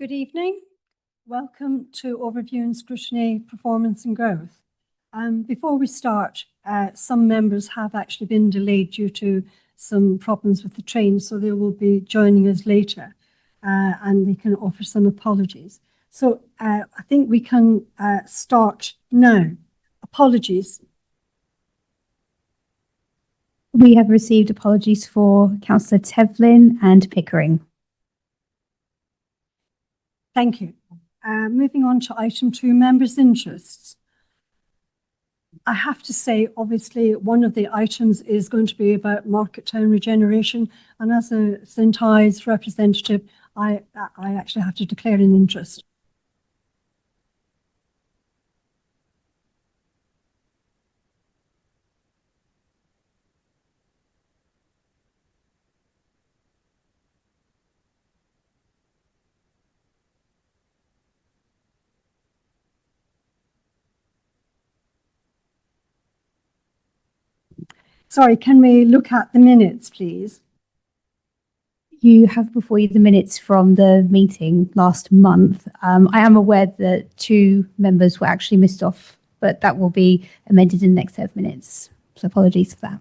Good evening. Welcome to Overview and Scrutiny, Performance and Growth. Before we start, some members have actually been delayed due to some problems with the train, so they will be joining us later and they can offer some apologies. So I think we can start now. Apologies. We have received apologies for Councillor Tevlin and Pickering. Thank you. Moving on to item 2, members' interests. I have to say, obviously, one of the items is going to be about Market Town regeneration, and as a St Ives representative, I actually have to declare an interest. Sorry, can we look at the minutes, please? You have before you the minutes from the meeting last month. I am aware that 2 members were actually missed off, but that will be amended in the next set of minutes. So apologies for that.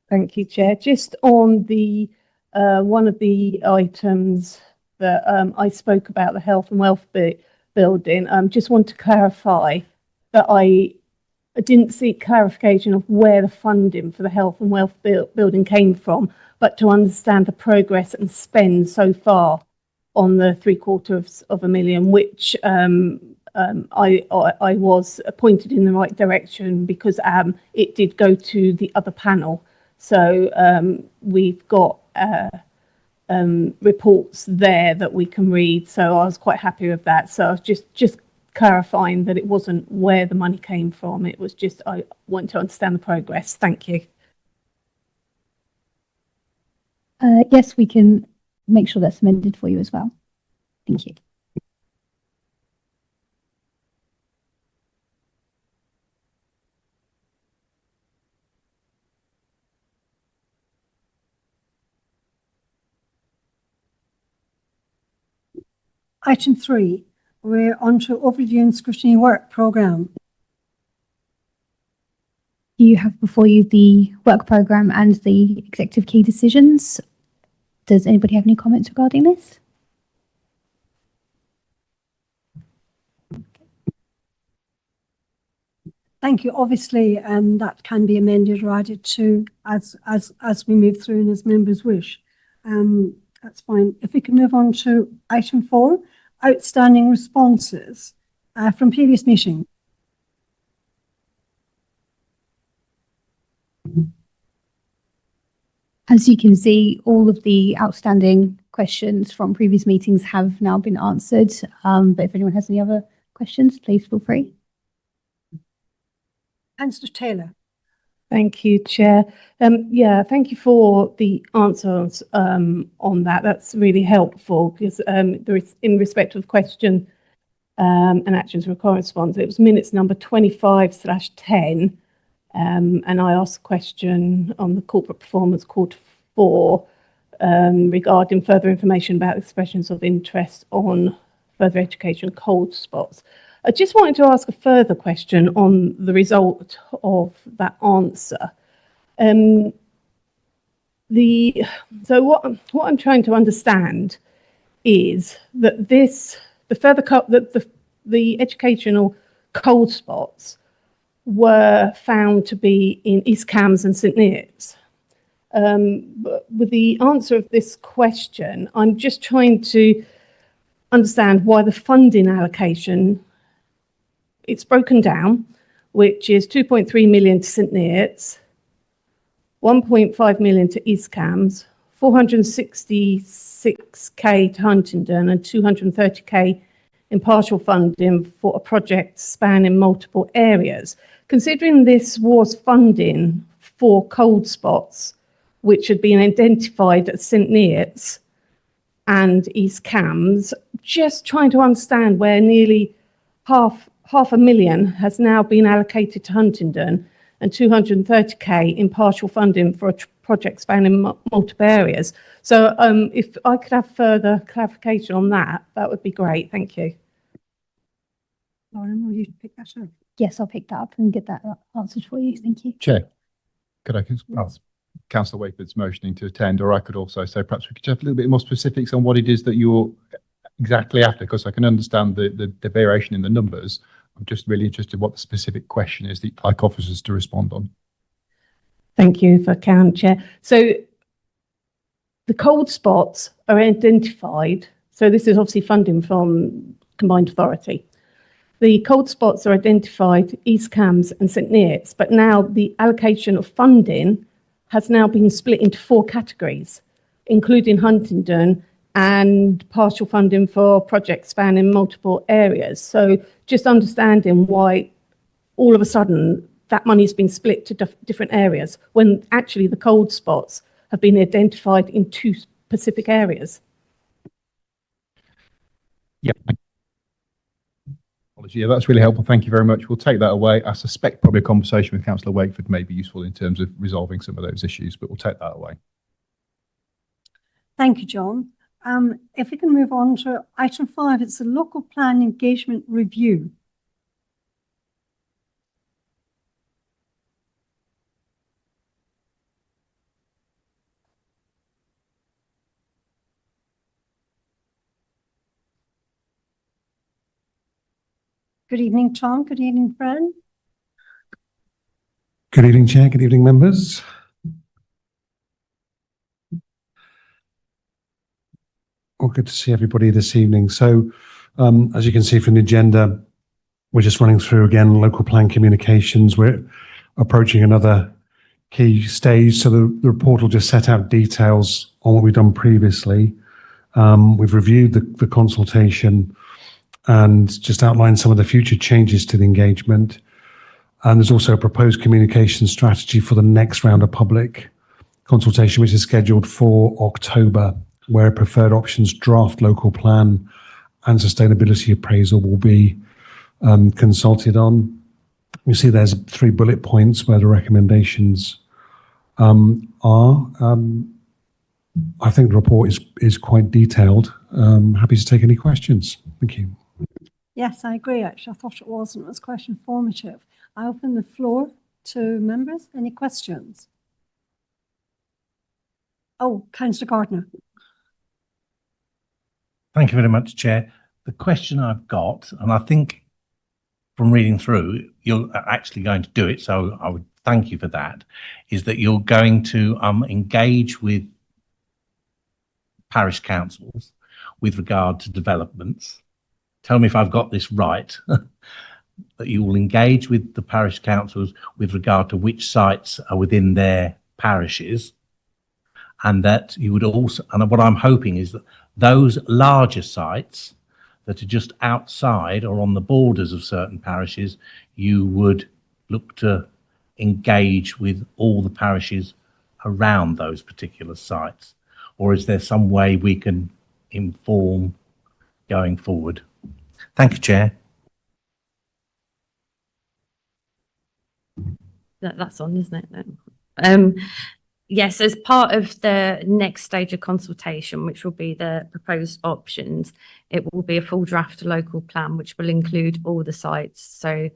Thank you, Chair. Just on the one of the items that I spoke about, the health and wealth building, just want to clarify that I didn't seek clarification of where the funding for the health and wealth building came from, but to understand the progress and spend so far on the £750,000, which I was pointed in the right direction because it did go to the other panel. So we've got reports there that we can read. So I was quite happy with that. So I was just clarifying that it wasn't where the money came from. It was just I want to understand the progress. Thank you. Yes, we can make sure that's amended for you as well. Thank you. Item 3, we're on to Overview and Scrutiny Work Programme. You have before you the work programme and the executive key decisions. Does anybody have any comments regarding this? Thank you. Obviously, that can be amended or added to as we move through and as members wish. That's fine. If we can move on to item 4, outstanding responses from previous meeting. As you can see, all of the outstanding questions from previous meetings have now been answered. But if anyone has any other questions, please feel free. Councillor Taylor. Thank you, Chair. Yeah, thank you for the answers on that. That's really helpful because there is, in respect of question and actions requiring response, it was minutes number 25/10, and I asked a question on the corporate performance quarter 4 regarding further information about expressions of interest on further education cold spots. I just wanted to ask a further question on the result of that answer. So what I'm trying to understand is that the educational cold spots were found to be in East Cambs and St Neots. But with the answer of this question, I'm just trying to understand why the funding allocation, it's broken down, which is 2.3 million to St Neots, 1.5 million to East Cambs, 466k to Huntingdon, and 230k in partial funding for a project spanning multiple areas. Considering this was funding for cold spots, which had been identified at St Neots and East Cambs, just trying to understand where nearly half a million has now been allocated to Huntingdon and 230k in partial funding for a project spanning multiple areas. So if I could have further clarification on that, that would be great. Thank you. Lauren, will you pick that up? Yes, I'll pick that up and get that answered for you. Thank you. Chair, could I, Councillor Wakeford's motioning to attend, or I could also say perhaps we could have a little bit more specifics on what it is that you're exactly after, because I can understand the variation in the numbers. I'm just really interested in what the specific question is that you'd like officers to respond on. Thank you for Chair. So the cold spots are identified. So this is obviously funding from Combined Authority. The cold spots are identified, East Cambs and St Neots, but now the allocation of funding has now been split into 4 categories, including Huntingdon and partial funding for projects spanning multiple areas. So just understanding why all of a sudden that money has been split to different areas when actually the cold spots have been identified in 2 specific areas. Yeah. Yeah, that's really helpful. Thank you very much. We'll take that away. I suspect probably a conversation with Councillor Wakeford may be useful in terms of resolving some of those issues, but we'll take that away. Thank you, John. If we can move on to item 5, it's a local plan engagement review. Good evening, Tom. Good evening, Fran. Good evening, Chair. Good evening, members. Well, good to see everybody this evening. So, as you can see from the agenda, we're just running through again local plan communications. We're approaching another key stage. So the report will just set out details on what we've done previously. We've reviewed the consultation and just outlined some of the future changes to the engagement. And there's also a proposed communication strategy for the next round of public consultation, which is scheduled for October, where preferred options draft local plan and sustainability appraisal will be consulted on. You see there's 3 bullet points where the recommendations are. I think the report is quite detailed. Happy to take any questions. Thank you. Yes, I agree, actually. I thought it was, and it was quite informative. I open the floor to members. Any questions? Oh, Councillor Gardner. Thank you very much, Chair. The question I've got, and I think from reading through, you're actually going to do it, so I would thank you for that, is that you're going to engage with parish councils with regard to developments. Tell me if I've got this right. That you will engage with the parish councils with regard to which sites are within their parishes, and that you would also, and what I'm hoping is that those larger sites that are just outside or on the borders of certain parishes, you would look to engage with all the parishes around those particular sites? Or is there some way we can inform going forward? Thank you, Chair. That's on, isn't it? Yes, as part of the next stage of consultation, which will be the proposed options, it will be a full draft local plan, which will include all the sites. So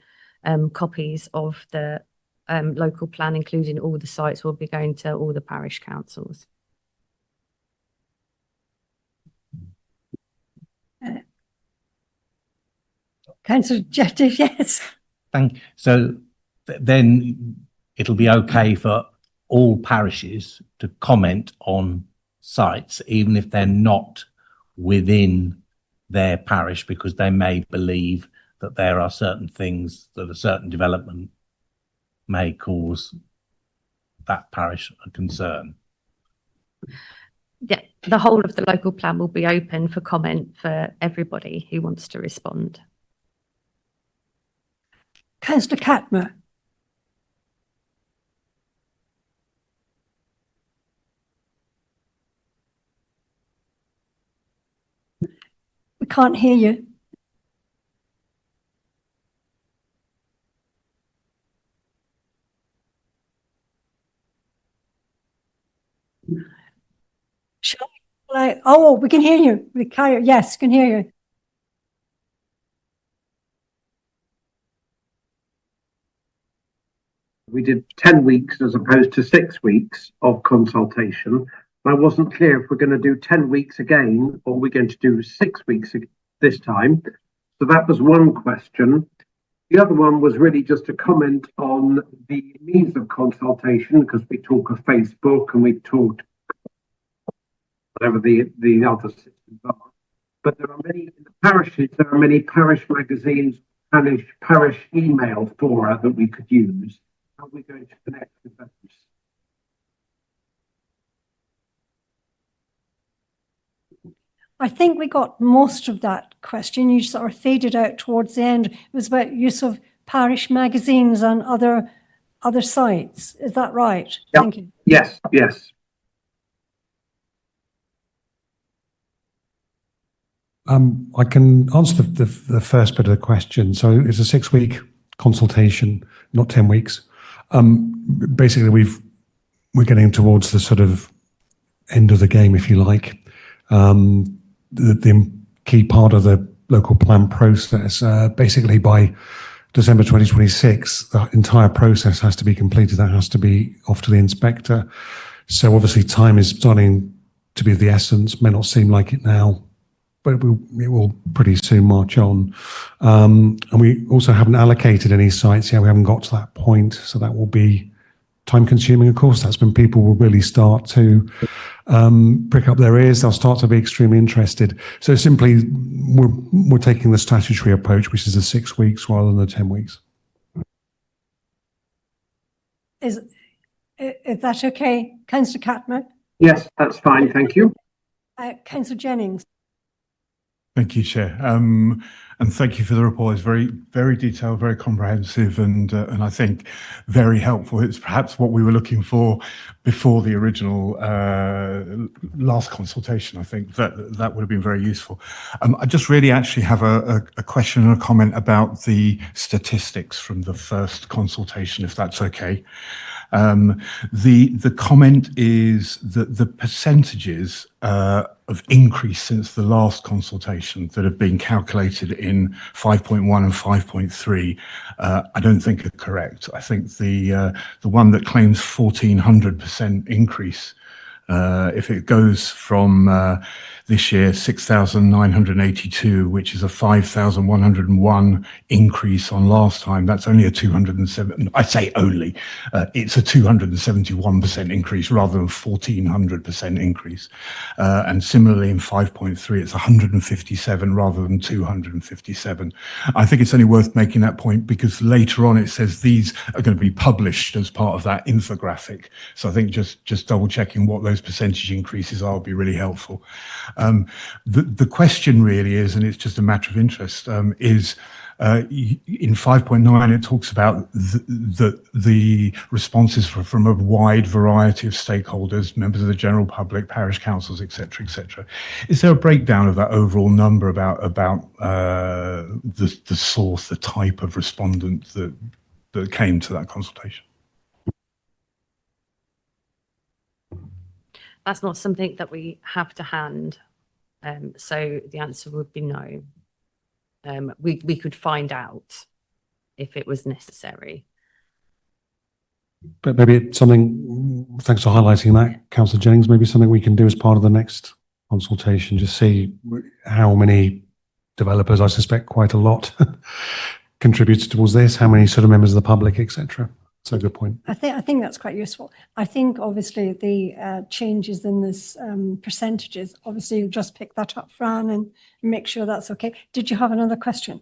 copies of the local plan, including all the sites, will be going to all the parish councils. Councillor Jetty, yes. Thank you. So then it'll be okay for all parishes to comment on sites, even if they're not within their parish, because they may believe that there are certain things that a certain development may cause that parish a concern. Yeah, the whole of the local plan will be open for comment for everybody who wants to respond. Councillor Catmer. We can't hear you. Oh, we can hear you. Yes, can hear you. We did 10 weeks as opposed to 6 weeks of consultation. I wasn't clear if we're going to do 10 weeks again or we're going to do 6 weeks this time. So that was one question. The other one was really just a comment on the means of consultation, because we talk of Facebook and we talked whatever the other systems are. But there are many in the parishes, there are many parish magazines, parish email fora that we could use. How are we going to connect with those? I think we got most of that question. You sort of faded out towards the end. It was about use of parish magazines and other sites. Is that right? Yep. Thank you. Yes, yes. I can answer the first bit of the question. So it's a 6-week consultation, not 10 weeks. Basically, we're getting towards the sort of end of the game, if you like. The key part of the local plan process, basically by December 2026, the entire process has to be completed. That has to be off to the inspector. So obviously time is starting to be of the essence. May not seem like it now, but it will pretty soon march on. And we also haven't allocated any sites yet. We haven't got to that point. So that will be time consuming, of course. That's when people will really start to prick up their ears. They'll start to be extremely interested. So simply, we're taking the statutory approach, which is the 6 weeks rather than the 10 weeks. Is that okay, Councillor Catman? Yes, that's fine. Thank you. Councillor Jennings. Thank you, Chair. And thank you for the report. It's very, very detailed, very comprehensive, and I think very helpful. It's perhaps what we were looking for before the original last consultation. I think that would have been very useful. I just really actually have a question and a comment about the statistics from the first consultation, if that's okay. The comment is that the percentages of increase since the last consultation that have been calculated in 5.1 and 5.3, I don't think are correct. I think the one that claims 1,400% increase, if it goes from this year 6,982, which is a 5,101 increase on last time, that's only a 207. I say only, it's a 271% increase rather than 1,400% increase. And similarly in 5.3, it's 157 rather than 257. I think it's only worth making that point because later on it says these are going to be published as part of that infographic. So I think just double checking what those percentage increases are would be really helpful. The question really is, and it's just a matter of interest, is in 5.9 it talks about the responses from a wide variety of stakeholders, members of the general public, parish councils, etc., etc. Is there a breakdown of that overall number about the source, the type of respondent that came to that consultation? That's not something that we have to hand. So the answer would be no. We could find out if it was necessary. But maybe it's something, thanks for highlighting that, Councillor Jennings, maybe something we can do as part of the next consultation, just see how many developers, I suspect quite a lot, contributes towards this, how many sort of members of the public, etc. That's a good point. I think that's quite useful. I think obviously the changes in this percentages, obviously you'll just pick that up, Fran, and make sure that's okay. Did you have another question?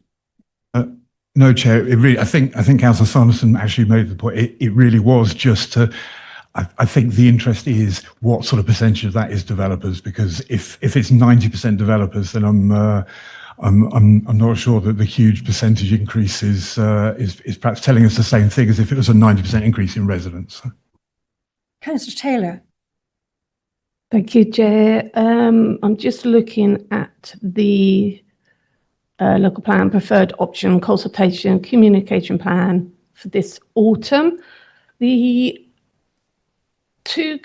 No, Chair. I think Councillor Sanderson actually made the point. It really was just to. I think the interest is what sort of percentage of that is developers, because if it's 90% developers, then I'm not sure that the huge percentage increase is perhaps telling us the same thing as if it was a 90% increase in residents. Councillor Taylor. Thank you, Chair. I'm just looking at the local plan preferred option consultation communication plan for this autumn. The two,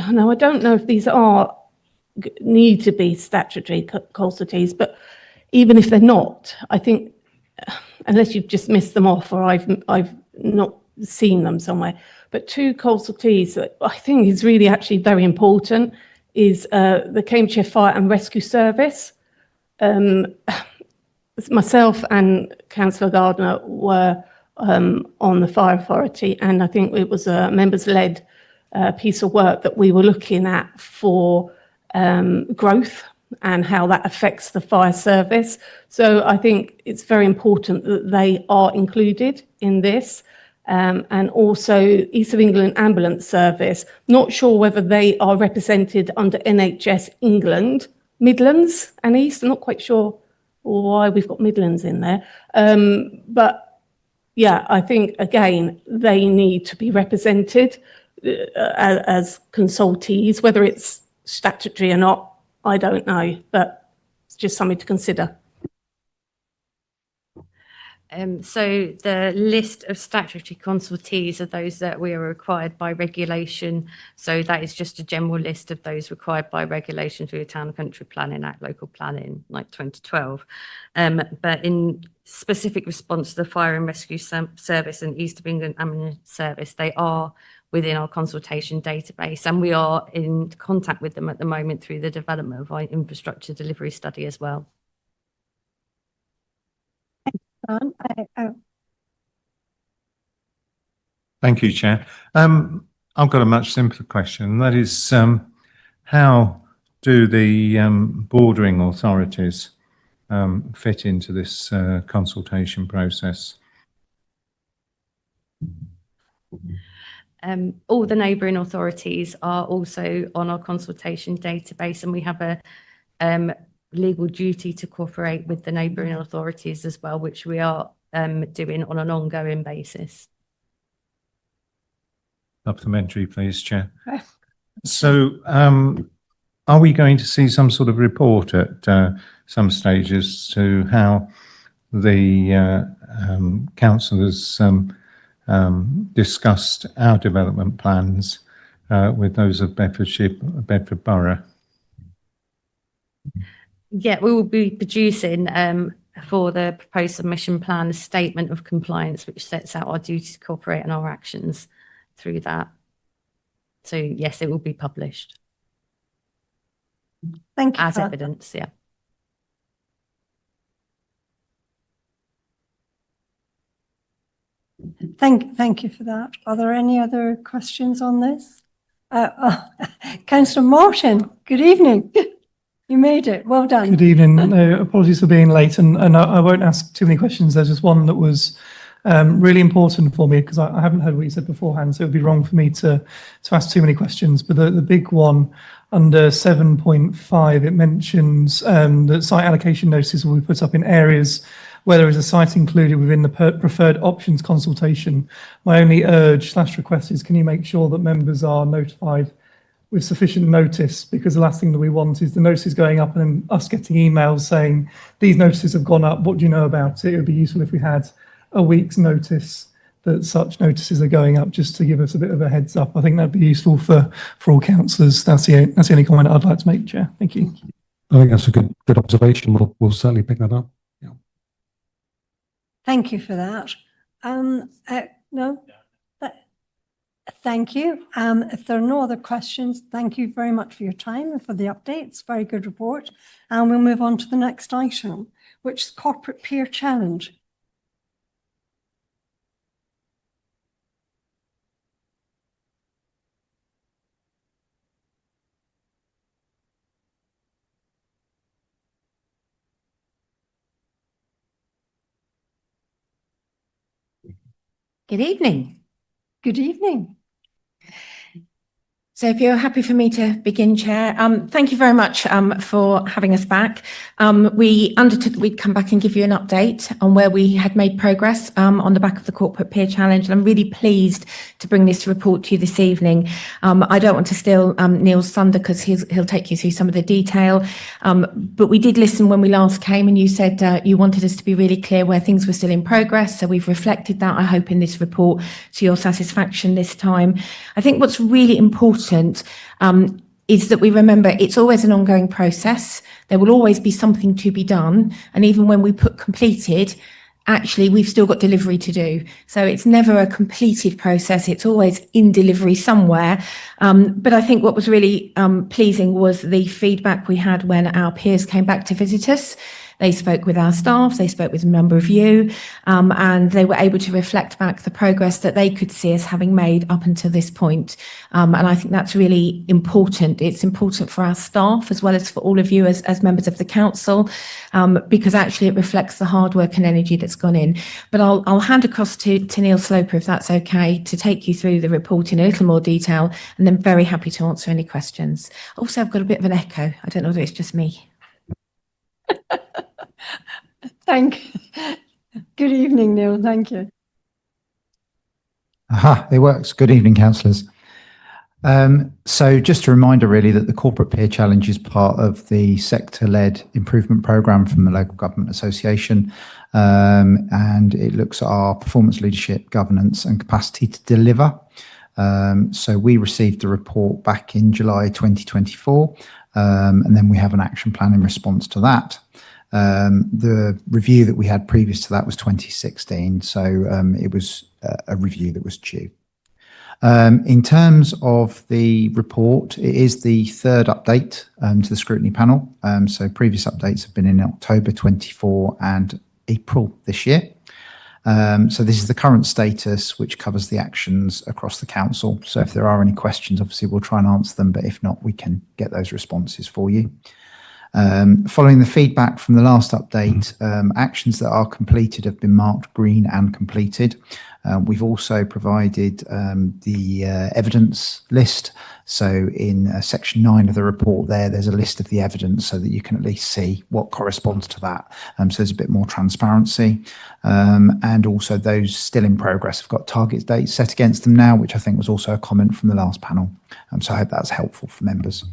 now I don't know if these are need to be statutory consultees, but even if they're not, I think, unless you've just missed them off or I've not seen them somewhere, but two consultees that I think is really actually very important is the Cambridgeshire Fire and Rescue Service. Myself and Councillor Gardner were on the Fire Authority, and I think it was a members-led piece of work that we were looking at for growth and how that affects the fire service. So I think it's very important that they are included in this. And also East of England Ambulance Service, not sure whether they are represented under NHS England, Midlands and East, I'm not quite sure why we've got Midlands in there. But yeah, I think again, they need to be represented as consultees, whether it's statutory or not, I don't know, but it's just something to consider. So the list of statutory consultees are those that we are required by regulation. So that is just a general list of those required by regulation through the Town and Country Planning Act, local planning, like 2012. But in specific response to the Fire and Rescue Service and East of England Ambulance Service, they are within our consultation database, and we are in contact with them at the moment through the development of our infrastructure delivery study as well. Thank you, Chair. I've got a much simpler question, and that is how do the bordering authorities fit into this consultation process? All the neighbouring authorities are also on our consultation database, and we have a legal duty to cooperate with the neighbouring authorities as well, which we are doing on an ongoing basis. Supplementary, please, Chair. So are we going to see some sort of report at some stages to how the councillors discussed our development plans with those of Bedford Borough? Yeah, we will be producing for the proposed submission plan a statement of compliance which sets out our duty to cooperate and our actions through that. So yes, it will be published. Thank you. As evidence, yeah. Thank you for that. Are there any other questions on this? Councillor Martin, good evening. You made it. Well done. Good evening. No, apologies for being late, and I won't ask too many questions. There's just one that was really important for me because I haven't heard what you said beforehand, so it would be wrong for me to ask too many questions. But the big one under 7.5, it mentions that site allocation notices will be put up in areas where there is a site included within the preferred options consultation. My only urge/request is, can you make sure that members are notified with sufficient notice, because the last thing that we want is the notices going up and then us getting emails saying these notices have gone up, what do you know about it? It would be useful if we had a week's notice that such notices are going up, just to give us a bit of a heads up. I think that'd be useful for all councillors. That's the only comment I'd like to make, Chair. Thank you. I think that's a good observation. We'll certainly pick that up. Yeah. Thank you for that. No? Thank you. If there are no other questions, thank you very much for your time and for the updates. Very good report. And we'll move on to the next item, which is Corporate Peer Challenge. Good evening. Good evening. So if you're happy for me to begin, Chair, thank you very much for having us back. We undertook that we'd come back and give you an update on where we had made progress on the back of the Corporate Peer Challenge. And I'm really pleased to bring this report to you this evening. I don't want to steal Neil's thunder because he'll take you through some of the detail. But we did listen when we last came, and you said you wanted us to be really clear where things were still in progress. So we've reflected that, I hope, in this report to your satisfaction this time. I think what's really important is that we remember it's always an ongoing process. There will always be something to be done. And even when we put completed, actually we've still got delivery to do. So it's never a completed process. It's always in delivery somewhere. But I think what was really pleasing was the feedback we had when our peers came back to visit us. They spoke with our staff, they spoke with a number of you, and they were able to reflect back the progress that they could see us having made up until this point. And I think that's really important. It's important for our staff as well as for all of you as members of the council, because actually it reflects the hard work and energy that's gone in. But I'll hand across to Neil Sloper, if that's okay, to take you through the report in a little more detail, and then very happy to answer any questions. Also, I've got a bit of an echo. I don't know whether it's just me. Good evening, Neil. Thank you. Aha, it works. Good evening, councillors. So just a reminder really that the Corporate Peer Challenge is part of the sector-led improvement programme from the Local Government Association, and it looks at our performance, leadership, governance and capacity to deliver. So we received the report back in July 2024, and then we have an action plan in response to that. The review that we had previous to that was 2016, so it was a review that was due. In terms of the report, it is the third update to the scrutiny panel. So previous updates have been in October 24 and April this year. So this is the current status, which covers the actions across the council. So if there are any questions, obviously we'll try and answer them, but if not, we can get those responses for you. Following the feedback from the last update, actions that are completed have been marked green and completed. We've also provided the evidence list. So in section 9 of the report there's a list of the evidence so that you can at least see what corresponds to that. So there's a bit more transparency. And also those still in progress have got target dates set against them now, which I think was also a comment from the last panel. So I hope that's helpful for members.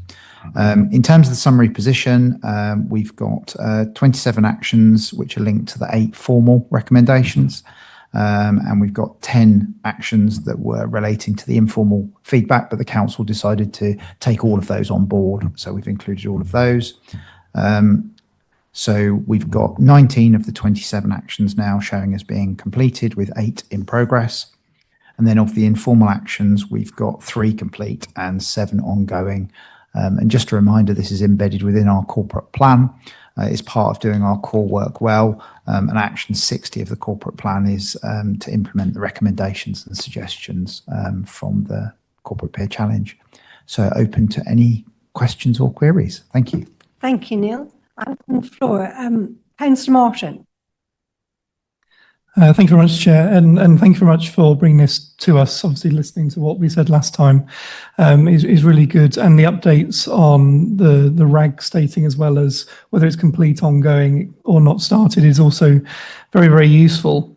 In terms of the summary position, we've got 27 actions which are linked to the 8 formal recommendations, and we've got 10 actions that were relating to the informal feedback, but the council decided to take all of those on board, so we've included all of those. So we've got 19 of the 27 actions now showing as being completed, with 8 in progress. And then of the informal actions, we've got 3 complete and 7 ongoing. And just a reminder, this is embedded within our corporate plan. It's part of doing our core work well. And action 60 of the corporate plan is to implement the recommendations and suggestions from the Corporate Peer Challenge. So open to any questions or queries. Thank you. Thank you, Neil. I'm on the floor. Councillor Martin. Thank you very much, Chair, and thank you very much for bringing this to us. Obviously, listening to what we said last time is really good, and the updates on the RAG stating as well as whether it's complete, ongoing or not started is also very, very useful.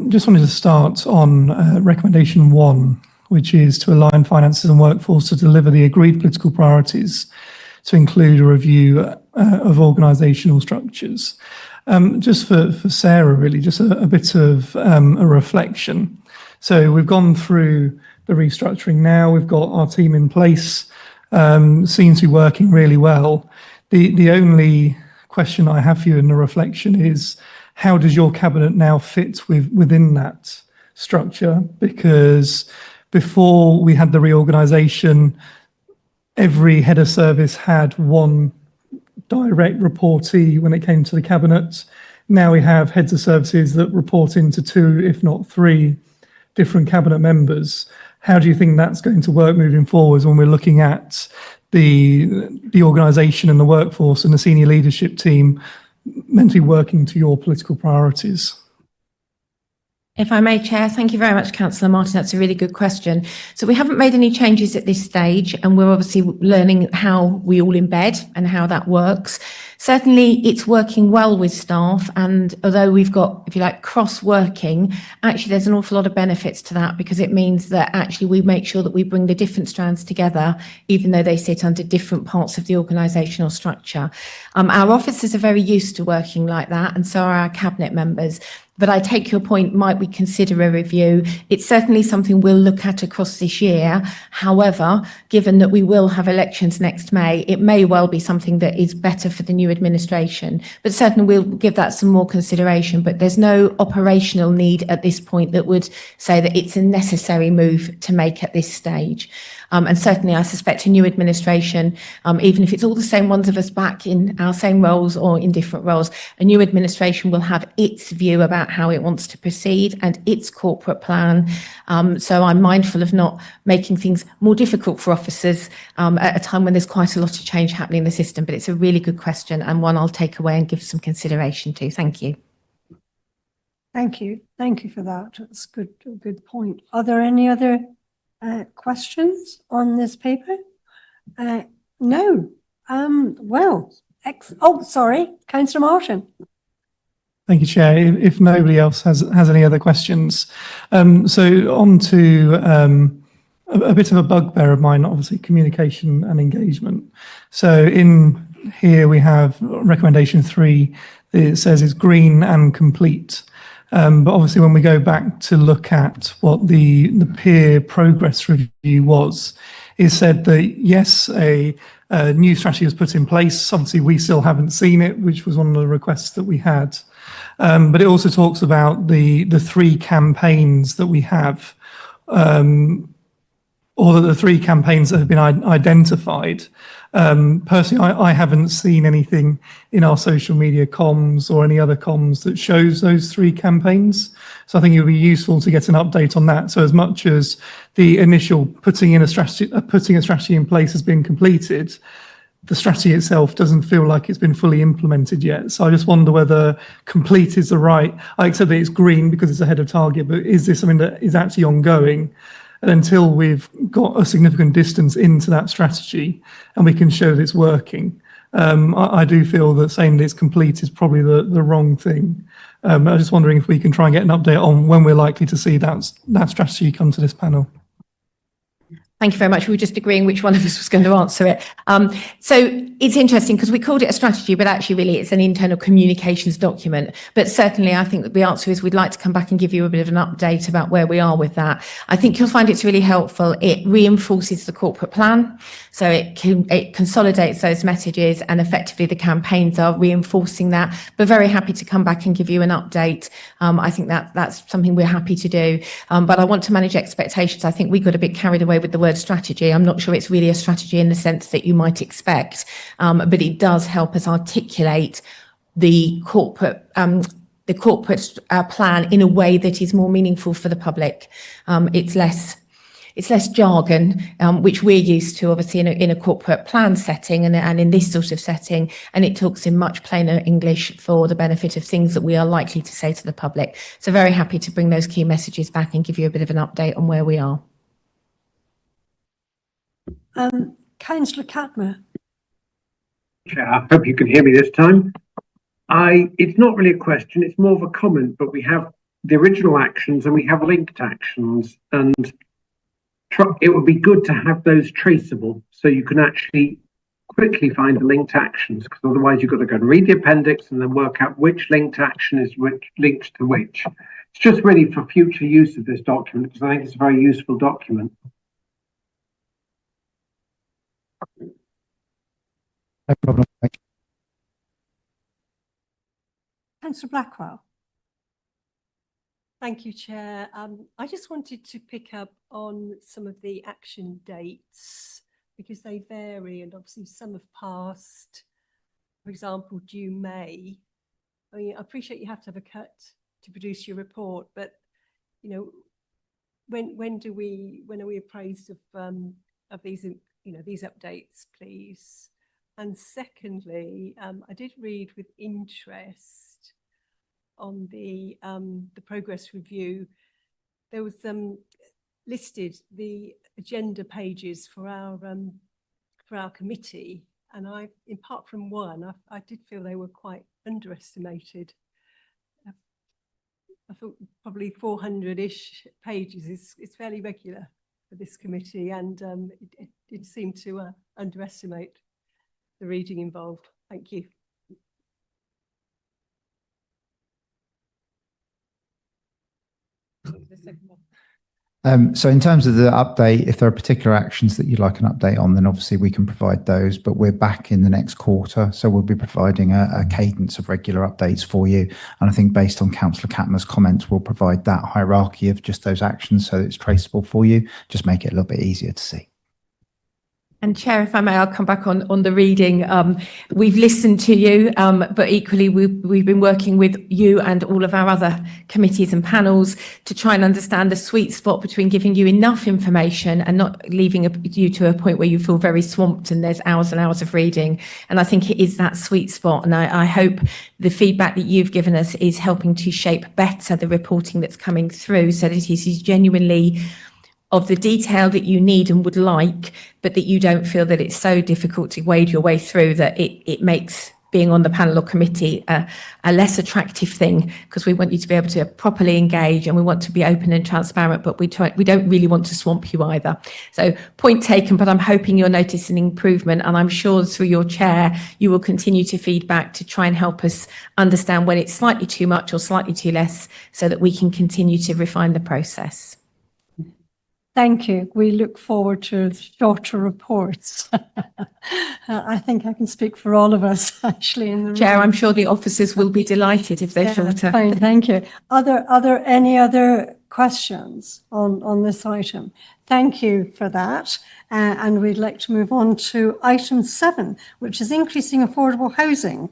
Just wanted to start on recommendation 1, which is to align finances and workforce to deliver the agreed political priorities, to include a review of organisational structures. Just for Sarah, really, just a bit of a reflection. So we've gone through the restructuring now. We've got our team in place. Seems to be working really well. The only question I have for you in the reflection is, how does your cabinet now fit within that structure? Because before we had the reorganisation, every head of service had one direct reportee when it came to the cabinet. Now we have heads of services that report into 2, if not 3, different cabinet members. How do you think that's going to work moving forwards when we're looking at the organisation and the workforce and the senior leadership team mentally working to your political priorities? If I may, Chair, thank you very much, Councillor Martin. That's a really good question. So we haven't made any changes at this stage, and we're obviously learning how we all embed and how that works. Certainly, it's working well with staff, and although we've got, if you like, cross-working, actually there's an awful lot of benefits to that, because it means that actually we make sure that we bring the different strands together, even though they sit under different parts of the organisational structure. Our officers are very used to working like that, and so are our cabinet members. But I take your point, might we consider a review? It's certainly something we'll look at across this year. However, given that we will have elections next May, it may well be something that is better for the new administration. But certainly we'll give that some more consideration. But there's no operational need at this point that would say that it's a necessary move to make at this stage. And certainly I suspect a new administration, even if it's all the same ones of us back in our same roles or in different roles, a new administration will have its view about how it wants to proceed and its corporate plan. So I'm mindful of not making things more difficult for officers at a time when there's quite a lot of change happening in the system. But it's a really good question and one I'll take away and give some consideration to. Thank you. Thank you. Thank you for that. That's good. A good point. Are there any other questions on this paper? No. Well, sorry, Councillor Martin. Thank you, Chair. If nobody else has any other questions, so on to a bit of a bugbear of mine, obviously communication and engagement. So in here we have recommendation 3. It says it's green and complete. But obviously when we go back to look at what the peer progress review was, it said that yes, a new strategy was put in place. Obviously we still haven't seen it, which was one of the requests that we had. But it also talks about the 3 campaigns that we have, or the 3 campaigns that have been identified. Personally, I haven't seen anything in our social media comms or any other comms that shows those 3 campaigns. So I think it would be useful to get an update on that. So as much as the initial putting a strategy in place has been completed, the strategy itself doesn't feel like it's been fully implemented yet. So I just wonder whether complete is the right, I accept that it's green because it's ahead of target, but is this something that is actually ongoing? And until we've got a significant distance into that strategy and we can show that it's working, I do feel that saying that it's complete is probably the wrong thing. I'm just wondering if we can try and get an update on when we're likely to see that strategy come to this panel. Thank you very much. We were just agreeing which one of us was going to answer it. So it's interesting because we called it a strategy, but actually really it's an internal communications document. But certainly I think that the answer is we'd like to come back and give you a bit of an update about where we are with that. I think you'll find it's really helpful. It reinforces the corporate plan. So it consolidates those messages and effectively the campaigns are reinforcing that. But very happy to come back and give you an update. I think that's something we're happy to do. But I want to manage expectations. I think we got a bit carried away with the word strategy. I'm not sure it's really a strategy in the sense that you might expect, but it does help us articulate the corporate plan in a way that is more meaningful for the public. It's less jargon, which we're used to obviously in a corporate plan setting and in this sort of setting, and it talks in much plainer English for the benefit of things that we are likely to say to the public. So very happy to bring those key messages back and give you a bit of an update on where we are. Councillor Cadmer. Chair, I hope you can hear me this time. It's not really a question, it's more of a comment, but we have the original actions and we have linked actions, and it would be good to have those traceable so you can actually quickly find the linked actions, because otherwise you've got to go and read the appendix and then work out which linked action is linked to which. It's just really for future use of this document, because I think it's a very useful document. No problem. Thank you. Councillor Blackwell. Thank you, Chair. I just wanted to pick up on some of the action dates because they vary and obviously some have passed. For example, due May. I mean, I appreciate you have to have a cut to produce your report, but you know, when are we appraised of these these updates, please? And secondly, I did read with interest on the progress review. There was listed the agenda pages for our committee, and apart from one, I did feel they were quite underestimated. I thought probably 400-ish pages is fairly regular for this committee, and it seemed to underestimate the reading involved. Thank you. So in terms of the update, if there are particular actions that you'd like an update on, then obviously we can provide those, but we're back in the next quarter. So we'll be providing a cadence of regular updates for you. And I think based on Councillor Catmer's comments, we'll provide that hierarchy of just those actions so it's traceable for you, just make it a little bit easier to see. And Chair, if I may, I'll come back on the reading. We've listened to you, but equally we've been working with you and all of our other committees and panels to try and understand the sweet spot between giving you enough information and not leaving you to a point where you feel very swamped and there's hours and hours of reading. And I think it is that sweet spot. And I hope the feedback that you've given us is helping to shape better the reporting that's coming through so that it is genuinely of the detail that you need and would like, but that you don't feel that it's so difficult to wade your way through that it makes being on the panel or committee a less attractive thing, because we want you to be able to properly engage and we want to be open and transparent, but we don't really want to swamp you either. So point taken, but I'm hoping you're noticing improvement, and I'm sure through your chair you will continue to feedback to try and help us understand when it's slightly too much or slightly too less so that we can continue to refine the process. Thank you. We look forward to shorter reports. I think I can speak for all of us, actually. In the Chair, room. I'm sure the officers will be delighted if they're shorter. Fine, thank you. Are there any other questions on this item? Thank you for that. And we'd like to move on to item 7, which is increasing affordable housing.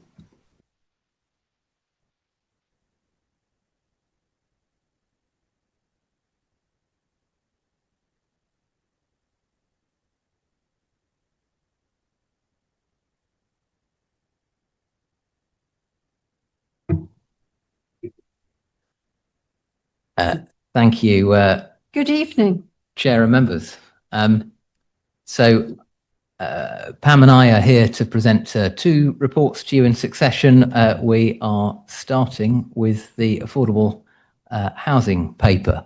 Thank you. Good evening. Chair and members. So Pam and I are here to present 2 reports to you in succession. We are starting with the affordable housing paper.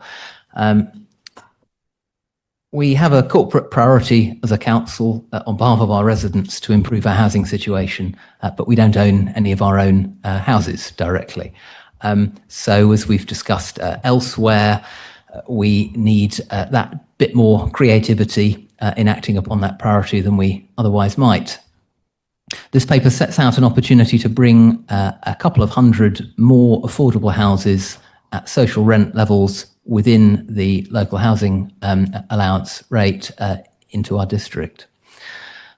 We have a corporate priority as a council on behalf of our residents to improve our housing situation, but we don't own any of our own houses directly. So as we've discussed elsewhere, we need that bit more creativity in acting upon that priority than we otherwise might. This paper sets out an opportunity to bring a couple of hundred more affordable houses at social rent levels within the local housing allowance rate into our district.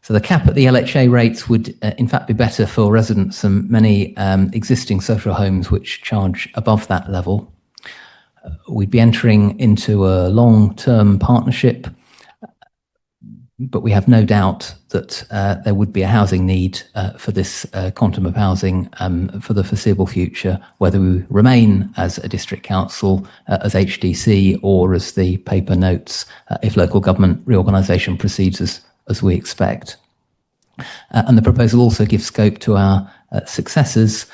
So the cap at the LHA rates would in fact be better for residents than many existing social homes which charge above that level. We'd be entering into a long-term partnership, but we have no doubt that there would be a housing need for this quantum of housing for the foreseeable future, whether we remain as a district council, as HDC, or as the paper notes, if local government reorganisation proceeds as we expect. And the proposal also gives scope to our successors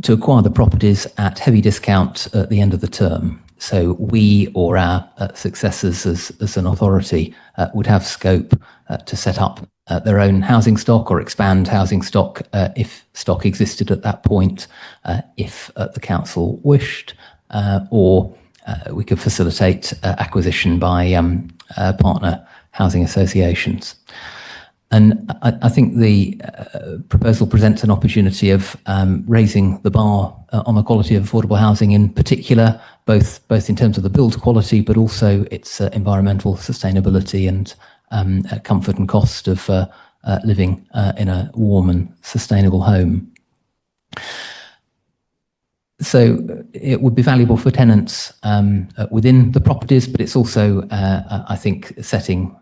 to acquire the properties at heavy discount at the end of the term. So we or our successors as an authority would have scope to set up their own housing stock or expand housing stock if stock existed at that point, if the council wished, or we could facilitate acquisition by partner housing associations. And I think the proposal presents an opportunity of raising the bar on the quality of affordable housing in particular, both in terms of the build quality, but also its environmental sustainability and comfort and cost of living in a warm and sustainable home. So it would be valuable for tenants within the properties, but it's also, I think, setting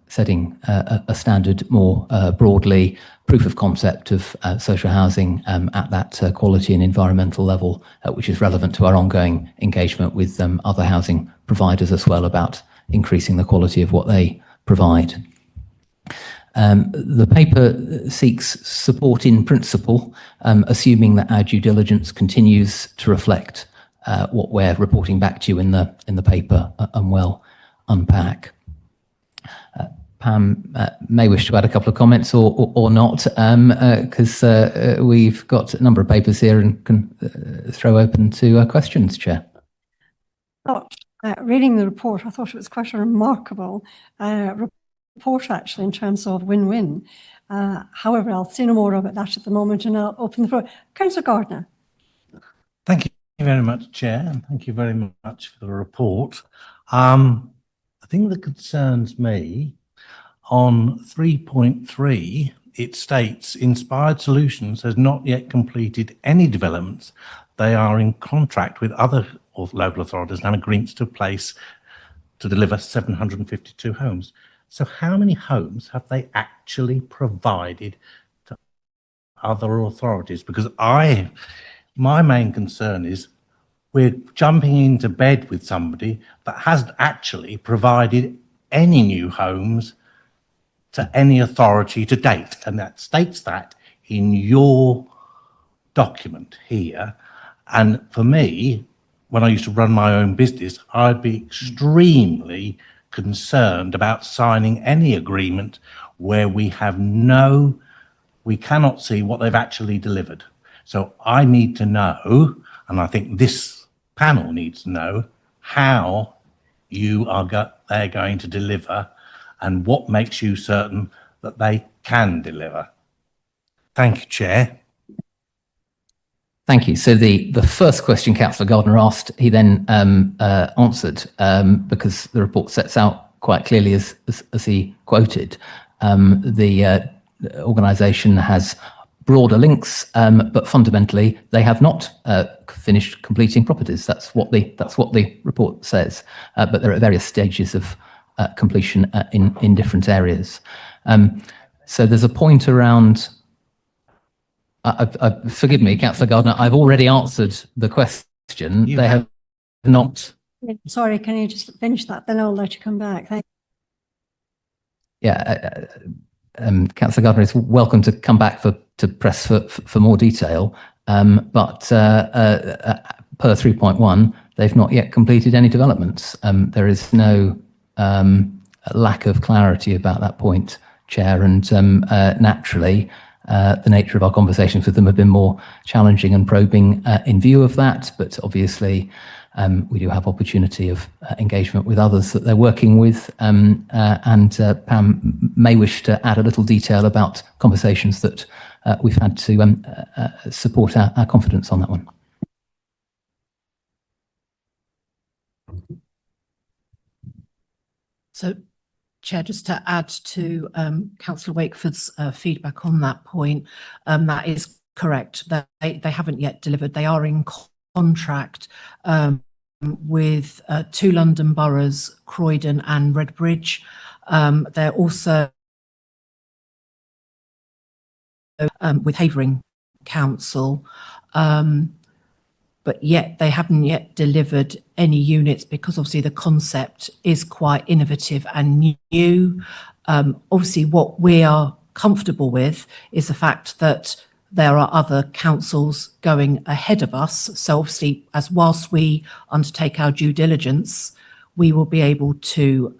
a standard more broadly, proof of concept of social housing at that quality and environmental level, which is relevant to our ongoing engagement with other housing providers as well about increasing the quality of what they provide. The paper seeks support in principle, assuming that our due diligence continues to reflect what we're reporting back to you in the paper and will unpack. Pam may wish to add a couple of comments or not, because we've got a number of papers here and can throw open to questions, Chair. Reading the report, I thought it was quite a remarkable report, actually, in terms of win-win. However, I'll say no more about that at the moment, and I'll open the floor. Councillor Gardner. Thank you very much, Chair, and thank you very much for the report. The thing that concerns me on 3.3, it states Inspired Solutions has not yet completed any developments. They are in contract with other local authorities and have agreements to place to deliver 752 homes. So how many homes have they actually provided to other authorities? Because my main concern is we're jumping into bed with somebody that hasn't actually provided any new homes to any authority to date. And that states that in your document here. And for me, when I used to run my own business, I'd be extremely concerned about signing any agreement where we cannot see what they've actually delivered. So I need to know, and I think this panel needs to know, how they're going to deliver and what makes you certain that they can deliver. Thank you, Chair. Thank you. So the first question Councillor Gardner asked, he then answered, because the report sets out quite clearly, as he quoted, the organisation has broader links, but fundamentally they have not finished completing properties. That's what the report says. But they're at various stages of completion in different areas. So there's a point around. Forgive me, Councillor Gardner, I've already answered the question. They have not. Sorry, can you just finish that? Then I'll let you come back. Thank you. Yeah, Councillor Gardner is welcome to come back to press for more detail. But per 3.1, they've not yet completed any developments. There is no lack of clarity about that point, Chair, and naturally, the nature of our conversations with them have been more challenging and probing in view of that, but obviously we do have opportunity of engagement with others that they're working with, and Pam may wish to add a little detail about conversations that we've had to support our confidence on that one. So, Chair, just to add to Councillor Wakeford's feedback on that point, that is correct. They haven't yet delivered. They are in contract with 2 London boroughs, Croydon and Redbridge. They're also with Havering Council, but yet they haven't yet delivered any units because obviously the concept is quite innovative and new. Obviously what we are comfortable with is the fact that there are other councils going ahead of us. So obviously, as whilst we undertake our due diligence, we will be able to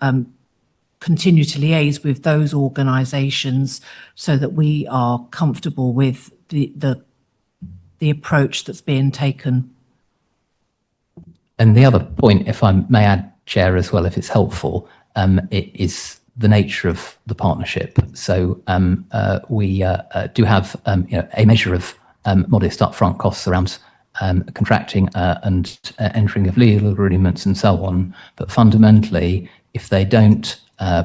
continue to liaise with those organisations so that we are comfortable with the approach that's being taken. And the other point, if I may add, Chair, as well, if it's helpful, it is the nature of the partnership. So we do have a measure of modest upfront costs around contracting and entering of legal agreements and so on. But fundamentally, if they don't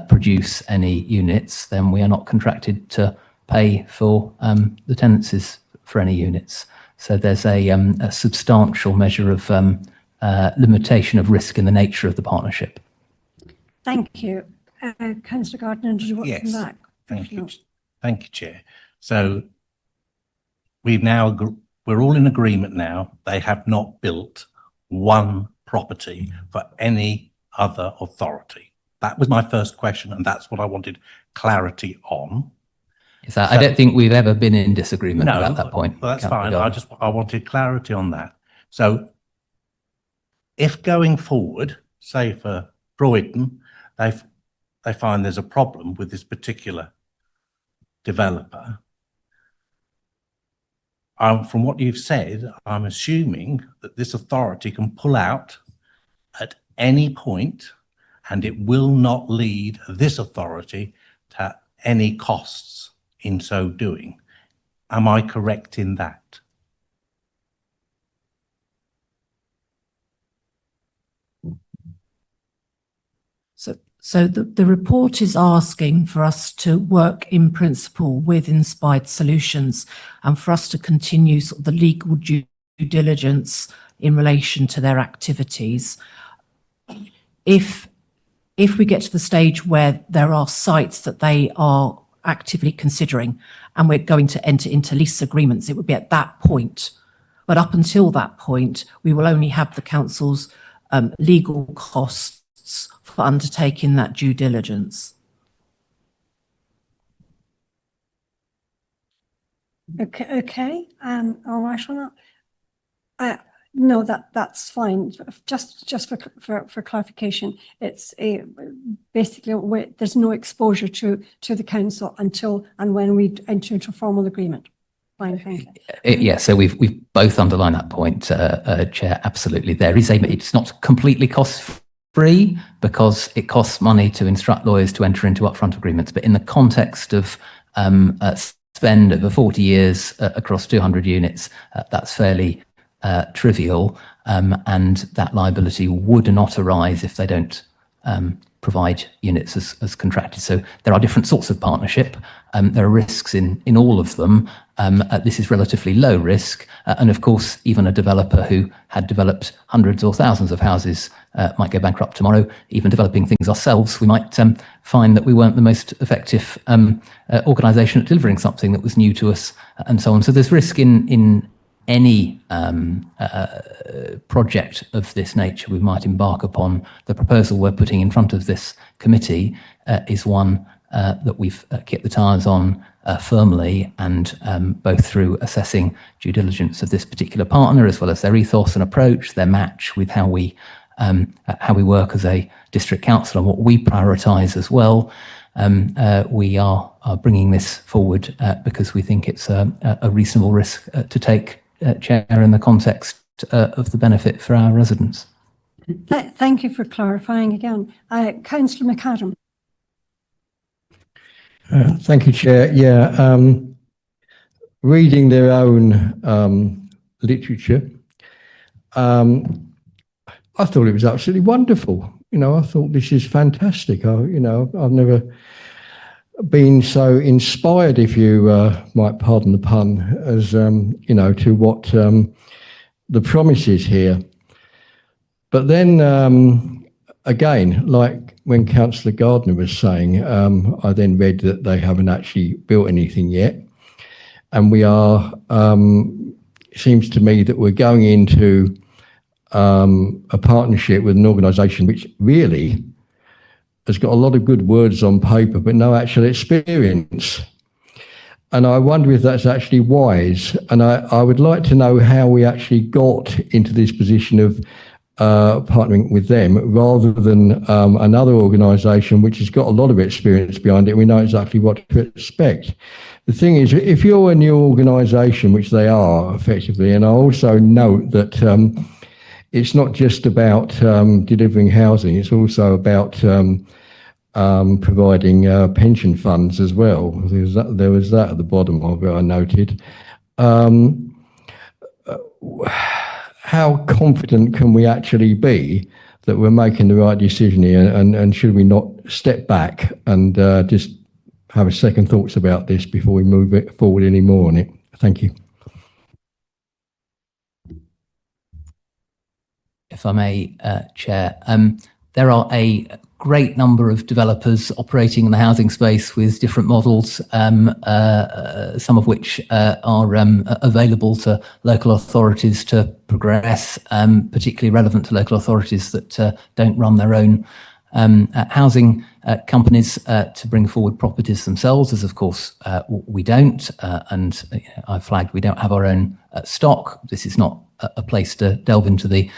produce any units, then we are not contracted to pay for the tenancies for any units. So there's a substantial measure of limitation of risk in the nature of the partnership. Thank you. Councillor Gardner, did you want to come back? Thank you. Thank you, Chair. So we're all in agreement now. They have not built one property for any other authority. That was my first question, and that's what I wanted clarity on. So I don't think we've ever been in disagreement about that point. Well, that's fine. I wanted clarity on that. So if going forward, say for Croydon, they find there's a problem with this particular developer, from what you've said, I'm assuming that this authority can pull out at any point, and it will not lead this authority to any costs in so doing. Am I correct in that? So the report is asking for us to work in principle with Inspired Solutions and for us to continue sort of the legal due diligence in relation to their activities. If we get to the stage where there are sites that they are actively considering and we're going to enter into lease agreements, it would be at that point. But up until that point, we will only have the council's legal costs for undertaking that due diligence. Okay. All right on that. No, that's fine. Just for clarification, it's basically there's no exposure to the council until and when we enter into a formal agreement. Fine, thank you. Yeah, so we've both underlined that point, Chair. Absolutely, it's not completely cost-free because it costs money to instruct lawyers to enter into upfront agreements. But in the context of spend over 40 years across 200 units, that's fairly trivial, and that liability would not arise if they don't provide units as contracted. So there are different sorts of partnership. There are risks in all of them. This is relatively low risk. And of course, even a developer who had developed hundreds or thousands of houses might go bankrupt tomorrow. Even developing things ourselves, we might find that we weren't the most effective organisation at delivering something that was new to us, and so on. So there's risk in any project of this nature we might embark upon. The proposal we're putting in front of this committee is one that we've kicked the tires on firmly, and both through assessing due diligence of this particular partner, as well as their ethos and approach, their match with how we work as a district council and what we prioritise as well. We are bringing this forward because we think it's a reasonable risk to take, Chair, in the context of the benefit for our residents. Thank you for clarifying again. Councillor McAdam. Thank you, Chair. Yeah, reading their own literature, I thought it was absolutely wonderful. I thought this is fantastic. I've never been so inspired, if you might pardon the pun, as to what the promise is here. But then again, like when Councillor Gardner was saying, I then read that they haven't actually built anything yet, and we are. It seems to me that we're going into a partnership with an organisation which really has got a lot of good words on paper, but no actual experience. And I wonder if that's actually wise. And I would like to know how we actually got into this position of partnering with them rather than another organisation which has got a lot of experience behind it. We know exactly what to expect. The thing is, if you're a new organisation, which they are effectively, and I also note that it's not just about delivering housing, it's also about providing pension funds as well. There was that at the bottom of it, I noted. How confident can we actually be that we're making the right decision here, and should we not step back and just have a second thoughts about this before we move it forward any more on it? Thank you. If I may, Chair, there are a great number of developers operating in the housing space with different models, some of which are available to local authorities to progress, particularly relevant to local authorities that don't run their own housing companies to bring forward properties themselves, as of course we don't, and I flagged we don't have our own stock. This is not a place to delve into the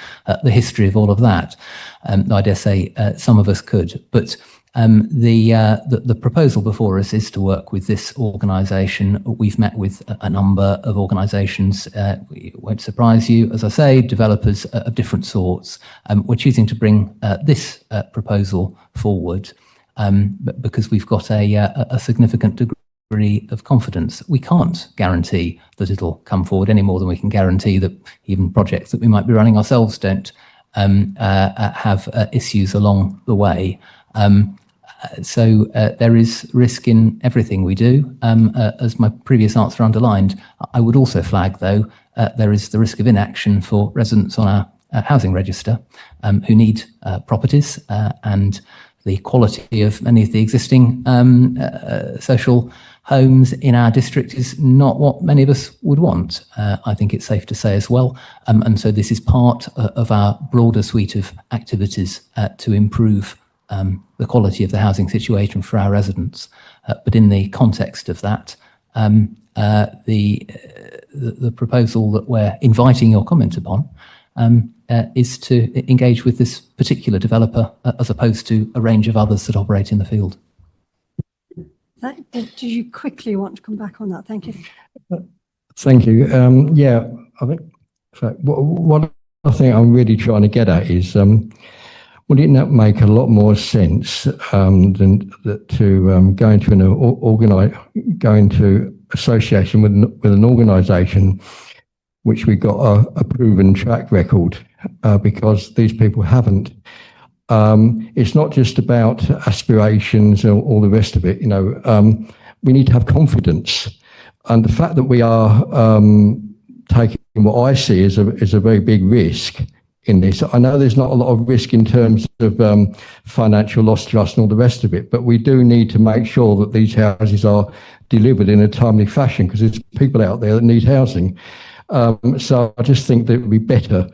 history of all of that. I dare say some of us could, but The proposal before us is to work with this organisation. We've met with a number of organisations. It won't surprise you, as I say, developers of different sorts. We're choosing to bring this proposal forward because we've got a significant degree of confidence. We can't guarantee that it'll come forward any more than we can guarantee that even projects that we might be running ourselves don't have issues along the way. So there is risk in everything we do. As my previous answer underlined, I would also flag, though, there is the risk of inaction for residents on our housing register who need properties, and the quality of many of the existing social homes in our district is not what many of us would want. I think it's safe to say as well. And so this is part of our broader suite of activities to improve the quality of the housing situation for our residents. But in the context of that, the proposal that we're inviting your comment upon is to engage with this particular developer as opposed to a range of others that operate in the field. Did you quickly want to come back on that? Thank you. Thank you. Yeah, I think what I think I'm really trying to get at is, would it not make a lot more sense than to go into association with an organisation which we've got a proven track record, because these people haven't. It's not just about aspirations and all the rest of it. We need to have confidence, and the fact that we are taking what I see as a very big risk in this. I know there's not a lot of risk in terms of financial loss to us and all the rest of it, but we do need to make sure that these houses are delivered in a timely fashion, because there's people out there that need housing. So I just think that it would be better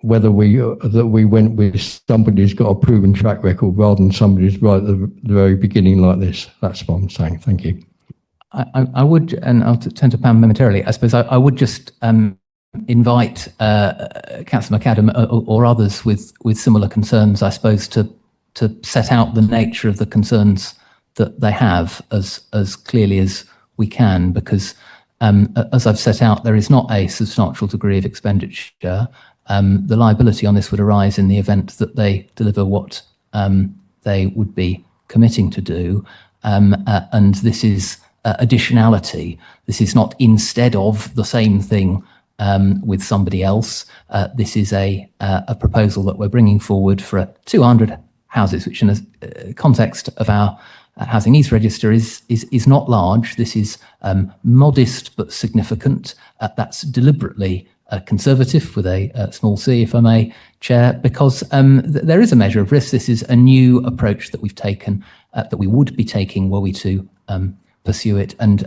whether we went with somebody who's got a proven track record rather than somebody who's right at the very beginning like this. That's what I'm saying. Thank you. I would, and I'll turn to Pam momentarily. I suppose I would just invite Councillor McAdam or others with similar concerns, I suppose, to set out the nature of the concerns that they have as clearly as we can, because as I've set out, there is not a substantial degree of expenditure. The liability on this would arise in the event that they deliver what they would be committing to do, and this is additionality. This is not instead of the same thing with somebody else. This is a proposal that we're bringing forward for 200 houses, which in the context of our housing needs register is not large. This is modest but significant. That's deliberately conservative with a small c, if I may, Chair, because there is a measure of risk. This is a new approach that we've taken, that we would be taking were we to pursue it. And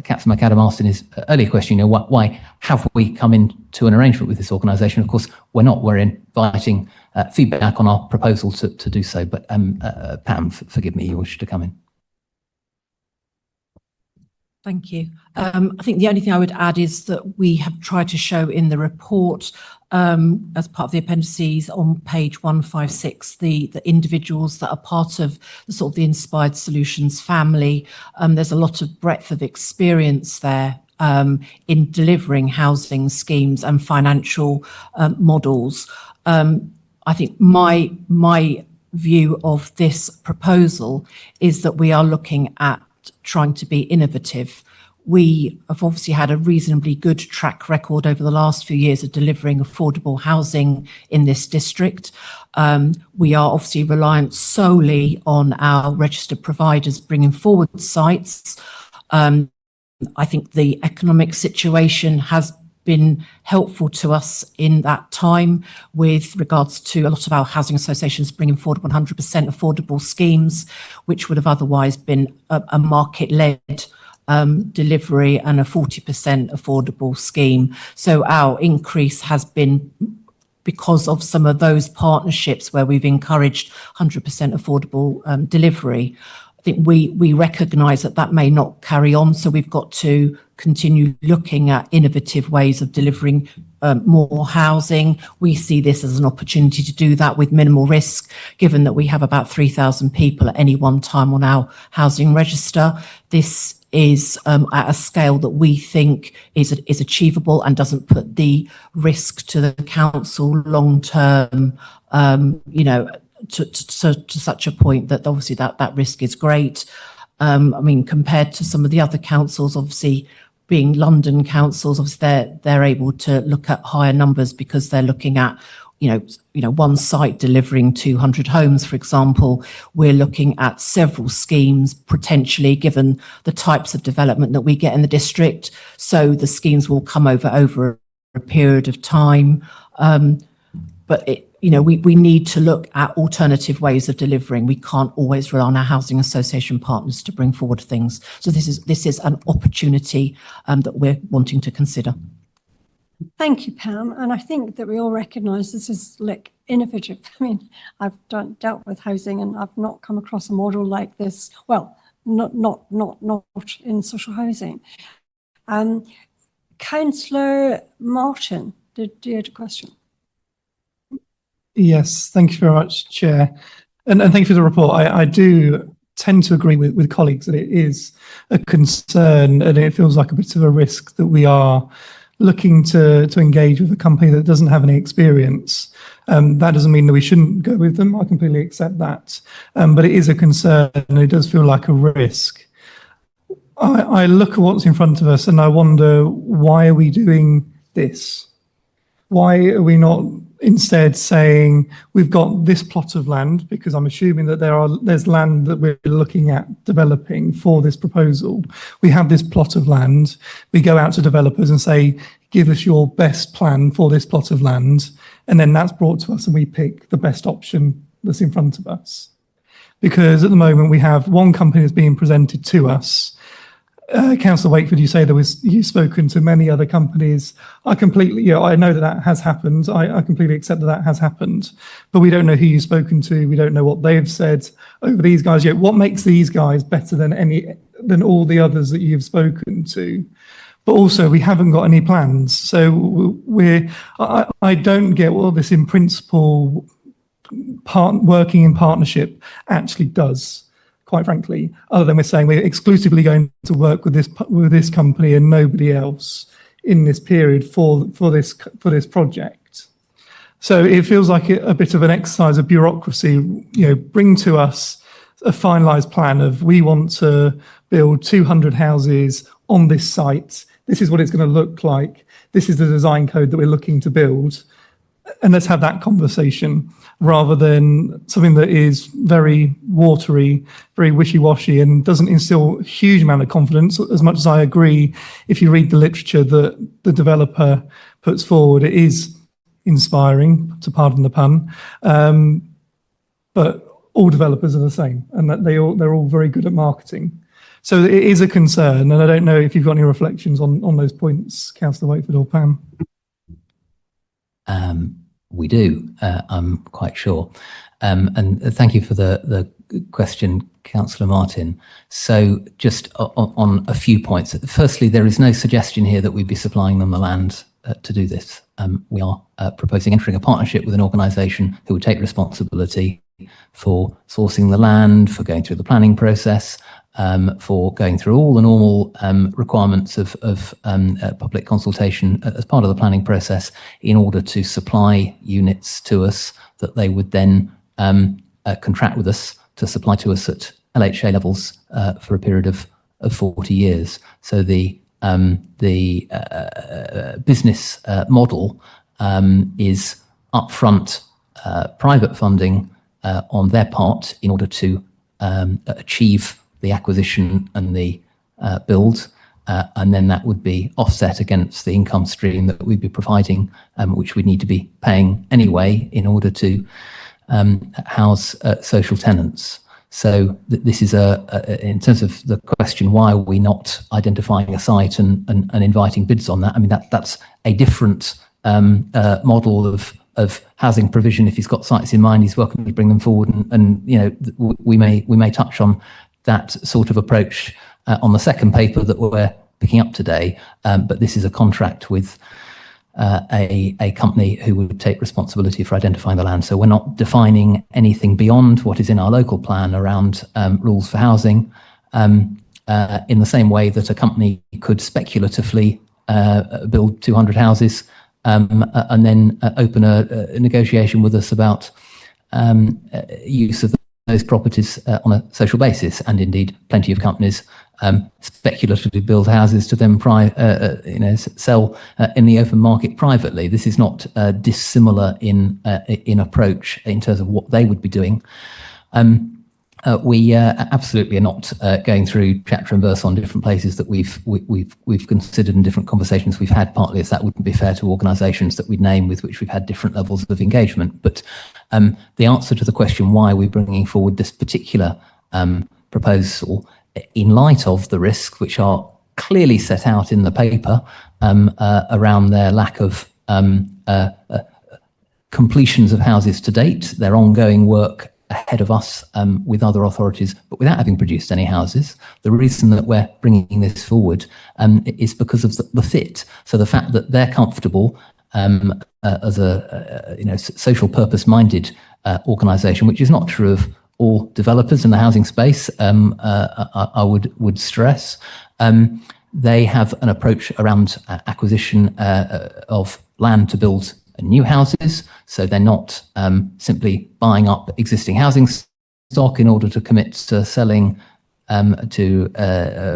Councillor McAdam asked in his earlier question, why have we come into an arrangement with this organisation? Of course, we're not. We're inviting feedback on our proposal to do so. But Pam, forgive me, you wish to come in. Thank you. I think the only thing I would add is that we have tried to show in the report, as part of the appendices on page 156, the individuals that are part of the sort of the Inspired Solutions family. There's a lot of breadth of experience there in delivering housing schemes and financial models. I think my view of this proposal is that we are looking at trying to be innovative. We have obviously had a reasonably good track record over the last few years of delivering affordable housing in this district. We are obviously reliant solely on our registered providers bringing forward sites. I think the economic situation has been helpful to us in that time with regards to a lot of our housing associations bringing forward 100% affordable schemes, which would have otherwise been a market-led delivery and a 40% affordable scheme. So our increase has been because of some of those partnerships where we've encouraged 100% affordable delivery. I think we recognise that that may not carry on, so we've got to continue looking at innovative ways of delivering more housing. We see this as an opportunity to do that with minimal risk, given that we have about 3,000 people at any one time on our housing register. This is at a scale that we think is achievable and doesn't put the risk to the council long term, to such a point that obviously that risk is great. I mean, compared to some of the other councils, obviously being London councils, obviously they're able to look at higher numbers because they're looking at, one site delivering 200 homes, for example. We're looking at several schemes potentially, given the types of development that we get in the district. So the schemes will come over a period of time. But we need to look at alternative ways of delivering. We can't always rely on our housing association partners to bring forward things. So this is an opportunity that we're wanting to consider. Thank you, Pam. And I think that we all recognise this is like innovative. I mean, I've dealt with housing and I've not come across a model like this. Well, not in social housing. Councillor Martin, did you have a question? Yes, thank you very much, Chair. And thank you for the report. I do tend to agree with colleagues that it is a concern and it feels like a bit of a risk that we are looking to engage with a company that doesn't have any experience. That doesn't mean that we shouldn't go with them. I completely accept that. But it is a concern and it does feel like a risk. I look at what's in front of us and I wonder, why are we doing this? Why are we not instead saying we've got this plot of land, because I'm assuming that there's land that we're looking at developing for this proposal. We have this plot of land. We go out to developers and say, give us your best plan for this plot of land. And then that's brought to us and we pick the best option that's in front of us. Because at the moment we have one company that's being presented to us. Councillor Wakeford, you say you've spoken to many other companies. I completely, I know that has happened. I completely accept that has happened, but we don't know who you've spoken to. We don't know what they've said over these guys yet. What makes these guys better than all the others that you've spoken to? But also we haven't got any plans. So I don't get what this in principle working in partnership actually does. Quite frankly, other than we're saying we're exclusively going to work with this company and nobody else in this period for this project. So it feels like a bit of an exercise of bureaucracy. Bring to us a finalised plan of, we want to build 200 houses on this site. This is what it's going to look like. This is the design code that we're looking to build. And let's have that conversation, rather than something that is very watery, very wishy-washy, and doesn't instill a huge amount of confidence. As much as I agree, if you read the literature that the developer puts forward, it is inspiring, to pardon the pun. But all developers are the same, and that they're all very good at marketing. So it is a concern, and I don't know if you've got any reflections on those points, Councillor Wakeford or Pam. We do, I'm quite sure. And thank you for the question, Councillor Martin. So just on a few points. Firstly, there is no suggestion here that we'd be supplying them the land to do this. We are proposing entering a partnership with an organisation who would take responsibility for sourcing the land, for going through the planning process, for going through all the normal requirements of public consultation as part of the planning process, in order to supply units to us that they would then contract with us to supply to us at LHA levels for a period of 40 years. So the business model is upfront private funding on their part in order to achieve the acquisition and the build, and then that would be offset against the income stream that we'd be providing, which we'd need to be paying anyway in order to house social tenants. So this is in terms of the question, why are we not identifying a site and inviting bids on that? I mean, that's a different model of housing provision. If he's got sites in mind, he's welcome to bring them forward, and we may touch on that sort of approach on the second paper that we're picking up today, but this is a contract with a company who would take responsibility for identifying the land. So we're not defining anything beyond what is in our local plan around rules for housing, in the same way that a company could speculatively build 200 houses and then open a negotiation with us about use of those properties on a social basis. And indeed, plenty of companies speculatively build houses to then sell in the open market privately. This is not dissimilar in approach in terms of what they would be doing. We absolutely are not going through chapter and verse on different places that we've considered in different conversations we've had, partly as that wouldn't be fair to organisations that we'd name with which we've had different levels of engagement. But the answer to the question why we're bringing forward this particular proposal, in light of the risks which are clearly set out in the paper around their lack of completions of houses to date, their ongoing work ahead of us with other authorities, but without having produced any houses. The reason that we're bringing this forward is because of the fit. So the fact that they're comfortable as a social purpose-minded organisation, which is not true of all developers in the housing space, I would stress. They have an approach around acquisition of land to build new houses, so they're not simply buying up existing housing stock in order to commit to selling, to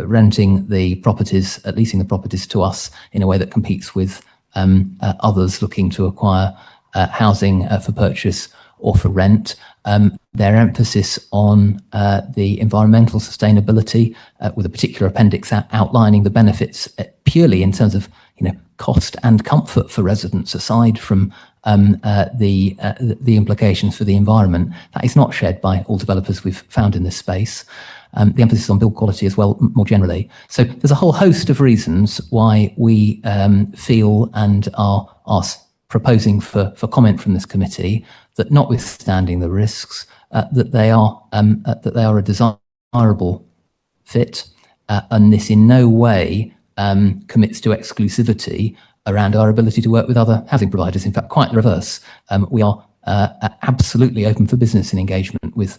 renting the properties, leasing the properties to us in a way that competes with others looking to acquire housing for purchase or for rent. Their emphasis on the environmental sustainability, with a particular appendix outlining the benefits purely in terms of cost and comfort for residents, aside from the implications for the environment. That is not shared by all developers we've found in this space. The emphasis on build quality as well, more generally. So there's a whole host of reasons why we feel and are proposing for comment from this committee that, notwithstanding the risks, that they are a desirable fit, and this in no way commits to exclusivity around our ability to work with other housing providers. In fact, quite the reverse. We are absolutely open for business and engagement with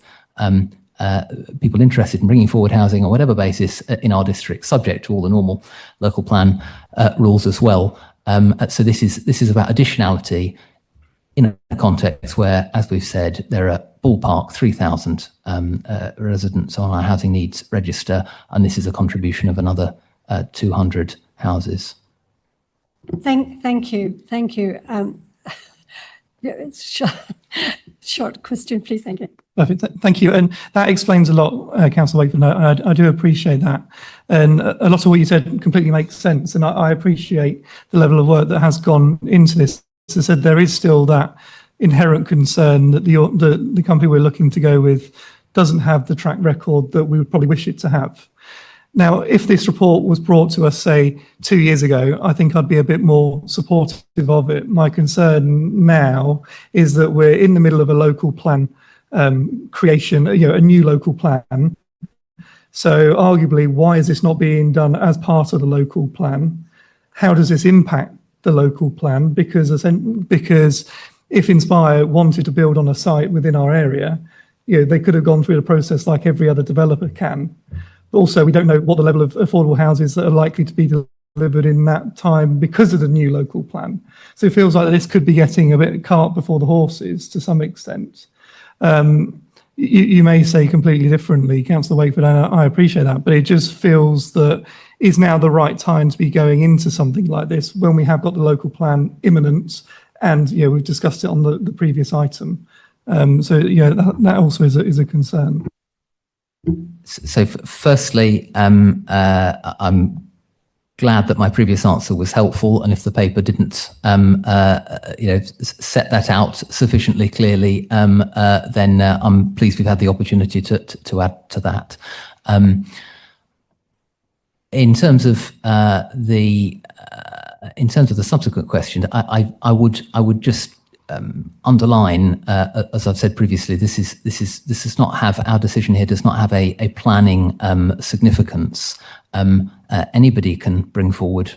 people interested in bringing forward housing on whatever basis in our district, subject to all the normal local plan rules as well. So this is about additionality in a context where, as we've said, there are ballpark 3,000 residents on our housing needs register, and this is a contribution of another 200 houses. Thank you. Short question, please. Thank you. Perfect. Thank you. And that explains a lot, Councillor Wakeford. I do appreciate that. And a lot of what you said completely makes sense. And I appreciate the level of work that has gone into this. As I said, there is still that inherent concern that the company we're looking to go with doesn't have the track record that we would probably wish it to have. Now, if this report was brought to us, say, 2 years ago, I think I'd be a bit more supportive of it. My concern now is that we're in the middle of a local plan creation, a new local plan. So arguably, why is this not being done as part of the local plan? How does this impact the local plan? Because if Inspire wanted to build on a site within our area, they could have gone through the process like every other developer can. But also, we don't know what the level of affordable houses that are likely to be delivered in that time because of the new local plan. So it feels like this could be getting a bit cart before the horses to some extent. You may say completely differently, Councillor Wakeford, and I appreciate that, but it just feels that is now the right time to be going into something like this when we have got the local plan imminent, and we've discussed it on the previous item. So that also is a concern. So firstly, I'm glad that my previous answer was helpful, and if the paper didn't set that out sufficiently clearly, then I'm pleased we've had the opportunity to add to that. In terms of the subsequent question, I would just underline, as I've said previously, this does not have, our decision here does not have a planning significance. Anybody can bring forward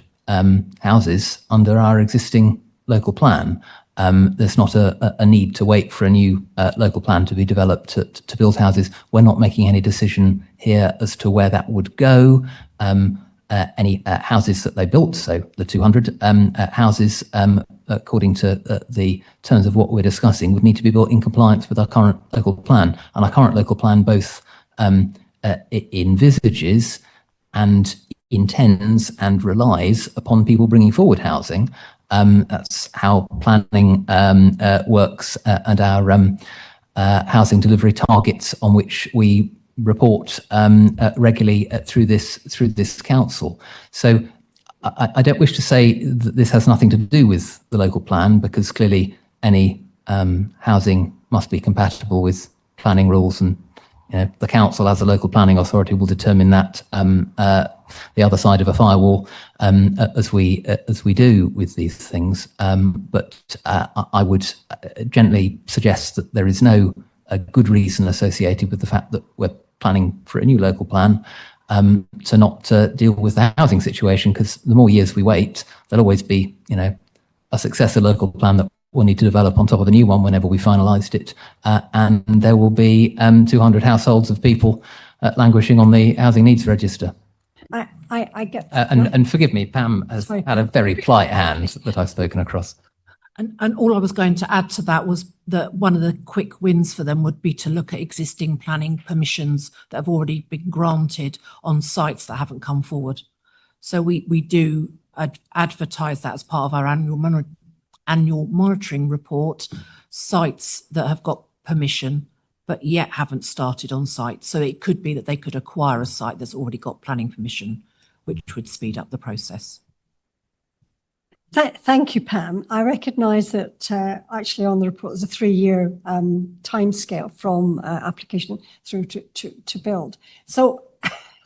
houses under our existing local plan. There's not a need to wait for a new local plan to be developed to build houses. We're not making any decision here as to where that would go. Any houses that they built, so the 200 houses, according to the terms of what we're discussing, would need to be built in compliance with our current local plan. And our current local plan both envisages and intends and relies upon people bringing forward housing. That's how planning works, and our housing delivery targets, on which we report regularly through this council. So I don't wish to say that this has nothing to do with the local plan, because clearly any housing must be compatible with planning rules, and the council as a local planning authority will determine that the other side of a firewall, as we do with these things. But I would gently suggest that there is no good reason associated with the fact that we're planning for a new local plan to not deal with the housing situation, because the more years we wait, there'll always be a successor local plan that we'll need to develop on top of the new one whenever we finalised it, and there will be 200 households of people languishing on the housing needs register. I get and forgive me, Pam has had a very polite hand that I've spoken across. And all I was going to add to that was that one of the quick wins for them would be to look at existing planning permissions that have already been granted on sites that haven't come forward. So we do advertise that as part of our annual monitoring report, sites that have got permission but yet haven't started on site. So it could be that they could acquire a site that's already got planning permission, which would speed up the process. Thank you, Pam. I recognise that actually on the report there's a 3-year timescale from application through to build. So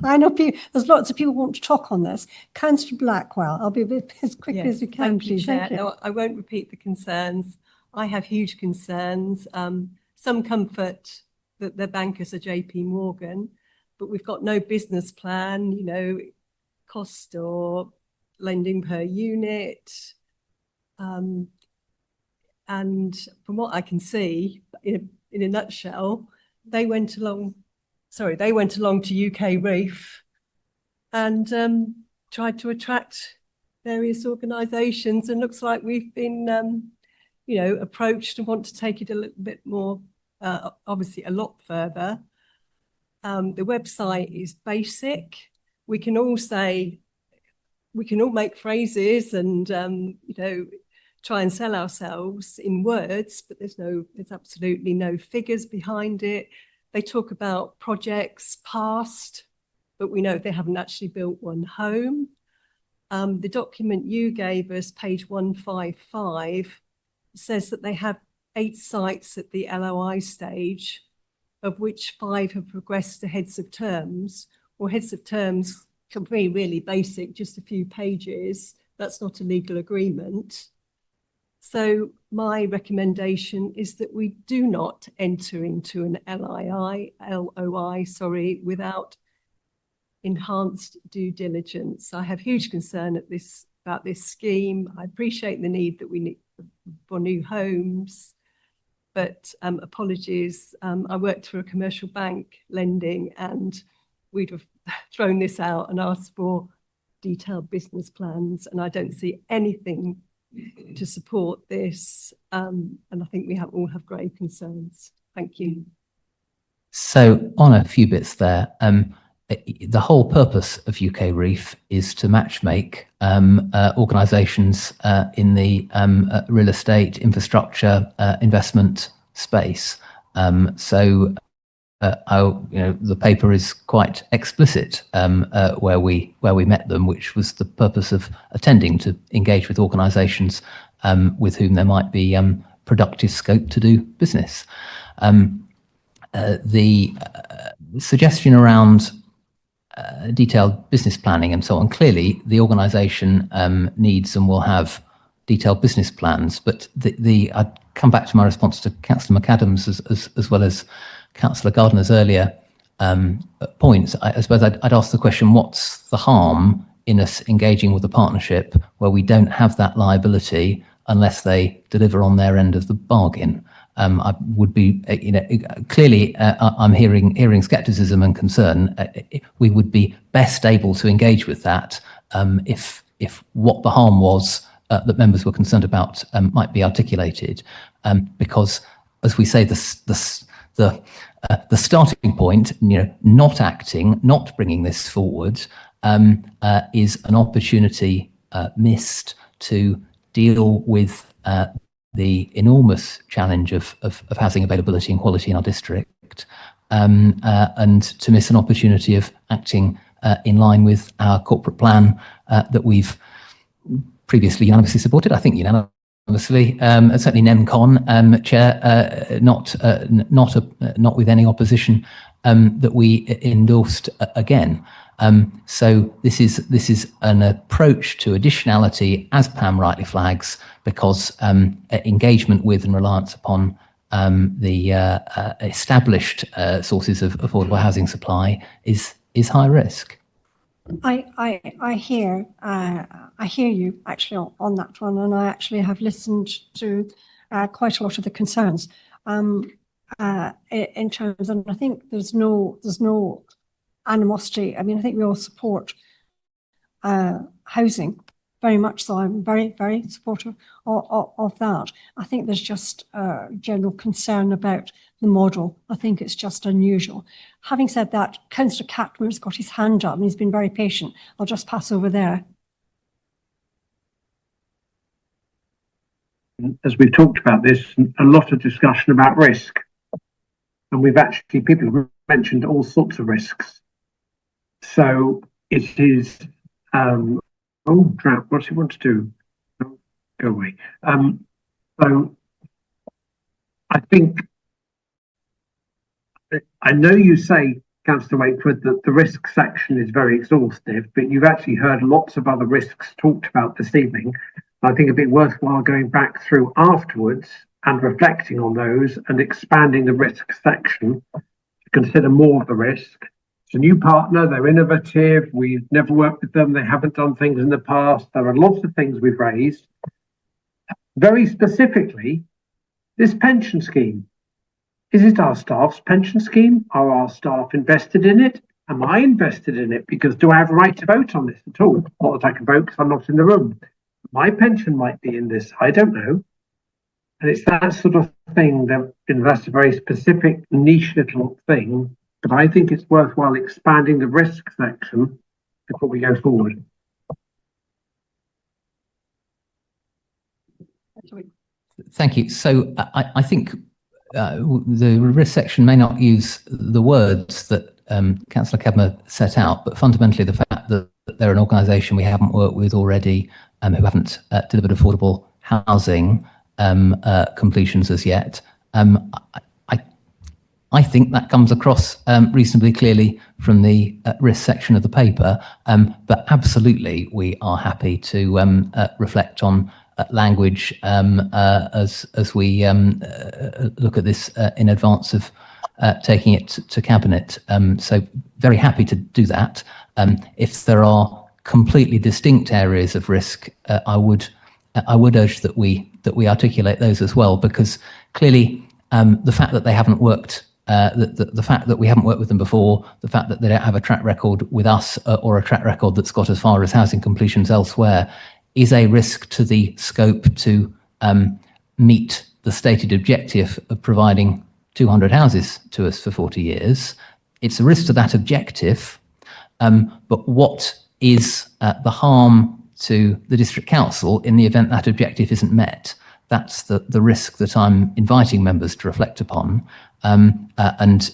I know there's lots of people who want to talk on this. Councillor Blackwell, I'll be a bit as quick as we can, please. Chair. Thank you. No, I won't repeat the concerns. I have huge concerns. Some comfort that their bankers are JP Morgan, but we've got no business plan, cost or lending per unit. And from what I can see, in a nutshell, they went along to UK Reef and tried to attract various organisations, and looks like we've been, approached and want to take it a little bit more, obviously a lot further. The website is basic. We can all make phrases and, try and sell ourselves in words, but there's absolutely no figures behind it. They talk about projects past, but we know they haven't actually built one home. The document you gave us, page 155, says that they have 8 sites at the LOI stage, of which 5 have progressed to heads of terms, or heads of terms can be really basic, just a few pages. That's not a legal agreement. So my recommendation is that we do not enter into an LOI, without enhanced due diligence. I have huge concern about this scheme. I appreciate the need that we need for new homes, but apologies. I worked for a commercial bank lending, and we'd have thrown this out and asked for detailed business plans, and I don't see anything to support this, and I think we all have grave concerns. Thank you. So on a few bits there, the whole purpose of UK Reef is to matchmake organisations in the real estate infrastructure investment space. The paper is quite explicit where we met them, which was the purpose of attending to engage with organisations with whom there might be productive scope to do business. The suggestion around detailed business planning and so on, clearly the organisation needs and will have detailed business plans, but come back to my response to Councillor McAdams as well as Councillor Gardner's earlier points. I suppose I'd ask the question, what's the harm in us engaging with a partnership where we don't have that liability unless they deliver on their end of the bargain? I would be, clearly I'm hearing scepticism and concern. We would be best able to engage with that if what the harm was that members were concerned about might be articulated, because, as we say, the starting point, not acting, not bringing this forward, is an opportunity missed to deal with the enormous challenge of housing availability and quality in our district, and to miss an opportunity of acting in line with our corporate plan that we've previously unanimously supported, I think unanimously, certainly NEMCON, Chair, not with any opposition, that we endorsed again. So this is an approach to additionality, as Pam rightly flags, because engagement with and reliance upon the established sources of affordable housing supply is high risk. I hear you actually on that one, and I actually have listened to quite a lot of the concerns in terms, and I think there's no animosity. I mean, I think we all support housing very much, so I'm very, very supportive of that. I think there's just a general concern about the model. I think it's just unusual. Having said that, Councillor Catmer's got his hand up and he's been very patient. I'll just pass over there. As we've talked about this, a lot of discussion about risk. And people have mentioned all sorts of risks. So it is, drought, what's he want to do? Oh, go away. So I think, I know you say, Councillor Wakeford, that the risk section is very exhaustive, but you've actually heard lots of other risks talked about this evening. I think it'd be worthwhile going back through afterwards and reflecting on those and expanding the risk section to consider more of the risk. It's a new partner, they're innovative, we've never worked with them, they haven't done things in the past. There are lots of things we've raised. Very specifically, this pension scheme. Is it our staff's pension scheme? Are our staff invested in it? Am I invested in it? Because do I have a right to vote on this at all? Not that I can vote because I'm not in the room. My pension might be in this, I don't know. And it's that sort of thing that's a very specific niche little thing, but I think it's worthwhile expanding the risk section before we go forward. Thank you. So I think the risk section may not use the words that Councillor Cadmer set out, but fundamentally the fact that they're an organisation we haven't worked with already, who haven't delivered affordable housing completions as yet, I think that comes across reasonably clearly from the risk section of the paper, but absolutely we are happy to reflect on language as we look at this in advance of taking it to Cabinet. So very happy to do that. If there are completely distinct areas of risk, I would urge that we articulate those as well, because clearly the fact that they haven't worked, the fact that we haven't worked with them before, the fact that they don't have a track record with us or a track record that's got as far as housing completions elsewhere is a risk to the scope to meet the stated objective of providing 200 houses to us for 40 years. It's a risk to that objective, but what is the harm to the district council in the event that objective isn't met? That's the risk that I'm inviting members to reflect upon. And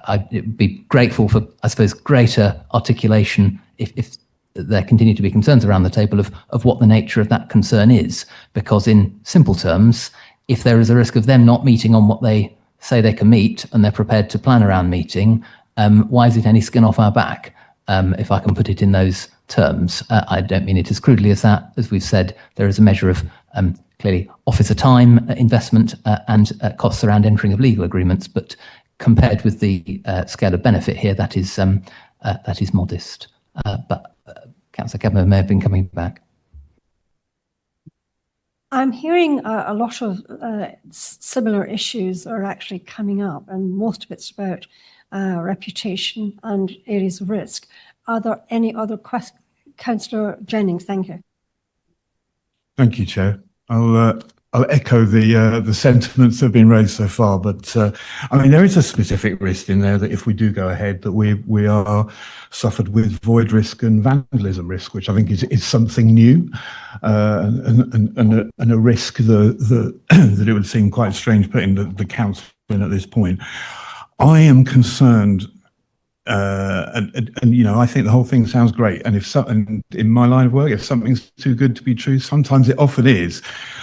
I'd be grateful for, I suppose, greater articulation if there continue to be concerns around the table of what the nature of that concern is. Because in simple terms, if there is a risk of them not meeting on what they say they can meet and they're prepared to plan around meeting, why is it any skin off our back, if I can put it in those terms? I don't mean it as crudely as that. As we've said, there is a measure of clearly officer time investment and costs around entering of legal agreements, but compared with the scale of benefit here, that is modest. But Councillor Kevin may have been coming back. I'm hearing a lot of similar issues are actually coming up, and most of it's about reputation and areas of risk. Are there any other questions? Councillor Jennings, thank you. Thank you, Chair. I'll echo the sentiments that have been raised so far, but I mean, there is a specific risk in there that if we do go ahead, that we are suffered with void risk and vandalism risk, which I think is something new, and a risk that it would seem quite strange putting the council in at this point. I am concerned. And you know, I think the whole thing sounds great. And if something in my line of work, if something's too good to be true, sometimes it often is.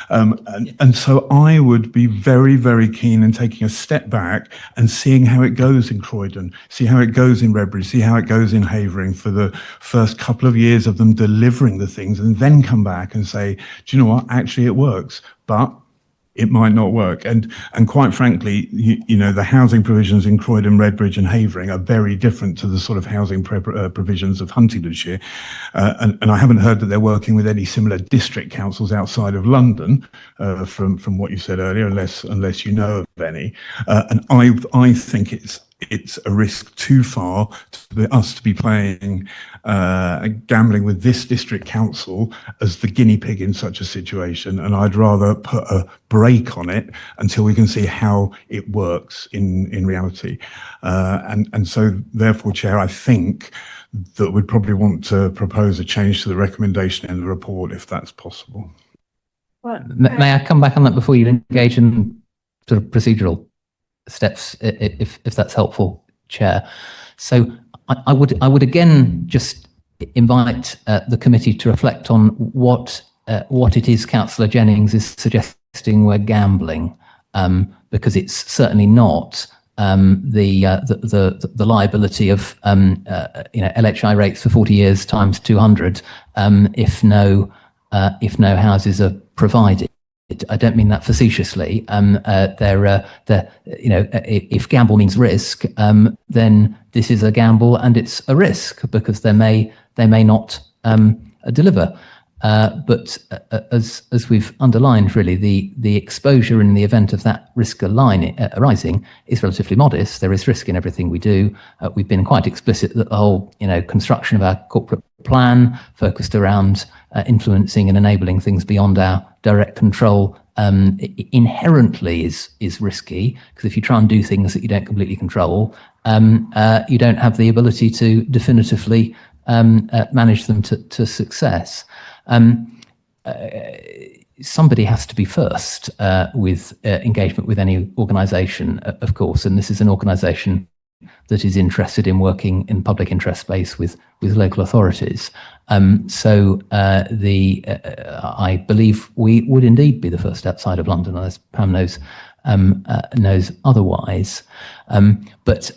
And so I would be very, very keen in taking a step back and seeing how it goes in Croydon, see how it goes in Redbridge, see how it goes in Havering for the first couple of years of them delivering the things, and then come back and say, do you know what? Actually, it works, but it might not work. And quite frankly, you know, the housing provisions in Croydon, Redbridge and Havering are very different to the sort of housing provisions of Huntingdonshire. And I haven't heard that they're working with any similar district councils outside of London, from what you said earlier, unless you know of any. And I think it's a risk too far to us to be playing gambling with this district council as the guinea pig in such a situation, and I'd rather put a brake on it until we can see how it works in reality. And so therefore, Chair, I think that we'd probably want to propose a change to the recommendation in the report if that's possible. Well, May I come back on that before you engage in sort of procedural steps, if that's helpful, Chair? So I would again just invite the committee to reflect on what it is Councillor Jennings is suggesting we're gambling, because it's certainly not the liability of LHI rates for 40 years times 200 if no houses are provided. I don't mean that facetiously. If gamble means risk, then this is a gamble and it's a risk because they may not deliver. But as we've underlined, really, the exposure in the event of that risk arising is relatively modest. There is risk in everything we do. We've been quite explicit that the whole construction of our corporate plan focused around influencing and enabling things beyond our direct control inherently is risky, because if you try and do things that you don't completely control, you don't have the ability to definitively manage them to success. Somebody has to be first with engagement with any organisation, of course, and this is an organisation that is interested in working in public interest space with local authorities. I believe we would indeed be the first outside of London, as Pam knows otherwise. But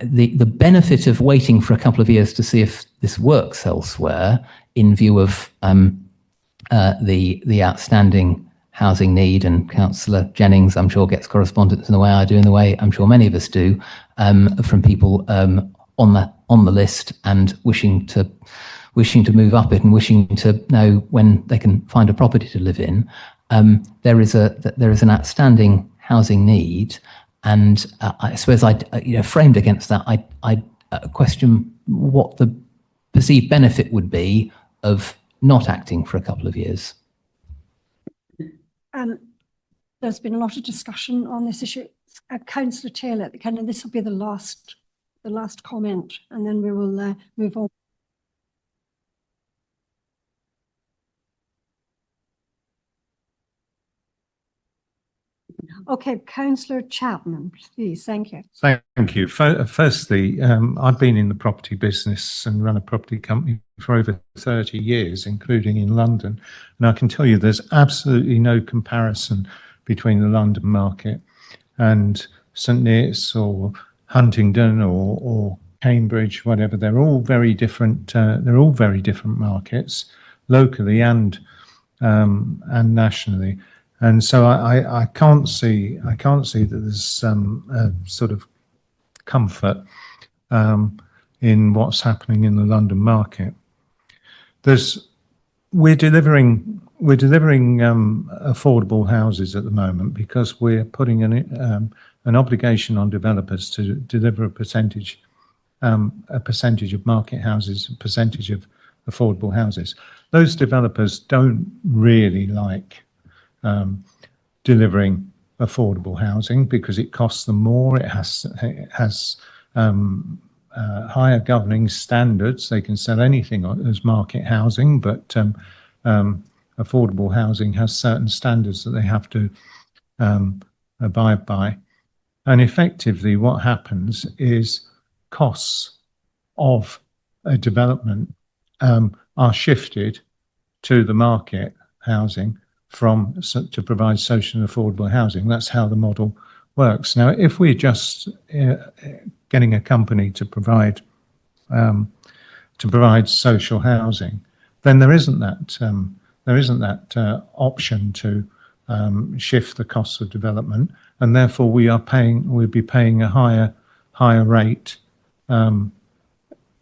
the benefit of waiting for a couple of years to see if this works elsewhere, in view of the outstanding housing need, and Councillor Jennings, I'm sure, gets correspondence in the way I do, in the way I'm sure many of us do, from people on the list and wishing to move up it and wishing to know when they can find a property to live in. There is an outstanding housing need, and I suppose framed against that, I question what the perceived benefit would be of not acting for a couple of years. There's been a lot of discussion on this issue. Councillor Taylor, this will be the last comment, and then we will move on. Okay, Councillor Chapman, please. Thank you. Thank you. Firstly, I've been in the property business and run a property company for over 30 years, including in London. And I can tell you there's absolutely no comparison between the London market and St Neots or Huntingdon or Cambridge, whatever. They're all very different. They're all very different markets, locally and and nationally. And so I can't see that there's some sort of comfort in what's happening in the London market. We're delivering affordable houses at the moment because we're putting an obligation on developers to deliver a percentage of market houses, a percentage of affordable houses. Those developers don't really like delivering affordable housing because it costs them more. It has higher governing standards. They can sell anything as market housing, but affordable housing has certain standards that they have to abide by. And effectively, what happens is costs of a development are shifted to the market housing to provide social and affordable housing. That's how the model works. Now, if we're just getting a company to provide social housing, then there isn't that option to shift the costs of development, and therefore we'll be paying a higher rate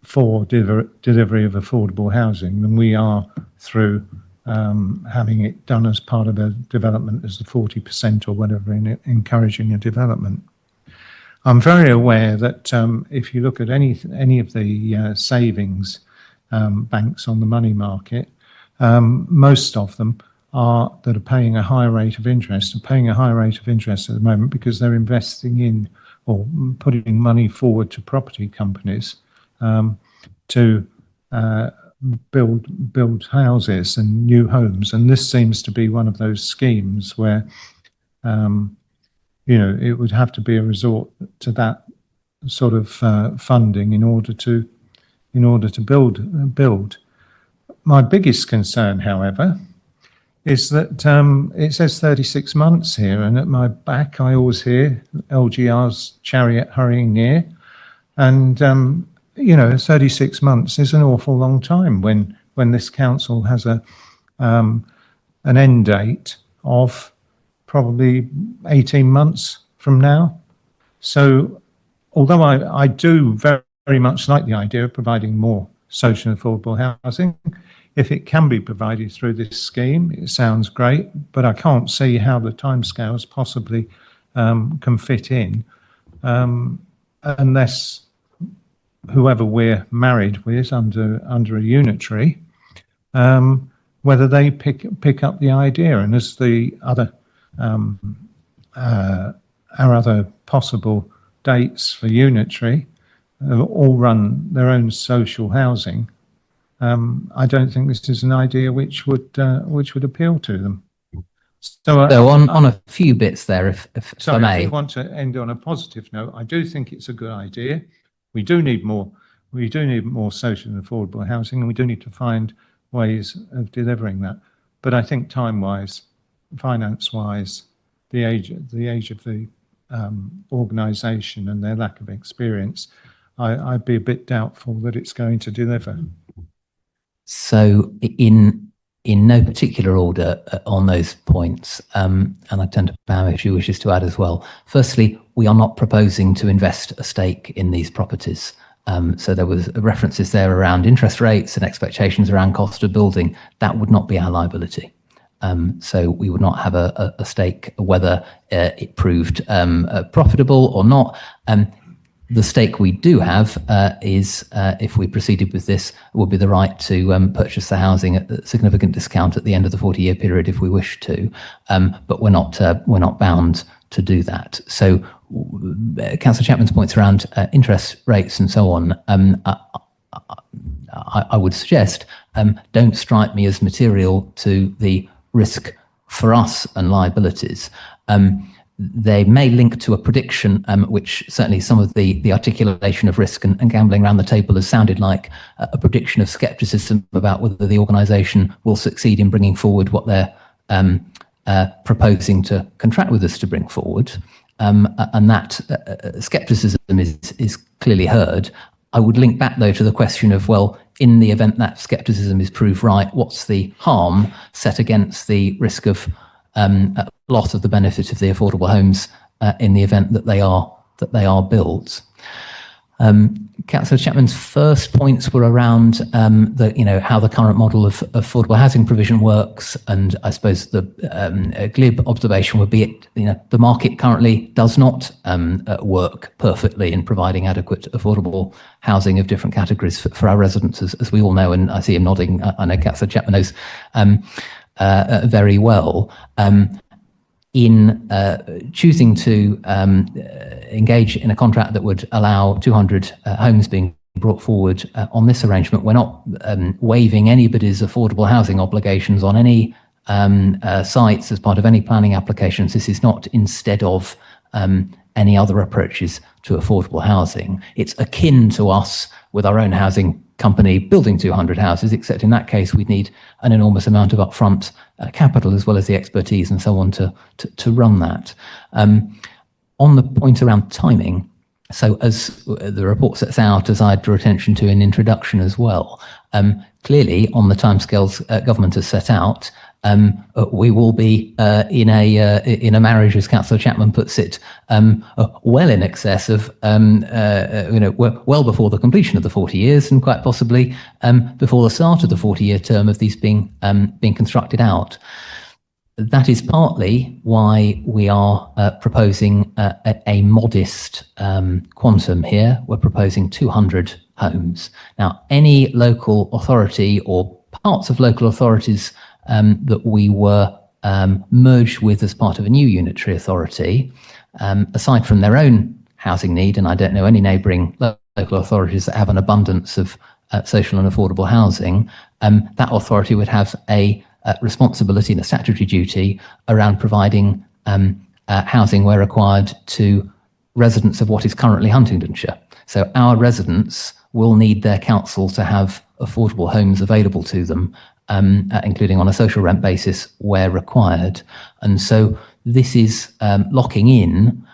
for delivery of affordable housing than we are through having it done as part of a development as the 40% or whatever in encouraging a development. I'm very aware that if you look at any of the savings banks on the money market, most of them that are paying a higher rate of interest, at the moment because they're investing in or putting money forward to property companies to build houses and new homes. And this seems to be one of those schemes where it would have to be a resort to that sort of funding in order to build. My biggest concern, however, is that it says 36 months here, and at my back I always hear LGR's chariot hurrying near, and 36 months is an awful long time when this council has an end date of probably 18 months from now. So although I do very much like the idea of providing more social and affordable housing, if it can be provided through this scheme, it sounds great, but I can't see how the timescales possibly can fit in unless whoever we're married with under a unitary, whether they pick up the idea. And as the other our other possible dates for unitary all run their own social housing, I don't think this is an idea which would appeal to them. So on a few bits there, if I may. I do want to end on a positive note. I do think it's a good idea. We do need more social and affordable housing, and we do need to find ways of delivering that. But I think time-wise, finance-wise, the age of the organisation and their lack of experience, I'd be a bit doubtful that it's going to deliver. So in no particular order on those points, and I turn to Pam if she wishes to add as well. Firstly, we are not proposing to invest a stake in these properties. So there was references there around interest rates and expectations around cost of building. That would not be our liability. So we would not have a stake whether it proved profitable or not. The stake we do have is, if we proceeded with this, would be the right to purchase the housing at a significant discount at the end of the 40-year period if we wish to. But we're not bound to do that. So Councillor Chapman's points around interest rates and so on, I would suggest don't strike me as material to the risk for us and liabilities. They may link to a prediction, which certainly some of the articulation of risk and gambling around the table has sounded like a prediction of scepticism about whether the organisation will succeed in bringing forward what they're proposing to contract with us to bring forward. And that scepticism is clearly heard. I would link back, though, to the question of, well, in the event that scepticism is proved right, what's the harm set against the risk of loss of the benefit of the affordable homes in the event that they are built. Councillor Chapman's first points were around how the current model of affordable housing provision works, and I suppose the glib observation would be the market currently does not work perfectly in providing adequate affordable housing of different categories for our residents, as we all know, and I see him nodding. I know Councillor Chapman knows very well. In choosing to engage in a contract that would allow 200 homes being brought forward on this arrangement, we're not waiving anybody's affordable housing obligations on any sites as part of any planning applications. This is not instead of any other approaches to affordable housing. It's akin to us with our own housing company building 200 houses, except in that case we'd need an enormous amount of upfront capital as well as the expertise and so on to run that. On the point around timing, so as the report sets out, as I drew attention to in introduction as well, clearly on the timescales government has set out, we will be in a marriage, as Councillor Chapman puts it, well in excess of, well before the completion of the 40 years, and quite possibly before the start of the 40-year term of these being constructed out. That is partly why we are proposing a modest quantum here. We're proposing 200 homes. Now, any local authority or parts of local authorities that we were merged with as part of a new unitary authority, aside from their own housing need, and I don't know any neighbouring local authorities that have an abundance of social and affordable housing, that authority would have a responsibility and a statutory duty around providing housing where required to residents of what is currently Huntingdonshire. So our residents will need their council to have affordable homes available to them, including on a social rent basis where required. And so this is locking in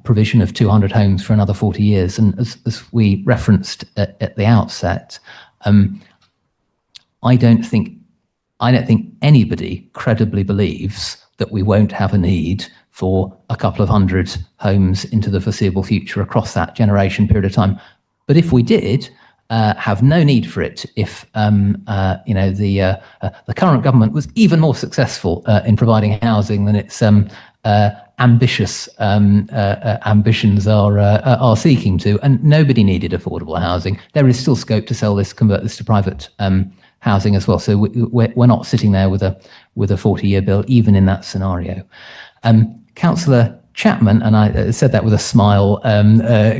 provision of 200 homes for another 40 years. And as we referenced at the outset, I don't think anybody credibly believes that we won't have a need for a couple of hundred homes into the foreseeable future across that generation period of time. But if we did, have no need for it if the current government was even more successful in providing housing than its ambitious ambitions are seeking to, and nobody needed affordable housing. There is still scope to sell this, convert this to private housing as well. So we're not sitting there with a 40-year bill, even in that scenario. Councillor Chapman, and I said that with a smile,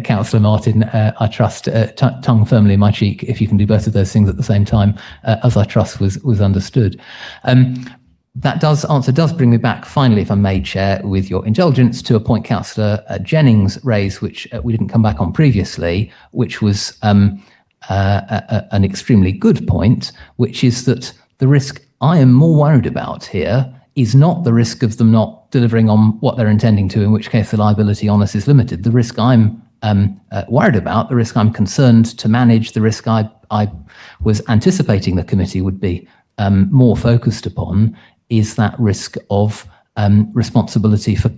Councillor Martin, I trust, tongue firmly in my cheek, if you can do both of those things at the same time, as I trust was understood. That answer does bring me back, finally, if I may, Chair, with your indulgence, to a point Councillor Jennings raised, which we didn't come back on previously, which was an extremely good point, which is that the risk I am more worried about here is not the risk of them not delivering on what they're intending to, in which case the liability on us is limited. The risk I'm worried about, the risk I'm concerned to manage, the risk I was anticipating the committee would be more focused upon, is that risk of responsibility for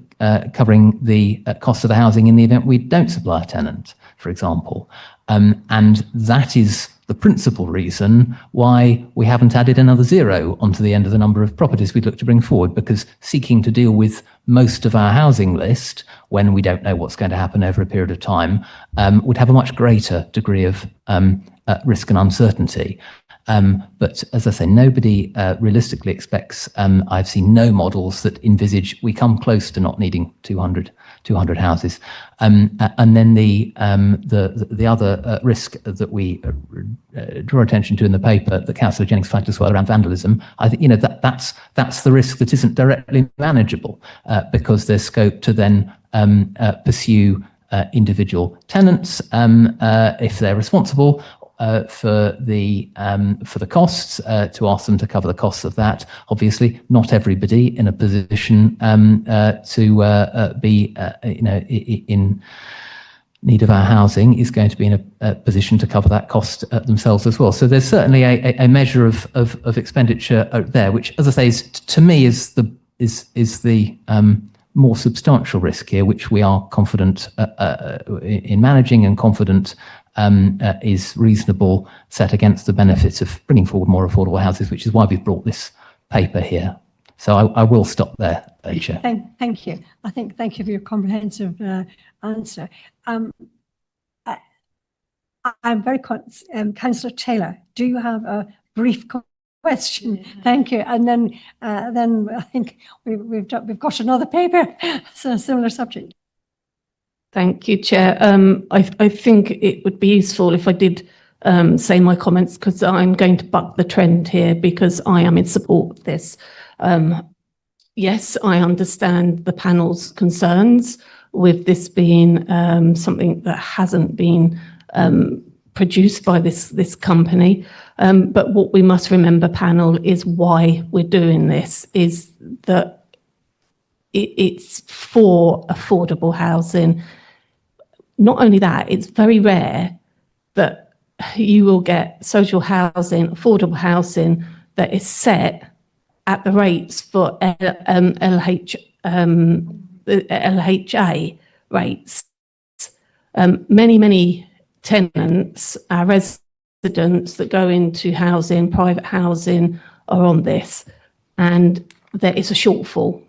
covering the cost of the housing in the event we don't supply a tenant, for example. And that is the principal reason why we haven't added another zero onto the end of the number of properties we'd look to bring forward, because seeking to deal with most of our housing list when we don't know what's going to happen over a period of time would have a much greater degree of risk and uncertainty. But as I say, nobody realistically expects, I've seen no models that envisage we come close to not needing 200 houses. And then the other risk that we draw attention to in the paper that Councillor Jennings flagged as well around vandalism, I think that's the risk that isn't directly manageable because there's scope to then pursue individual tenants if they're responsible for the costs, to ask them to cover the costs of that. Obviously, not everybody in a position to be need of our housing is going to be in a position to cover that cost themselves as well. So there's certainly a measure of expenditure there, which, as I say, to me is the more substantial risk here, which we are confident in managing and confident is reasonable set against the benefits of bringing forward more affordable houses, which is why we've brought this paper here. So I will stop there, Chair. Thank you. Thank you for your comprehensive answer. I'm very Councillor Taylor, do you have a brief question? Thank you. And then I think we've got another paper, so a similar subject. Thank you, Chair. I think it would be useful if I did say my comments, because I'm going to buck the trend here because I am in support of this. Yes, I understand the panel's concerns with this being something that hasn't been produced by this company. But what we must remember, panel, is why we're doing this, is that it's for affordable housing. Not only that, it's very rare that you will get social housing, affordable housing that is set at the rates for LHA rates. Many tenants, our residents that go into housing, private housing, are on this, and there is a shortfall,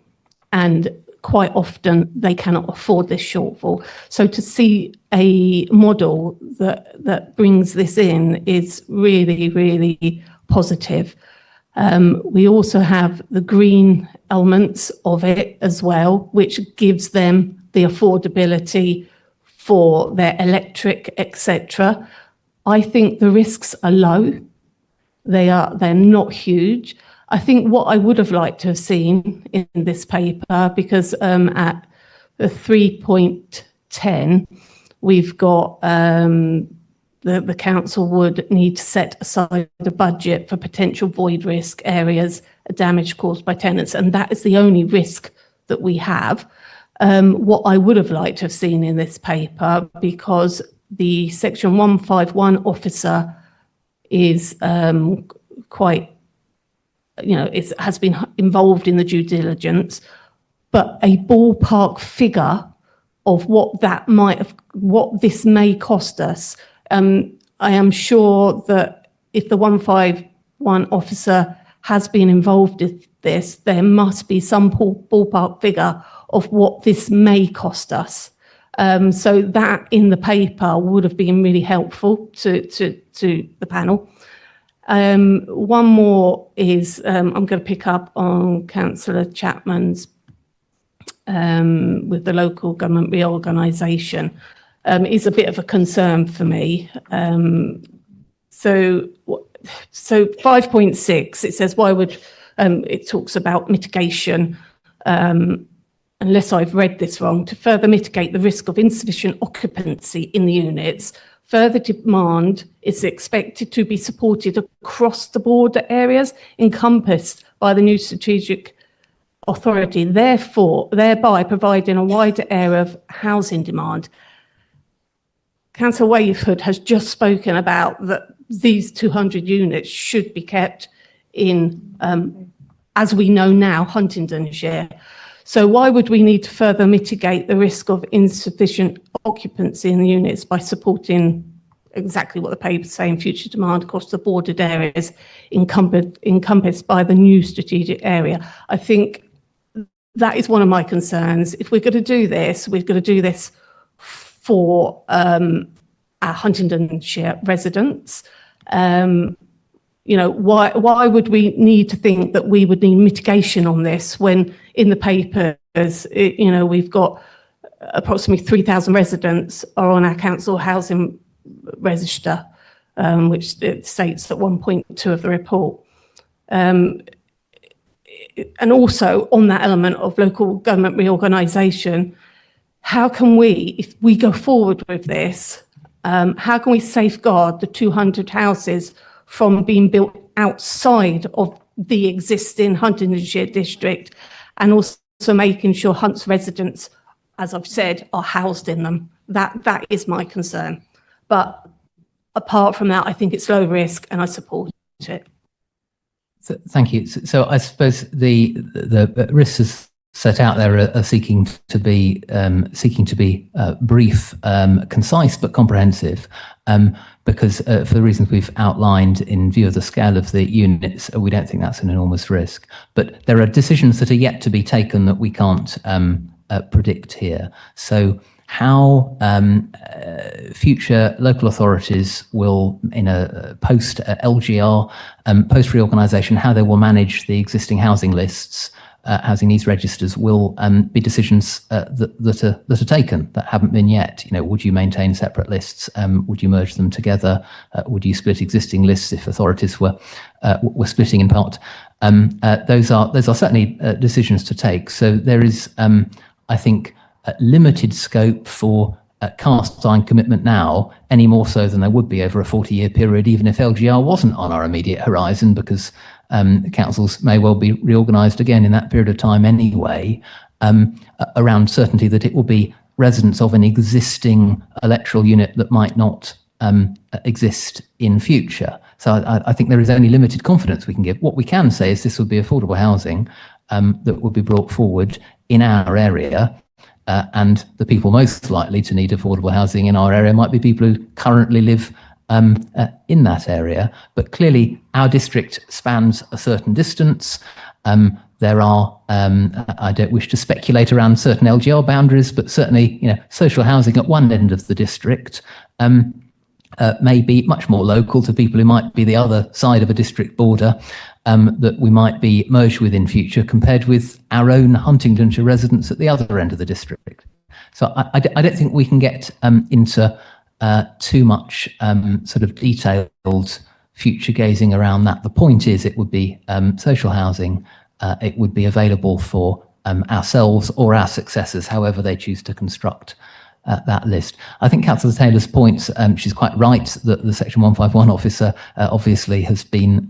and quite often they cannot afford this shortfall. So to see a model that brings this in is really positive. We also have the green elements of it as well, which gives them the affordability for their electric, etc. I think the risks are low. They're not huge. I think what I would have liked to have seen in this paper, because at the 3.10, we've got the council would need to set aside a budget for potential void risk areas, damage caused by tenants, and that is the only risk that we have. What I would have liked to have seen in this paper, because the Section 151 officer is quite, has been involved in the due diligence, but a ballpark figure of what this may cost us. I am sure that if the 151 officer has been involved in this, there must be some ballpark figure of what this may cost us. So that in the paper would have been really helpful to the panel. One more is, I'm going to pick up on Councillor Chapman's with the local government reorganisation. Is a bit of a concern for me. So 5.6, it says, why would, it talks about mitigation, unless I've read this wrong, to further mitigate the risk of insufficient occupancy in the units. Further demand is expected to be supported across the border areas encompassed by the new strategic authority, thereby providing a wider area of housing demand. Councillor Wayford has just spoken about that these 200 units should be kept in, as we know now, Huntingdonshire. So why would we need to further mitigate the risk of insufficient occupancy in the units by supporting exactly what the paper's saying, future demand across the bordered areas encompassed by the new strategic area? I think that is one of my concerns. If we're going to do this, we're going to do this for our Huntingdonshire residents. Why would we need to think that we would need mitigation on this when in the papers, we've got approximately 3,000 residents are on our council housing register, which it states at 1.2 of the report. And also on that element of local government reorganisation, how can we, if we go forward with this, how can we safeguard the 200 houses from being built outside of the existing Huntingdonshire district, and also making sure Hunt's residents as I've said, are housed in them. That is my concern. But apart from that, I think it's low risk and I support it. So, thank you. So I suppose the risks set out there are seeking to be brief, concise, but comprehensive. Because for the reasons we've outlined, in view of the scale of the units, we don't think that's an enormous risk. But there are decisions that are yet to be taken that we can't predict here. So how future local authorities will, in a post LGR, post reorganisation, how they will manage the existing housing lists, housing needs registers, will be decisions that are taken that haven't been yet. You know, would you maintain separate lists? Would you merge them together? Would you split existing lists if authorities were splitting in part? Those are certainly decisions to take. So there is, I think, limited scope for cast iron commitment now, any more so than there would be over a 40-year period, even if LGR wasn't on our immediate horizon, because councils may well be reorganised again in that period of time anyway, around certainty that it will be residents of an existing electoral unit that might not exist in future. So I think there is only limited confidence we can give. What we can say is this would be affordable housing that would be brought forward in our area. And the people most likely to need affordable housing in our area might be people who currently live in that area. But clearly, our district spans a certain distance. There are, I don't wish to speculate around certain LGR boundaries, but certainly, you know, social housing at one end of the district may be much more local to people who might be the other side of a district border, that we might be merged with in future, compared with our own Huntingdonshire residents at the other end of the district. So I don't think we can get into too much sort of detailed future gazing around that. The point is, it would be social housing. It would be available for ourselves or our successors, however they choose to construct that list. I think Councillor Taylor's points, she's quite right that the Section 151 officer obviously has been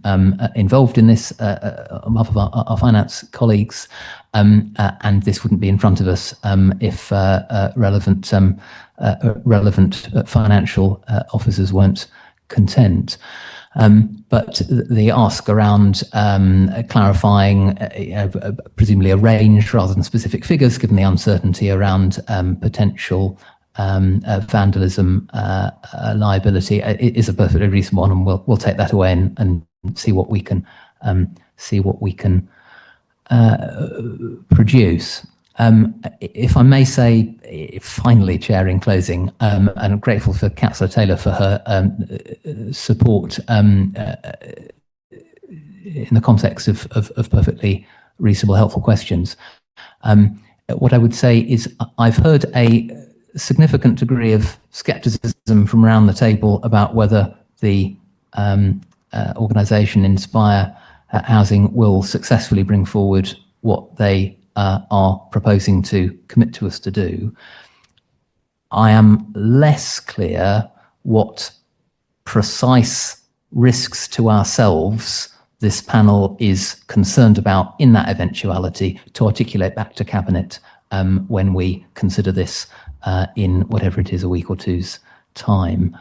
involved in this on behalf of our finance colleagues, and this wouldn't be in front of us if relevant financial officers weren't content. But the ask around clarifying presumably a range rather than specific figures, given the uncertainty around potential vandalism liability, is a perfectly reasonable one, and we'll take that away and see what we can produce. If I may say, finally, Chair, in closing, and I'm grateful for Councillor Taylor for her support in the context of perfectly reasonable, helpful questions. What I would say is I've heard a significant degree of scepticism from around the table about whether the organisation Inspire Housing will successfully bring forward what they are proposing to commit to us to do. I am less clear what precise risks to ourselves this panel is concerned about in that eventuality to articulate back to Cabinet when we consider this in whatever it is, a week or two's time.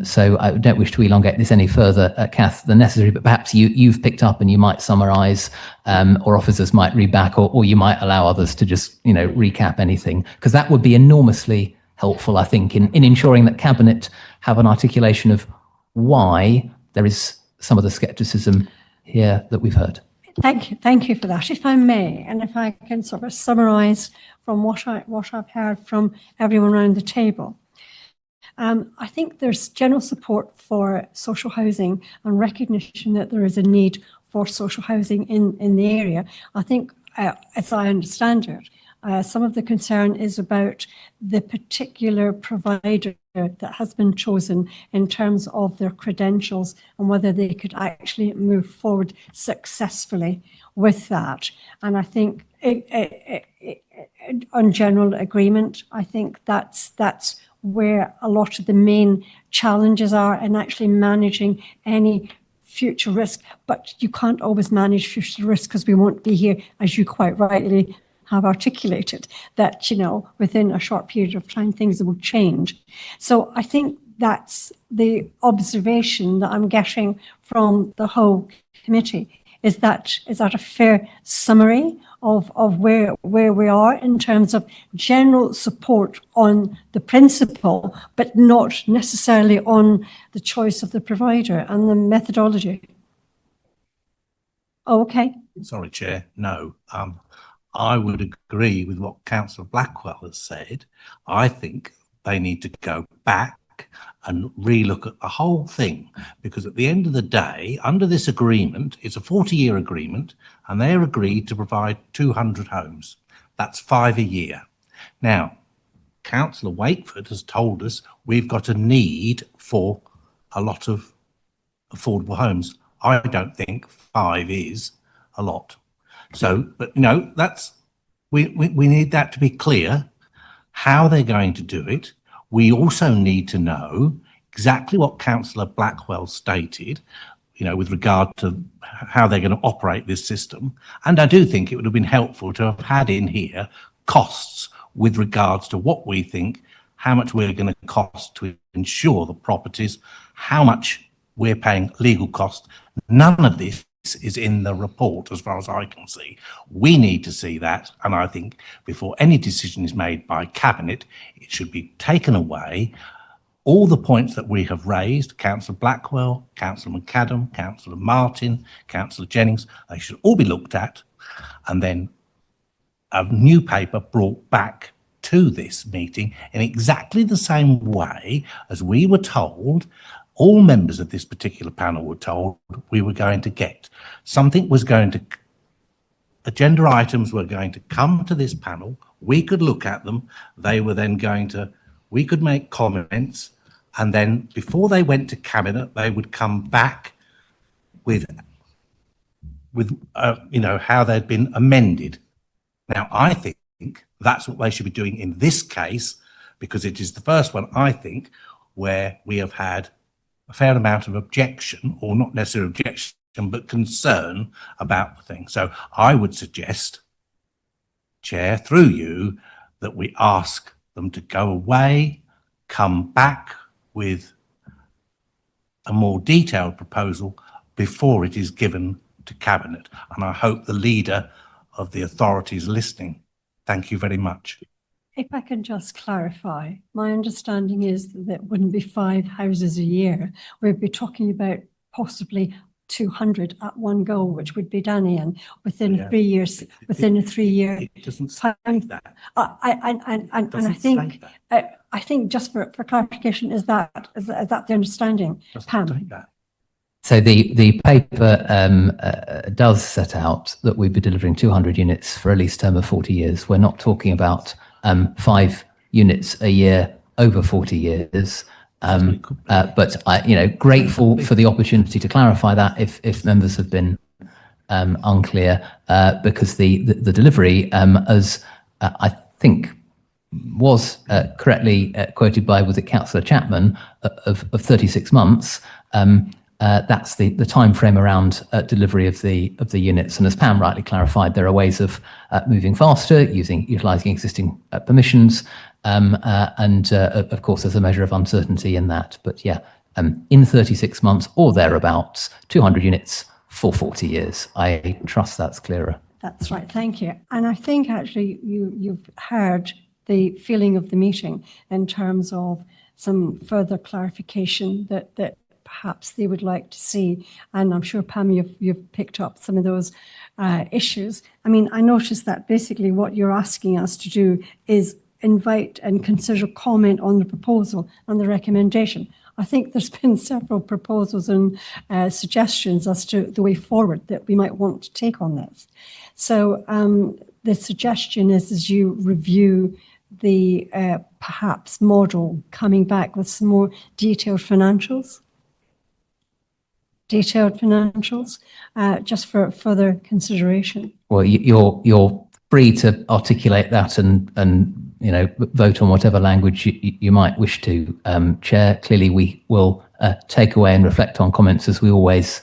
So I don't wish to elongate this any further, Kath, than necessary, but perhaps you've picked up and you might summarise, or officers might read back, or you might allow others to just, you know, recap anything, because that would be enormously helpful, I think, in ensuring that Cabinet have an articulation of why there is some of the scepticism here that we've heard. Thank you for that. If I may, and if I can sort of summarise from what I've heard from everyone around the table. I think there's general support for social housing and recognition that there is a need for social housing in the area. I think, as I understand it, some of the concern is about the particular provider that has been chosen in terms of their credentials and whether they could actually move forward successfully with that. And I think on general agreement, I think that's where a lot of the main challenges are in actually managing any future risk. But you can't always manage future risk because we won't be here, as you quite rightly have articulated that, you know, within a short period of time, things will change. So I think that's the observation that I'm getting from the whole committee. Is that a fair summary of where we are in terms of general support on the principle, but not necessarily on the choice of the provider and the methodology? Oh, okay. Sorry, Chair. No, I would agree with what Councillor Blackwell has said. I think they need to go back and relook at the whole thing, because at the end of the day, under this agreement, it's a 40-year agreement, and they're agreed to provide 200 homes. That's 5 a year. Now, Councillor Wakeford has told us we've got a need for a lot of affordable homes. I don't think 5 is a lot. So, but you know, that's, we need that to be clear, how they're going to do it. We also need to know exactly what Councillor Blackwell stated, you know, with regard to how they're going to operate this system. And I do think it would have been helpful to have had in here costs with regards to what we think, how much we're going to cost to insure the properties, how much we're paying legal costs. None of this is in the report as far as I can see. We need to see that, and I think before any decision is made by Cabinet, it should be taken away. All the points that we have raised, Councillor Blackwell, Councillor McAdam, Councillor Martin, Councillor Jennings, they should all be looked at, and then a new paper brought back to this meeting in exactly the same way as we were told, all members of this particular panel were told we were going to get. Something was going to, agenda items were going to come to this panel, we could look at them, they were then going to, we could make comments, and then before they went to Cabinet, they would come back with you know, how they'd been amended. Now, I think that's what they should be doing in this case, because it is the first one, I think, where we have had a fair amount of objection, or not necessarily objection, but concern about the thing. So I would suggest, Chair, through you, that we ask them to go away, come back with a more detailed proposal before it is given to Cabinet. And I hope the leader of the authority is listening. Thank you very much. If I can just clarify, my understanding is that it wouldn't be 5 houses a year. We'd be talking about possibly 200 at one go, which would be Danny, and within 3 years, within a 3 year. It doesn't say that. I think just for clarification, is that the understanding, Pam? So the paper does set out that we'd be delivering 200 units for a lease term of 40 years. We're not talking about 5 units a year over 40 years. But I, you know, grateful for the opportunity to clarify that if members have been unclear, because the delivery, as I think was correctly quoted by, was it Councillor Chapman, of 36 months. That's the time frame around delivery of the units, and as Pam rightly clarified, there are ways of moving faster, utilising existing permissions, and of course there's a measure of uncertainty in that. But yeah, in 36 months or thereabouts, 200 units for 40 years. I trust that's clearer. That's right, thank you. And I think actually you've heard the feeling of the meeting in terms of some further clarification that perhaps they would like to see. And I'm sure, Pam, you've picked up some of those issues. I mean, I noticed that basically what you're asking us to do is invite and consider comment on the proposal and the recommendation. I think there's been several proposals and suggestions as to the way forward that we might want to take on this. So the suggestion is, as you review the perhaps model, coming back with some more detailed financials, just for further consideration. Well, you're free to articulate that and you know, vote on whatever language you might wish to, Chair. Clearly, we will take away and reflect on comments as we always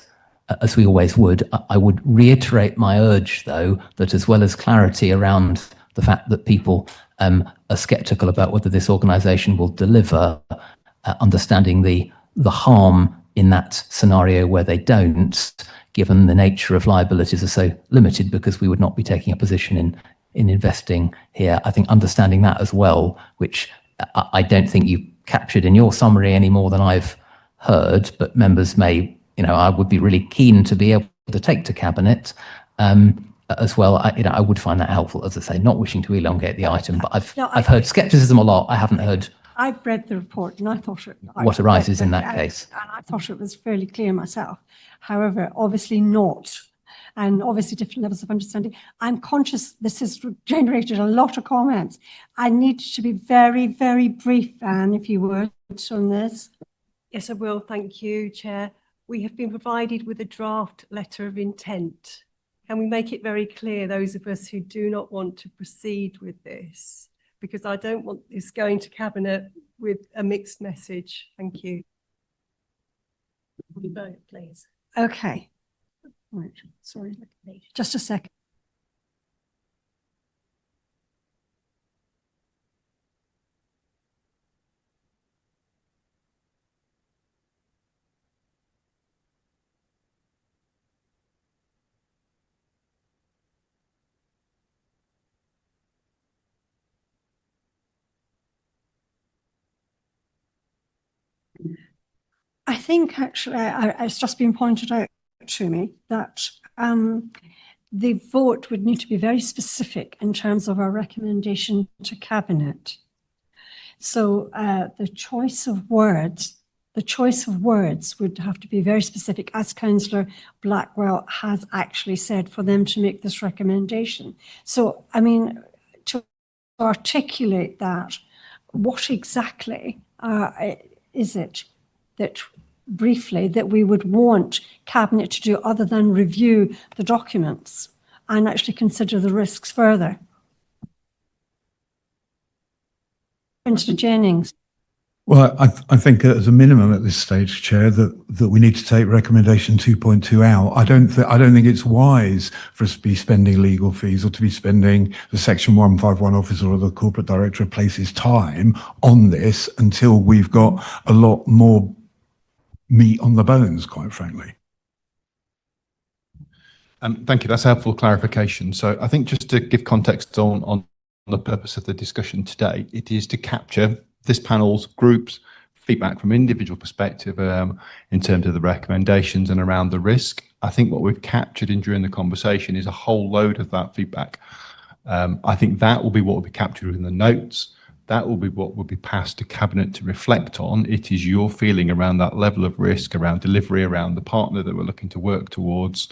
would. I would reiterate my urge, though, that as well as clarity around the fact that people are sceptical about whether this organisation will deliver, understanding the harm in that scenario where they don't, given the nature of liabilities are so limited, because we would not be taking a position in investing here. I think understanding that as well, which I don't think you captured in your summary any more than I've heard, but members may, I would be really keen to be able to take to Cabinet as well. I would find that helpful, as I say, not wishing to elongate the item, but I've heard scepticism a lot. I haven't heard. I've read the report and I thought what arises in that case. And I thought it was fairly clear myself. However, obviously not. And obviously different levels of understanding. I'm conscious this has generated a lot of comments. I need to be very, very brief, Anne, if you would, on this. Yes, I will. Thank you, Chair. We have been provided with a draft letter of intent. Can we make it very clear, those of us who do not want to proceed with this? Because I don't want this going to Cabinet with a mixed message. Thank you. Vote, please. Okay. Right. Sorry. Just a second. I think actually it's just been pointed out to me that the vote would need to be very specific in terms of our recommendation to Cabinet. So the choice of words would have to be very specific, as Councillor Blackwell has actually said, for them to make this recommendation. So, I mean, to articulate that, what exactly is it that briefly that we would want Cabinet to do other than review the documents and actually consider the risks further? Councillor Jennings. Well, I think as a minimum at this stage, Chair, that we need to take recommendation 2.2 out. I don't think it's wise for us to be spending legal fees or to be spending the Section 151 officer or the corporate director of places time on this until we've got a lot more meat on the bones, quite frankly. Thank you. That's helpful clarification. So I think just to give context on the purpose of the discussion today, it is to capture this panel's groups feedback from an individual perspective in terms of the recommendations and around the risk. I think what we've captured during the conversation is a whole load of that feedback. I think that will be what will be captured in the notes. That will be what will be passed to Cabinet to reflect on. It is your feeling around that level of risk, around delivery, around the partner that we're looking to work towards.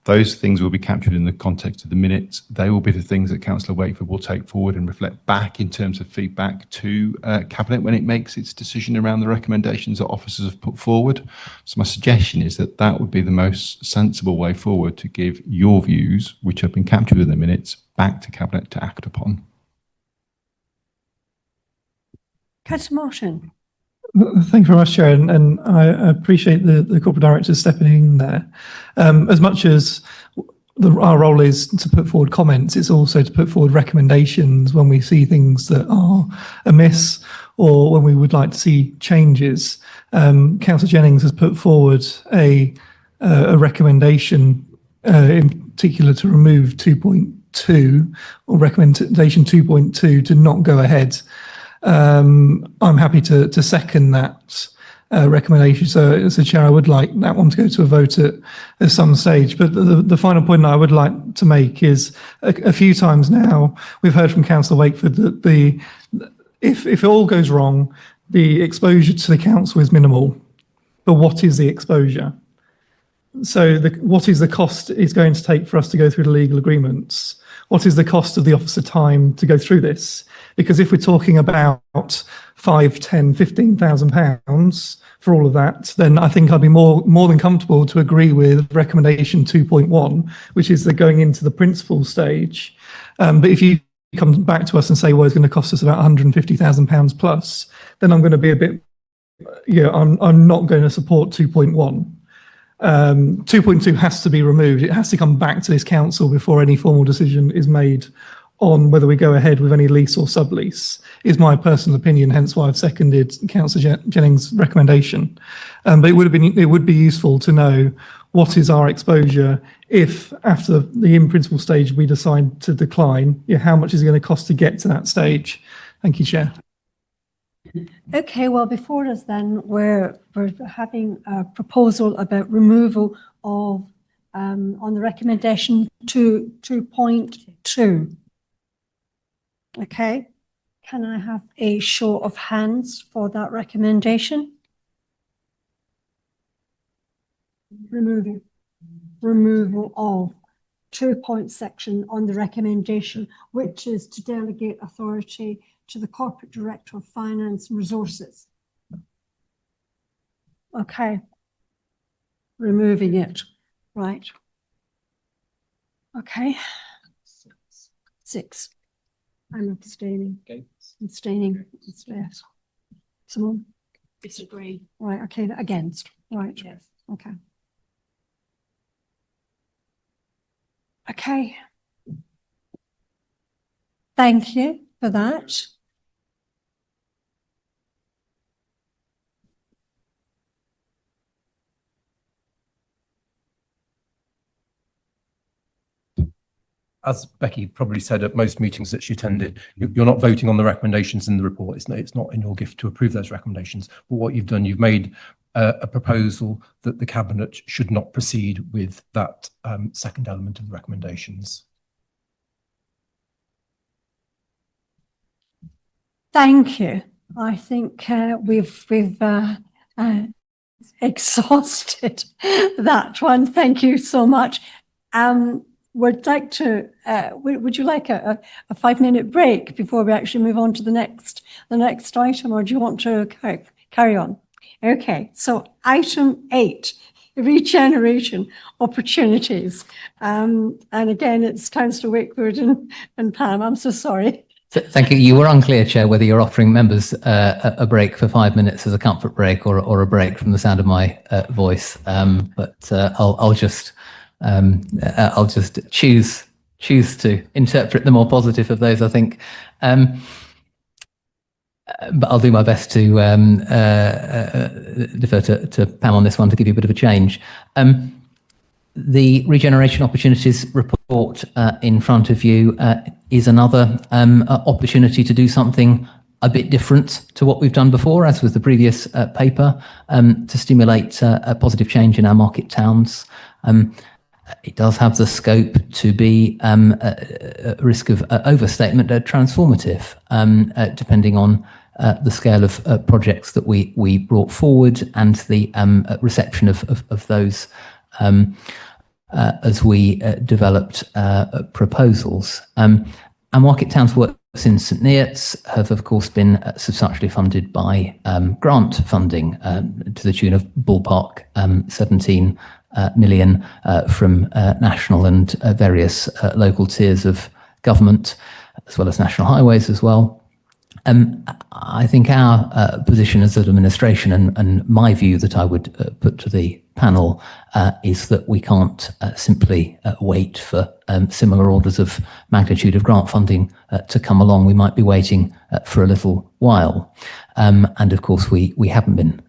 Those things will be captured in the context of the minutes. They will be the things that Councillor Wakeford will take forward and reflect back in terms of feedback to Cabinet when it makes its decision around the recommendations that officers have put forward. So my suggestion is that that would be the most sensible way forward to give your views, which have been captured in the minutes, back to Cabinet to act upon. Councillor Martin. Thank you very much, Chair, and I appreciate the corporate director stepping in there. As much as our role is to put forward comments, it's also to put forward recommendations when we see things that are amiss or when we would like to see changes. Councillor Jennings has put forward a recommendation in particular to remove 2.2 or recommendation 2.2 to not go ahead. I'm happy to second that recommendation. So as a chair, I would like that one to go to a vote at some stage. But the final point I would like to make is a few times now we've heard from Councillor Wakeford that if it all goes wrong, the exposure to the council is minimal. But what is the exposure? So what is the cost it's going to take for us to go through the legal agreements? What is the cost of the officer time to go through this? Because if we're talking about 5, 10, 15,000 pounds for all of that, then I think I'd be more than comfortable to agree with recommendation 2.1, which is the going into the principal stage. But if you come back to us and say, well, it's going to cost us about 150,000 pounds plus, then I'm going to be a bit, I'm not going to support 2.1. 2.2 has to be removed. It has to come back to this council before any formal decision is made on whether we go ahead with any lease or sublease, is my personal opinion, hence why I've seconded Councillor Jennings' recommendation. But it would be useful to know what is our exposure if after the in principle stage we decide to decline, how much is it going to cost to get to that stage? Thank you, Chair. Okay, well, before us then, we're having a proposal about removal of, on the recommendation to 2.2. Okay, can I have a show of hands for that recommendation? Removal of 2-point section on the recommendation, which is to delegate authority to the Corporate Director of Finance and Resources. Okay, removing it, right. Okay, 6. I'm abstaining. Okay. Abstaining. Yes. Simone? Disagree. Right, okay, against, right. Yes. Okay. Okay. Thank you for that. As Becky probably said at most meetings that she attended, you're not voting on the recommendations in the report. It's not in your gift to approve those recommendations. But what you've done, you've made a proposal that the Cabinet should not proceed with that second element of the recommendations. Thank you. I think we've exhausted that one. Thank you so much. Would like to. Would you like a 5-minute break before we actually move on to the next item, or do you want to carry on? Okay. So item 8, regeneration opportunities. And again, it's Councillor Wakewood and Pam. I'm so sorry. Thank you. You were unclear, Chair, whether you're offering members a break for 5 minutes as a comfort break or a break from the sound of my voice. But I'll just choose to interpret the more positive of those, I think. But I'll do my best to defer to Pam on this one to give you a bit of a change. The Regeneration Opportunities report in front of you is another opportunity to do something a bit different to what we've done before, as with the previous paper, to stimulate a positive change in our market towns. It does have the scope to be a risk of overstatement, transformative, depending on the scale of projects that we brought forward and the reception of those as we developed proposals. Our market towns works in St Neots have, of course, been substantially funded by grant funding to the tune of ballpark 17 million from national and various local tiers of government, as well as national highways as well. I think our position as an administration and my view that I would put to the panel is that we can't simply wait for similar orders of magnitude of grant funding to come along. We might be waiting for a little while. And of course, we haven't been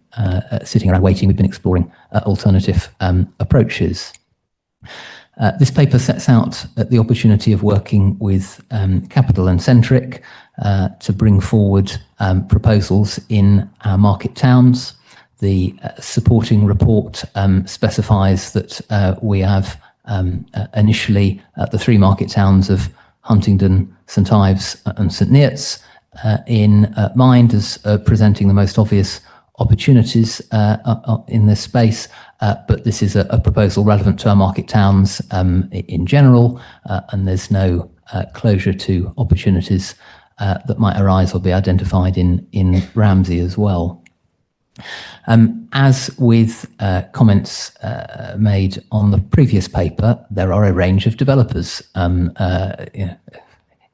sitting around waiting. We've been exploring alternative approaches. This paper sets out the opportunity of working with Capital and Centric to bring forward proposals in our market towns. The supporting report specifies that we have initially the 3 market towns of Huntingdon, St Ives and St Neots in mind as presenting the most obvious opportunities in this space, but this is a proposal relevant to our market towns in general, and there's no closure to opportunities that might arise or be identified in Ramsey as well. As with comments made on the previous paper, there are a range of developers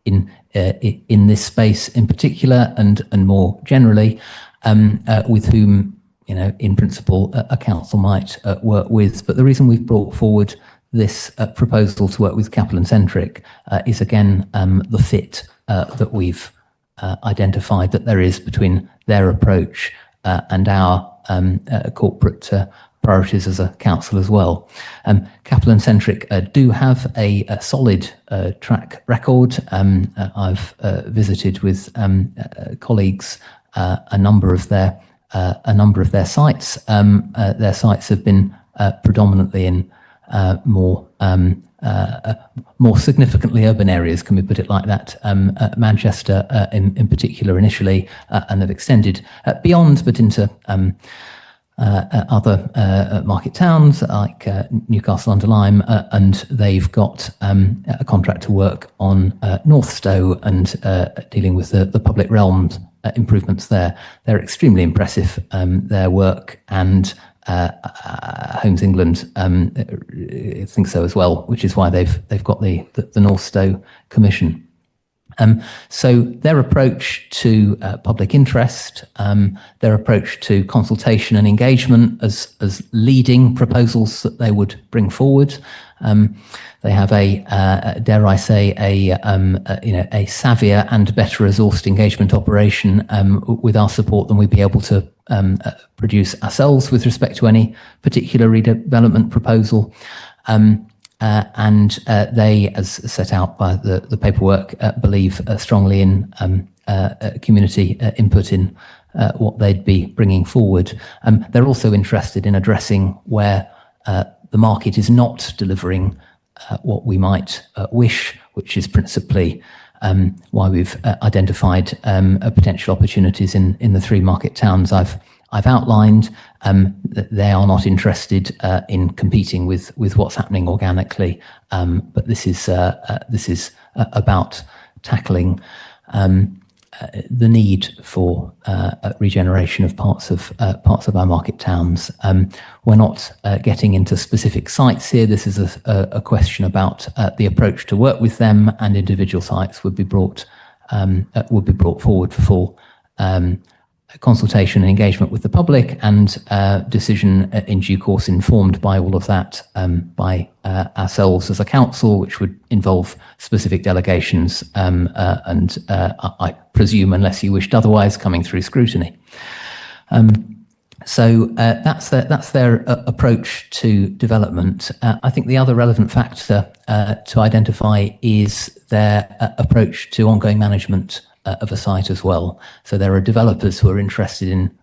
in this space in particular, and more generally, with whom, in principle, a council might work with. But the reason we've brought forward this proposal to work with Kaplan Centric is again the fit that we've identified that there is between their approach and our corporate priorities as a council as well. Kaplan Centric do have a solid track record. I've visited with colleagues a number of their sites. Their sites have been predominantly in more significantly urban areas, can we put it like that? Manchester in particular initially, and they've extended beyond, but into other market towns like Newcastle under Lyme, and they've got a contract to work on North Stowe and dealing with the public realms improvements there. They're extremely impressive, their work, and Homes England think so as well, which is why they've got the North Stowe Commission. So their approach to public interest, their approach to consultation and engagement as leading proposals that they would bring forward. They have dare I say, a savvier and better resourced engagement operation with our support than we'd be able to produce ourselves with respect to any particular redevelopment proposal. And they, as set out by the paperwork, believe strongly in community input in what they'd be bringing forward. They're also interested in addressing where the market is not delivering what we might wish, which is principally why we've identified potential opportunities in the 3 market towns I've outlined. They are not interested in competing with what's happening organically, but this is about tackling the need for regeneration of parts of our market towns. We're not getting into specific sites here. This is a question about the approach to work with them, and individual sites would be brought forward for full consultation and engagement with the public, and decision in due course informed by all of that by ourselves as a council, which would involve specific delegations and I presume, unless you wished otherwise, coming through scrutiny. So that's their approach to development. I think the other relevant factor to identify is their approach to ongoing management of a site as well. So there are developers who are interested in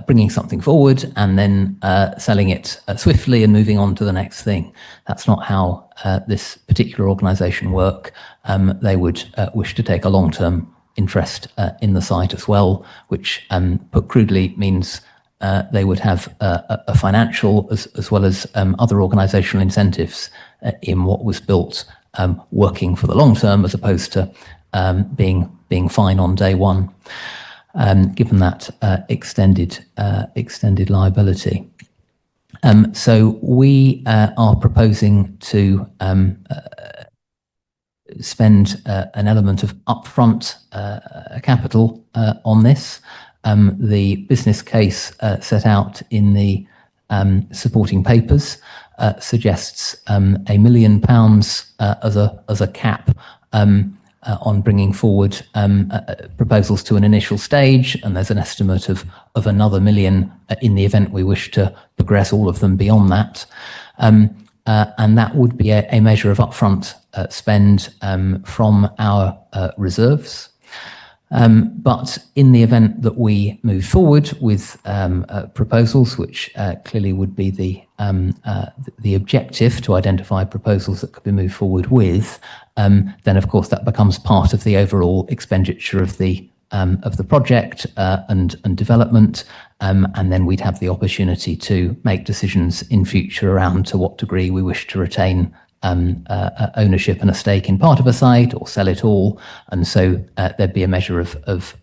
bringing something forward and then selling it swiftly and moving on to the next thing. That's not how this particular organisation work. They would wish to take a long-term interest in the site as well, which put crudely means they would have a financial as well as other organisational incentives in what was built, working for the long term as opposed to being fine on day one, given that extended liability. So we are proposing to spend an element of upfront capital on this. The business case set out in the supporting papers suggests £1 million as a cap on bringing forward proposals to an initial stage, and there's an estimate of another £1 million in the event we wish to progress all of them beyond that. And that would be a measure of upfront spend from our reserves. But in the event that we move forward with proposals, which clearly would be the objective, to identify proposals that could be moved forward with, then of course that becomes part of the overall expenditure of the project and development, and then we'd have the opportunity to make decisions in future around to what degree we wish to retain ownership and a stake in part of a site or sell it all. And so there'd be a measure of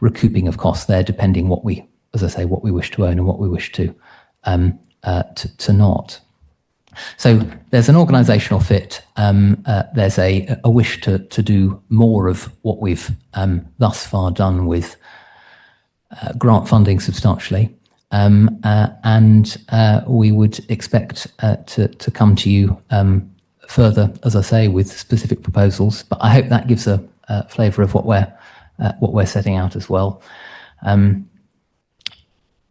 recouping of costs there, depending what we wish to own and what we wish to not. So there's an organisational fit. There's a wish to do more of what we've thus far done with grant funding substantially. and we would expect to come to you further, as I say, with specific proposals. But I hope that gives a flavour of what we're setting out as well.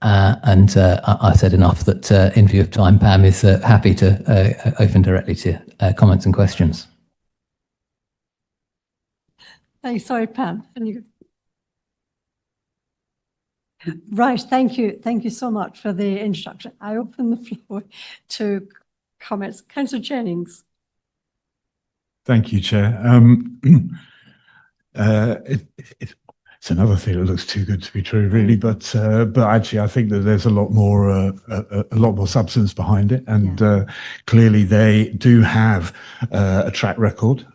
I've said enough that, in view of time, Pam is happy to open directly to comments and questions. Thanks. Sorry, Pam. Right. Thank you. Thank you so much for the introduction. I open the floor to comments. Councillor Jennings. Thank you, Chair. It's another thing that looks too good to be true, really. But actually, I think that there's a lot more substance behind it, and clearly they do have a track record.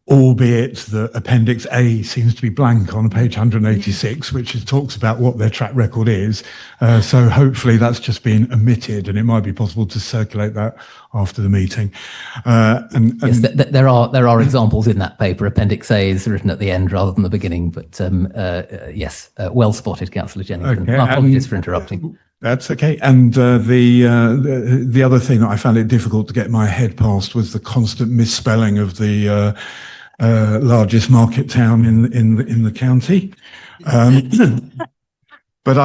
Albeit that Appendix A seems to be blank on page 186, which talks about what their track record is. So hopefully that's just been omitted, and it might be possible to circulate that after the meeting. Yes, there are examples in that paper. Appendix A is written at the end rather than the beginning, but yes, well spotted, Councillor Jennings. Okay, My apologies for interrupting. That's okay. And the other thing that I found it difficult to get my head past was the constant misspelling of the largest market town in the county. But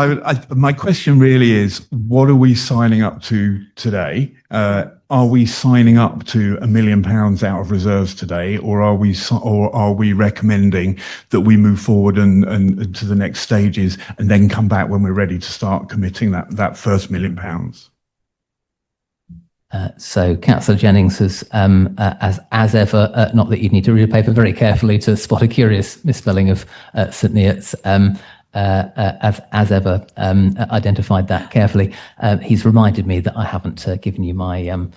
my question really is, what are we signing up to today? Are we signing up to £1 million out of reserves today, or are we recommending that we move forward and to the next stages and then come back when we're ready to start committing that first £1 million? So Councillor Jennings has, as ever, not that you need to read a paper very carefully to spot a curious misspelling of St Neots, as ever, identified that carefully. He's reminded me that I haven't given you my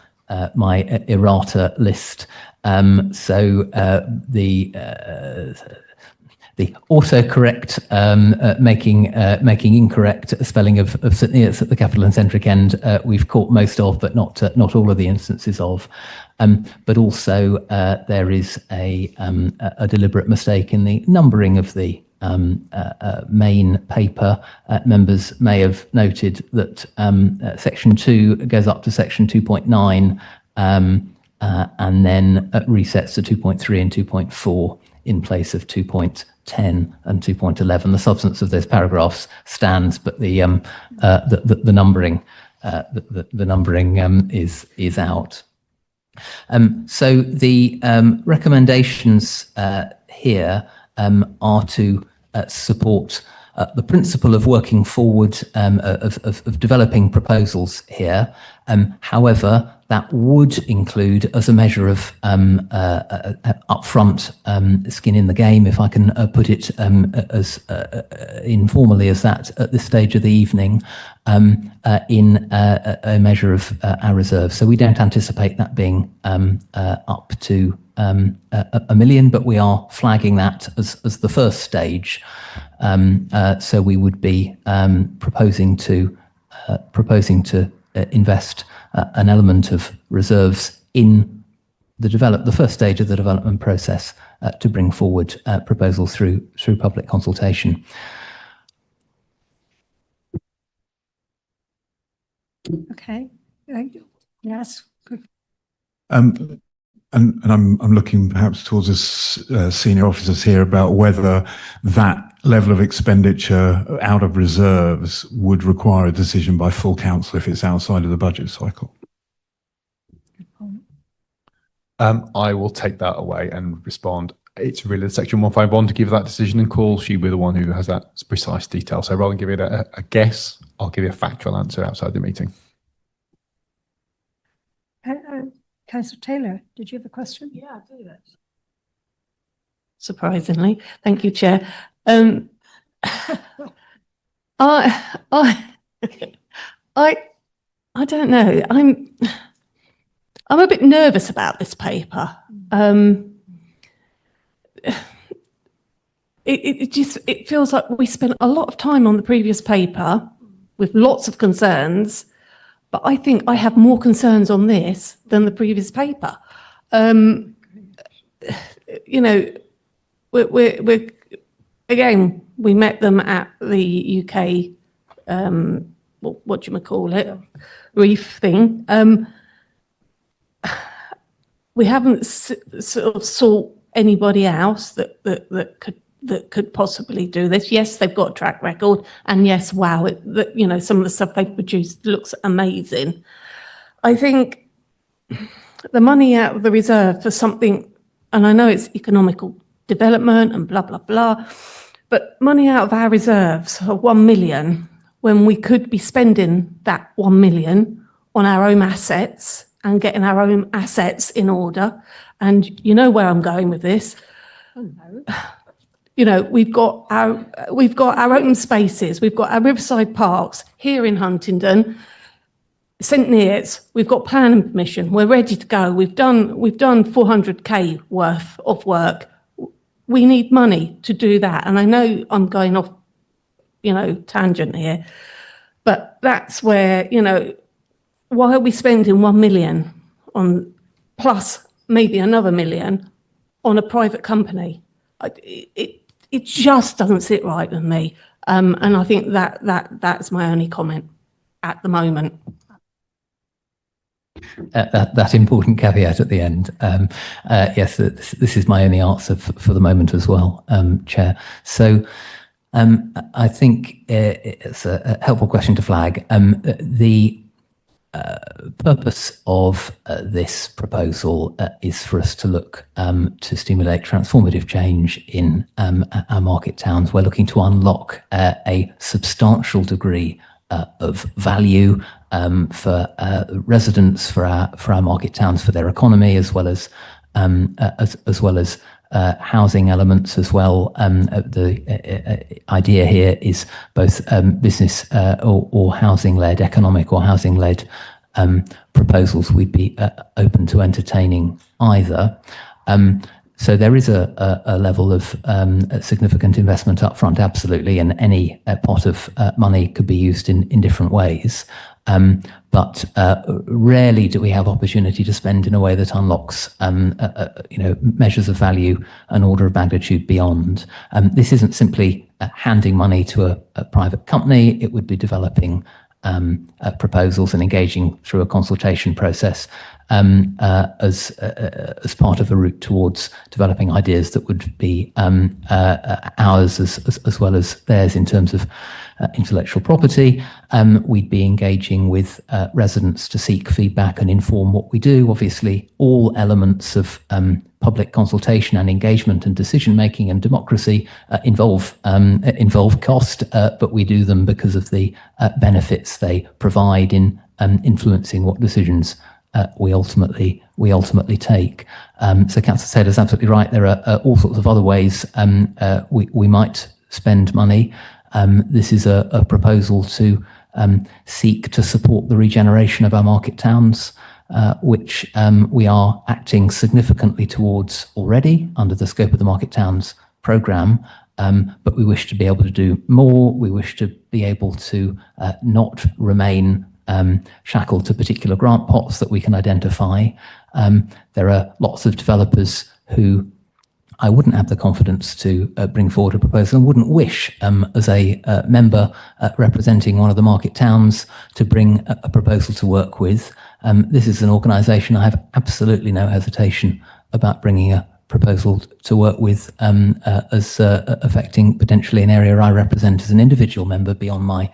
my errata list. The autocorrect making incorrect spelling of St Neots at the capital and centric end we've caught most of, but not all of the instances of. But also there is a deliberate mistake in the numbering of the main paper. Members may have noted that section 2 goes up to section 2.9 and then resets to 2.3 and 2.4 in place of 2.10 and 2.11. The substance of those paragraphs stands, but the numbering is out. So the recommendations here are to support the principle of working forward, of developing proposals here. However, that would include, as a measure of upfront skin in the game, if I can put it as informally as that at this stage of the evening, in a measure of our reserve. So we don't anticipate that being up to £1 million, but we are flagging that as the first stage. So we would be proposing to invest an element of reserves in the first stage of the development process to bring forward proposals through public consultation. Okay. Yes. And I'm looking perhaps towards the senior officers here about whether that level of expenditure out of reserves would require a decision by full council if it's outside of the budget cycle. I will take that away and respond. It's really section 151 to give that decision and call. She'll be the one who has that precise detail. So rather than give it a guess, I'll give you a factual answer outside the meeting. Councillor Taylor, did you have a question? Yeah, I do. Surprisingly, thank you, Chair. I don't know. I'm a bit nervous about this paper. It feels like we spent a lot of time on the previous paper with lots of concerns, but I think I have more concerns on this than the previous paper. You know, we're again, we met them at the UK what do you call it, reef thing. We haven't sort of sought anybody else that could possibly do this. Yes, they've got a track record, and yes, wow, some of the stuff they've produced looks amazing. I think the money out of the reserve for something, and I know it's economical development and blah blah blah, but money out of our reserves of 1 million when we could be spending that 1 million on our own assets and getting our own assets in order. And you know where I'm going with this. We've got our open spaces, we've got our riverside parks here in Huntingdon, St Neots, we've got planning permission, we're ready to go. We've done 400k worth of work. We need money to do that. And I know I'm going off, tangent here, but that's where, why are we spending 1 million on plus maybe another million on a private company? It just doesn't sit right with me. And I think that's my only comment at the moment. That important caveat at the end. Yes, this is my only answer for the moment as well, Chair. So I think it's a helpful question to flag. The purpose of this proposal is for us to look to stimulate transformative change in our market towns. We're looking to unlock a substantial degree of value for residents, for our market towns, for their economy, as well as housing elements as well. The idea here is both business or housing-led, economic or housing-led proposals. We'd be open to entertaining either. So there is a level of significant investment up front, absolutely, and any pot of money could be used in different ways. But rarely do we have opportunity to spend in a way that unlocks, measures of value an order of magnitude beyond. This isn't simply handing money to a private company. It would be developing proposals and engaging through a consultation process as part of a route towards developing ideas that would be ours as well as theirs in terms of intellectual property. We'd be engaging with residents to seek feedback and inform what we do. Obviously, all elements of public consultation and engagement and decision making and democracy involve cost, but we do them because of the benefits they provide in influencing what decisions we ultimately take. So Councillor Taylor's absolutely right. There are all sorts of other ways we might spend money. This is a proposal to seek to support the regeneration of our market towns, which we are acting significantly towards already under the scope of the Market Towns programme. But we wish to be able to do more. We wish to be able to not remain shackled to particular grant pots that we can identify. There are lots of developers who I wouldn't have the confidence to bring forward a proposal and wouldn't wish, as a member representing one of the market towns, to bring a proposal to work with. This is an organisation I have absolutely no hesitation about bringing a proposal to work with as affecting potentially an area I represent as an individual member beyond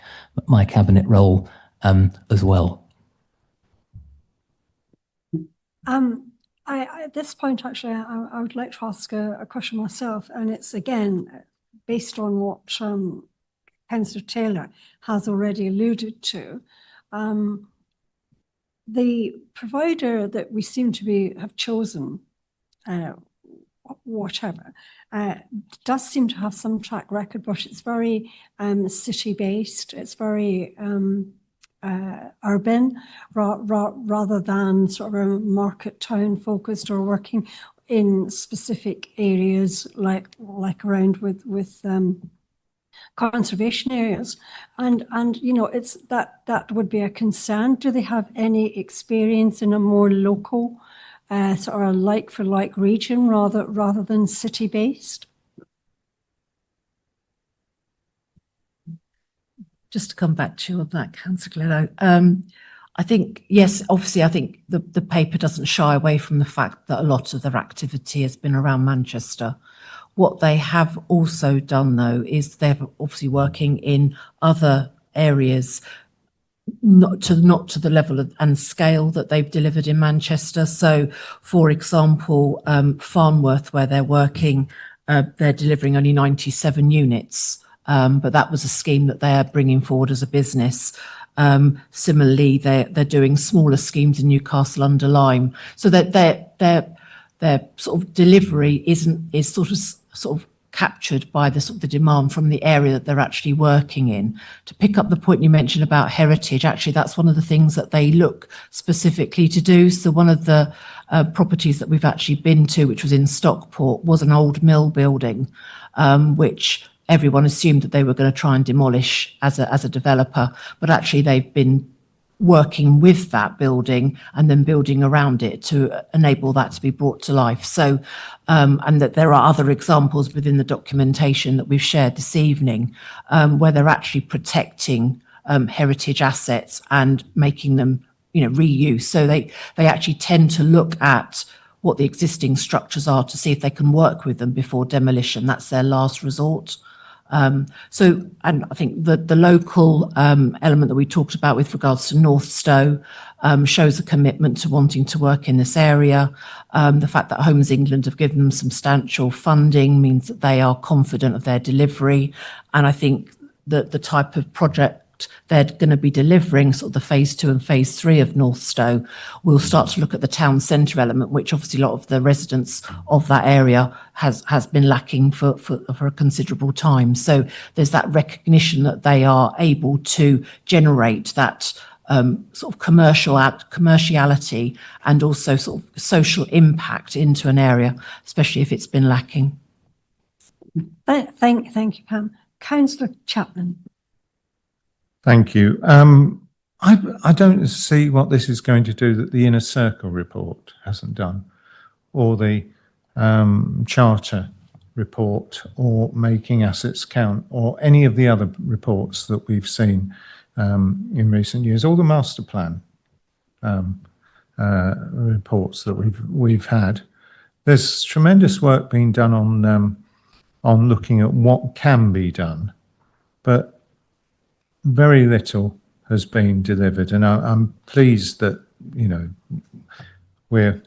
my cabinet role as well. At this point, actually, I would like to ask a question myself, and it's again based on what Councillor Taylor has already alluded to. The provider that we seem to have chosen, whatever, does seem to have some track record, but it's very city-based. It's very urban rather than sort of a market town focused or working in specific areas like around with conservation areas, and it's that would be a concern. Do they have any experience in a more local sort of like for like region rather than city based? just to come back to you on that, Councillor Glenno. I think, yes, obviously, I think the paper doesn't shy away from the fact that a lot of their activity has been around Manchester. What they have also done, though, is they're obviously working in other areas, not to the level and scale that they've delivered in Manchester. So, for example, Farnworth, where they're working, they're delivering only 97 units, but that was a scheme that they're bringing forward as a business. Similarly, they're doing smaller schemes in Newcastle under Lyme, so that their sort of delivery is sort of captured by the sort of the demand from the area that they're actually working in. To pick up the point you mentioned about heritage, actually that's one of the things that they look specifically to do. So one of the properties that we've actually been to, which was in Stockport, was an old mill building, which everyone assumed that they were going to try and demolish as a developer, but actually they've been working with that building and then building around it to enable that to be brought to life. So, and that there are other examples within the documentation that we've shared this evening, where they're actually protecting heritage assets and making them, reuse. So they actually tend to look at what the existing structures are to see if they can work with them before demolition. That's their last resort. So, and I think the local element that we talked about with regards to North Stowe shows a commitment to wanting to work in this area. The fact that Homes England have given them substantial funding means that they are confident of their delivery. And I think that the type of project they're going to be delivering, sort of the phase 2 and phase 3 of North Stowe, will start to look at the town centre element, which obviously a lot of the residents of that area has been lacking for a considerable time. So there's that recognition that they are able to generate that sort of commerciality and also sort of social impact into an area, especially if it's been lacking. Thank you, Pam. Councillor Chapman. Thank you. I don't see what this is going to do that the Inner Circle report hasn't done, or the Charter report, or Making Assets Count, or any of the other reports that we've seen in recent years, all the master plan reports that we've had. There's tremendous work being done on looking at what can be done, but very little has been delivered, and I'm pleased that we're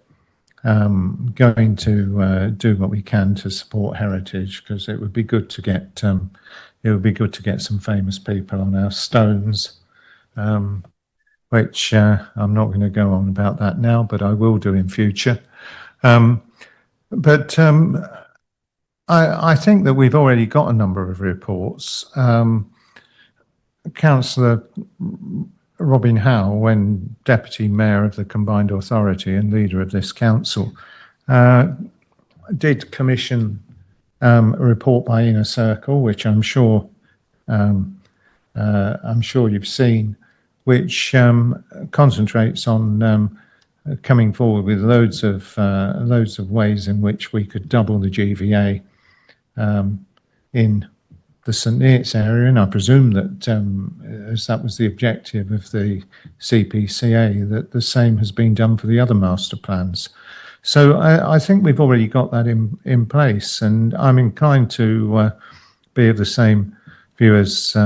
going to do what we can to support heritage, because it would be good to get some famous people on our stones, which I'm not going to go on about that now, but I will do in future. I think that we've already got a number of reports. Councillor Robin Howe, when Deputy Mayor of the Combined Authority and leader of this council, did commission a report by Inner Circle, which I'm sure you've seen, which concentrates on coming forward with loads of ways in which we could double the GVA in the St Neots area, and I presume that as that was the objective of the CPCA, that the same has been done for the other master plans. So I think we've already got that in place, and I'm inclined to be of the same view as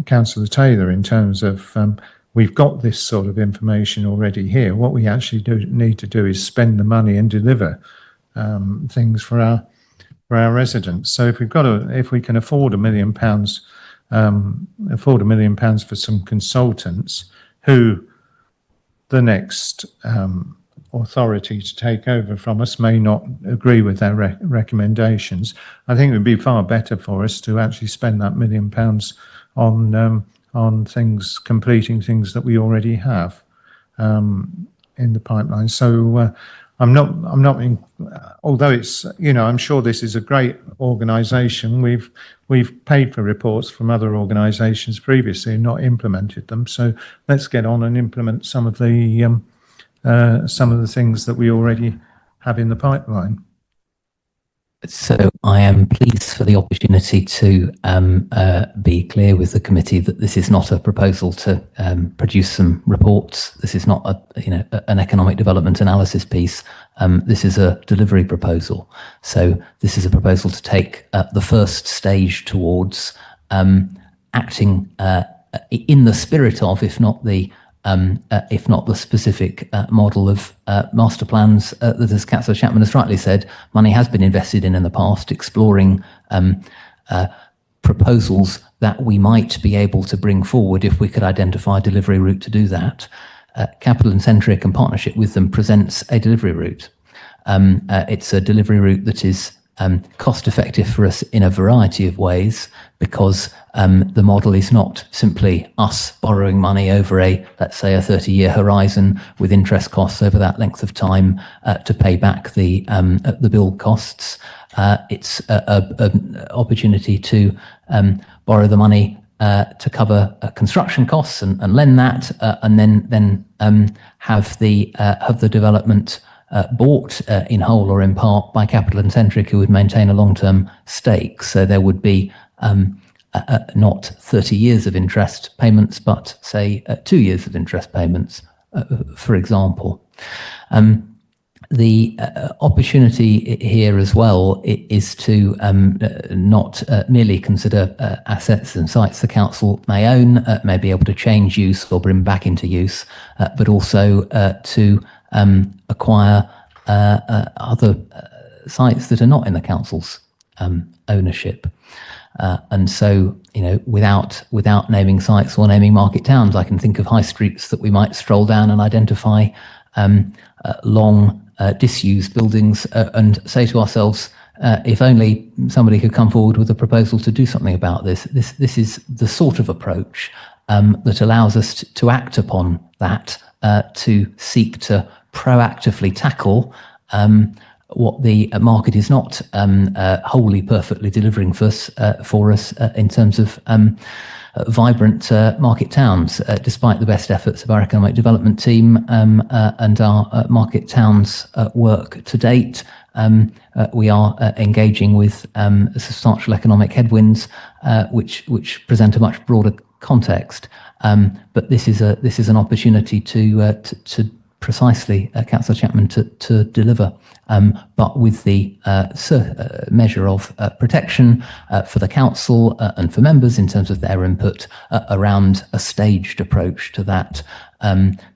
Councillor Taylor in terms of we've got this sort of information already here. What we actually need to do is spend the money and deliver things for our residents. So if we can afford £1 million, for some consultants who the next authority to take over from us may not agree with their recommendations, I think it would be far better for us to actually spend that £1 million on things, completing things that we already have in the pipeline. So I'm not although it's, I'm sure this is a great organisation. We've paid for reports from other organisations previously and not implemented them. So let's get on and implement some of the things that we already have in the pipeline. So I am pleased for the opportunity to be clear with the committee that this is not a proposal to produce some reports. This is not an economic development analysis piece. This is a delivery proposal. So this is a proposal to take the first stage towards acting in the spirit of, if not the specific model of master plans that, as Councillor Chapman has rightly said, money has been invested in the past, exploring proposals that we might be able to bring forward if we could identify a delivery route to do that. Capital and Centric and partnership with them presents a delivery route. It's a delivery route that is cost effective for us in a variety of ways, because the model is not simply us borrowing money over let's say a 30-year horizon with interest costs over that length of time to pay back the build costs. It's an opportunity to borrow the money to cover construction costs and lend that, and then have the development bought in whole or in part by Capital and Centric, who would maintain a long-term stake. So there would be not 30 years of interest payments, but say 2 years of interest payments, for example. The opportunity here as well is to not merely consider assets and sites the council may own, may be able to change use or bring back into use, but also to acquire other sites that are not in the council's ownership. And so, without naming sites or naming market towns, I can think of high streets that we might stroll down and identify long disused buildings and say to ourselves, if only somebody could come forward with a proposal to do something about this. This is the sort of approach that allows us to act upon that, to seek to proactively tackle what the market is not wholly perfectly delivering for us in terms of vibrant market towns, despite the best efforts of our economic development team and our market towns work to date. We are engaging with substantial economic headwinds, which present a much broader context. But this is an opportunity to precisely, Councillor Chapman, to deliver, but with the measure of protection for the council and for members in terms of their input around a staged approach to that.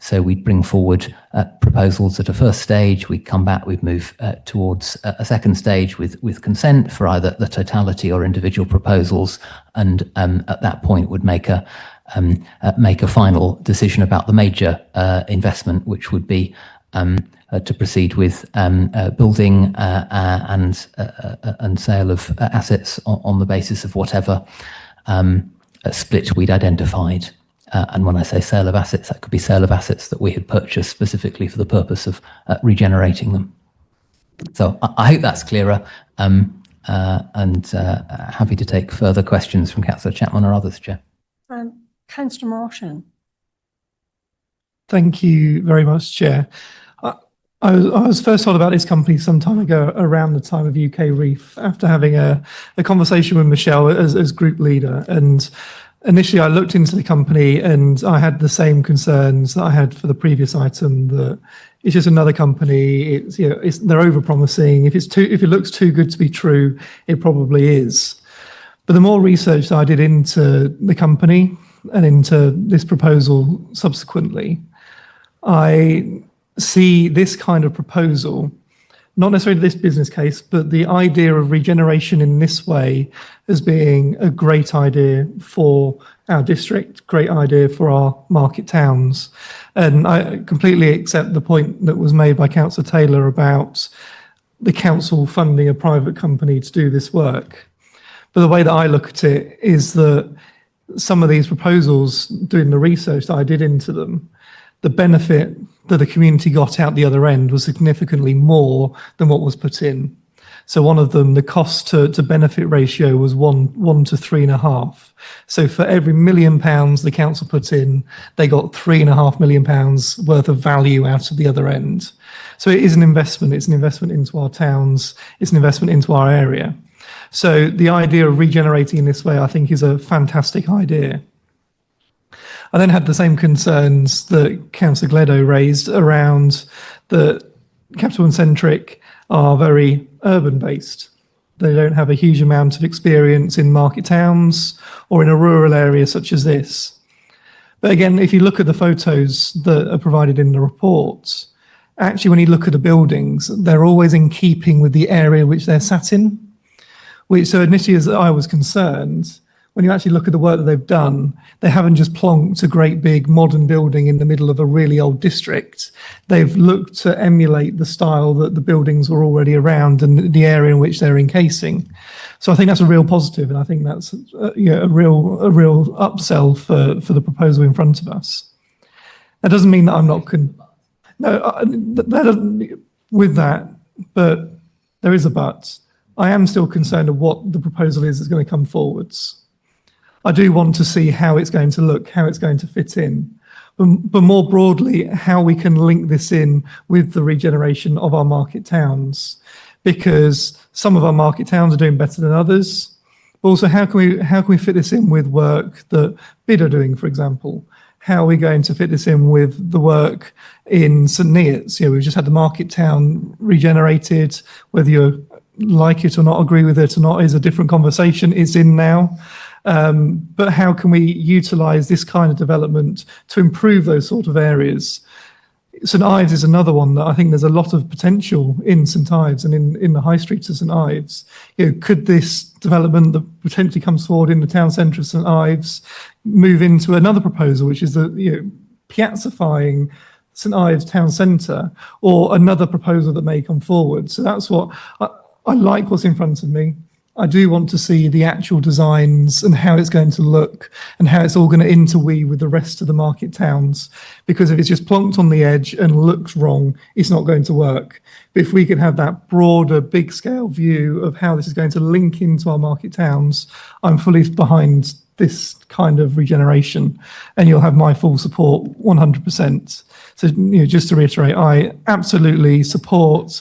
So we'd bring forward proposals at a first stage, we'd come back, we'd move towards a second stage with consent for either the totality or individual proposals, and at that point would make a final decision about the major investment, which would be to proceed with building and sale of assets on the basis of whatever split we'd identified. And when I say sale of assets, that could be sale of assets that we had purchased specifically for the purpose of regenerating them. So I hope that's clearer, and happy to take further questions from Councillor Chapman or others, Chair. Councillor Morton. Thank you very much, Chair. I was first told about this company some time ago, around the time of UK Reef, after having a conversation with Michelle as group leader. And initially I looked into the company and I had the same concerns that I had for the previous item, that it's just another company. They're over-promising. If it looks too good to be true, it probably is. But the more research that I did into the company and into this proposal subsequently, I see this kind of proposal, not necessarily this business case, but the idea of regeneration in this way as being a great idea for our district, great idea for our market towns. And I completely accept the point that was made by Councillor Taylor about the council funding a private company to do this work. But the way that I look at it is that some of these proposals, doing the research that I did into them, the benefit that the community got out the other end was significantly more than what was put in. So one of them, the cost to benefit ratio was 1 to 3.5. So for every £1 million the council put in, they got £3.5 million worth of value out of the other end. So it is an investment. It's an investment into our towns. It's an investment into our area. So the idea of regenerating in this way, I think, is a fantastic idea. I then had the same concerns that Councillor Gledo raised around the capital and centric are very urban based. They don't have a huge amount of experience in market towns or in a rural area such as this. But again, if you look at the photos that are provided in the report, actually when you look at the buildings, they're always in keeping with the area which they're sat in. So initially, as I was concerned, when you actually look at the work that they've done, they haven't just plonked a great big modern building in the middle of a really old district. They've looked to emulate the style that the buildings were already around and the area in which they're encasing. So I think that's a real positive, and I think that's a real upsell for the proposal in front of us. That doesn't mean that I'm not that doesn't with that, but there is a but. I am still concerned of what the proposal is that's going to come forwards. I do want to see how it's going to look, how it's going to fit in, but more broadly, how we can link this in with the regeneration of our market towns, because some of our market towns are doing better than others. But also, how can we fit this in with work that BID are doing, for example? How are we going to fit this in with the work in St Neots? We've just had the market town regenerated. Whether you like it or not, agree with it or not, is a different conversation. It's in now. But how can we utilise this kind of development to improve those sort of areas? St Ives is another one that I think there's a lot of potential in St Ives and in the high streets of St Ives. Could this development that potentially comes forward in the town centre of St Ives move into another proposal, which is the piazzifying St Ives town centre, or another proposal that may come forward? So that's what I like what's in front of me. I do want to see the actual designs and how it's going to look and how it's all going to interweave with the rest of the market towns. Because if it's just plonked on the edge and looks wrong, it's not going to work. But if we can have that broader, big scale view of how this is going to link into our market towns, I'm fully behind this kind of regeneration, and you'll have my full support 100%. So just to reiterate, I absolutely support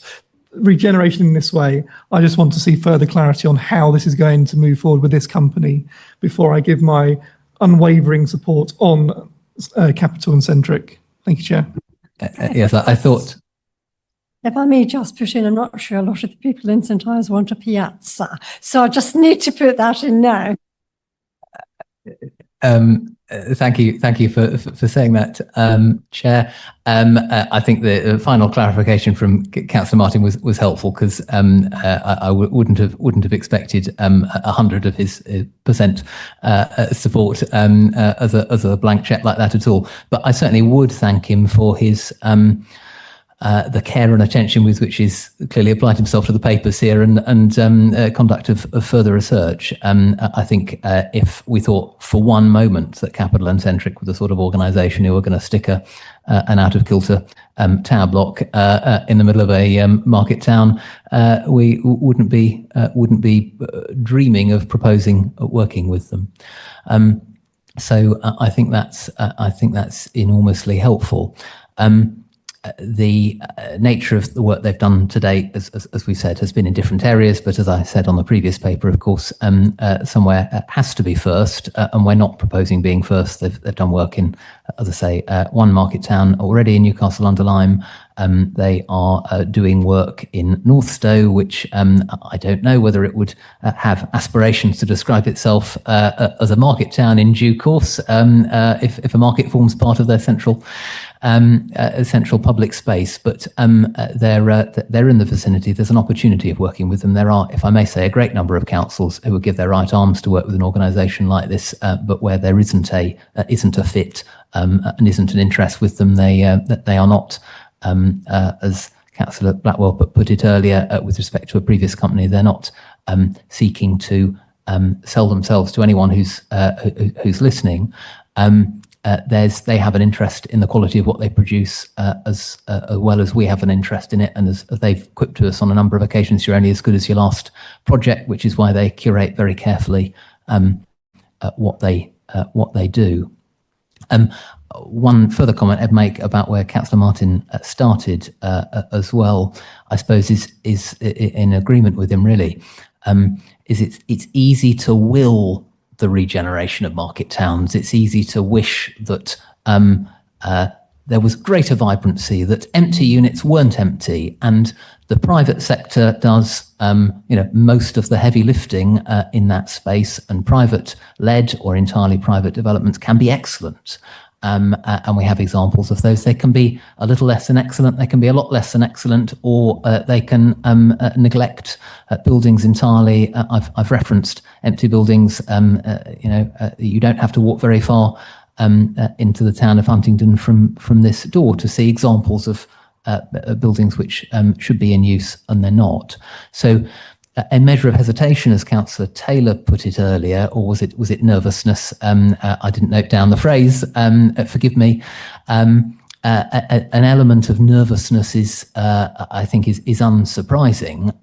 regeneration in this way. I just want to see further clarity on how this is going to move forward with this company before I give my unwavering support on capital and centric. Thank you, Chair. Yes, I thought. If I may just put in, I'm not sure a lot of the people in St Ives want a piazza, so I just need to put that in now. Thank you for saying that, Chair. I think the final clarification from Councillor Martin was helpful, because I wouldn't have expected 100 of his percent support as a blank check like that at all. But I certainly would thank him for his the care and attention with which he's clearly applied himself to the papers here and conduct of further research. I think if we thought for one moment that Capital and Centric were the sort of organisation who were going to stick an out-of-kilter tower block in the middle of a market town, we wouldn't be dreaming of proposing working with them. So I think that's enormously helpful. The nature of the work they've done to date, as we've said, has been in different areas. But as I said on the previous paper, of course, somewhere has to be first, and we're not proposing being first. They've done work in, as I say, one market town already in Newcastle under Lyme. They are doing work in Northstowe, which I don't know whether it would have aspirations to describe itself as a market town in due course, if a market forms part of their central public space. But they're in the vicinity. There's an opportunity of working with them. There are, if I may say, a great number of councils who would give their right arms to work with an organisation like this, but where there isn't a fit and isn't an interest with them, they are not. As Councillor Blackwell put it earlier, with respect to a previous company, they're not seeking to sell themselves to anyone who's listening. they have an interest in the quality of what they produce as well as we have an interest in it. And as they've quipped to us on a number of occasions, you're only as good as your last project, which is why they curate very carefully what they do. One further comment I'd make about where Councillor Martin started as well, I suppose, is in agreement with him really, is it's easy to will the regeneration of market towns. It's easy to wish that there was greater vibrancy, that empty units weren't empty, and the private sector does most of the heavy lifting in that space, and private-led or entirely private developments can be excellent. And we have examples of those. They can be a little less than excellent, they can be a lot less than excellent, or they can neglect buildings entirely. I've referenced empty buildings. You don't have to walk very far into the town of Huntingdon from this door to see examples of buildings which should be in use and they're not. So a measure of hesitation, as Councillor Taylor put it earlier, or was it nervousness? I didn't note down the phrase. Forgive me. An element of nervousness is, I think, is unsurprising.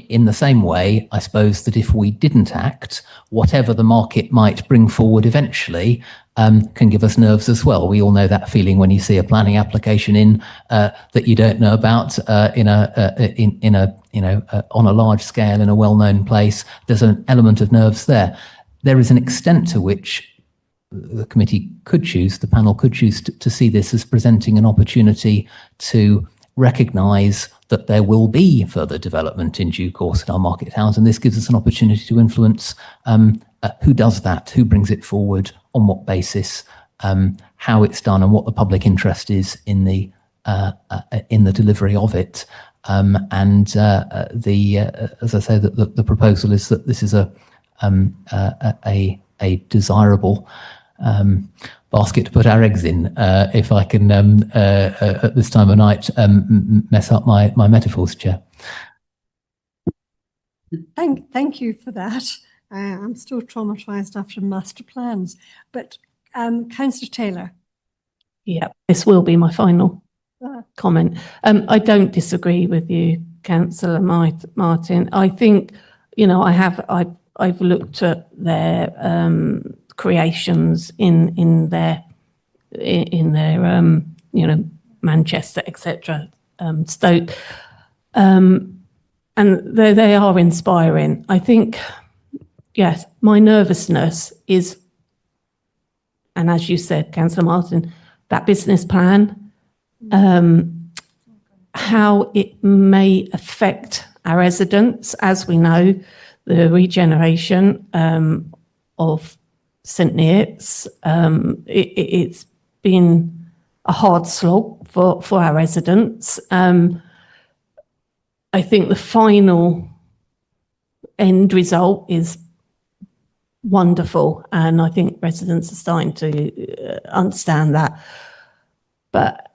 In the same way, I suppose that if we didn't act, whatever the market might bring forward eventually can give us nerves as well. We all know that feeling when you see a planning application that you don't know about on a large scale in a well-known place. There's an element of nerves there. There is an extent to which the committee could choose, the panel could choose to see this as presenting an opportunity to recognise that there will be further development in due course in our market towns, and this gives us an opportunity to influence who does that, who brings it forward, on what basis, how it's done, and what the public interest is in the delivery of it. As I say, the proposal is that this is a desirable basket to put our eggs in, if I can at this time of night mess up my metaphors, Chair. Thank you for that. I'm still traumatised after master plans, but Councillor Taylor. Yeah, this will be my final comment. I don't disagree with you, Councillor Martin. I think, I've looked at their creations in their Manchester, etc., Stoke, and they are inspiring. I think, yes, my nervousness is, and as you said, Councillor Martin, that business plan, how it may affect our residents. As we know, the regeneration of St Neots, it's been a hard slog for our residents. I think the final end result is wonderful, and I think residents are starting to understand that.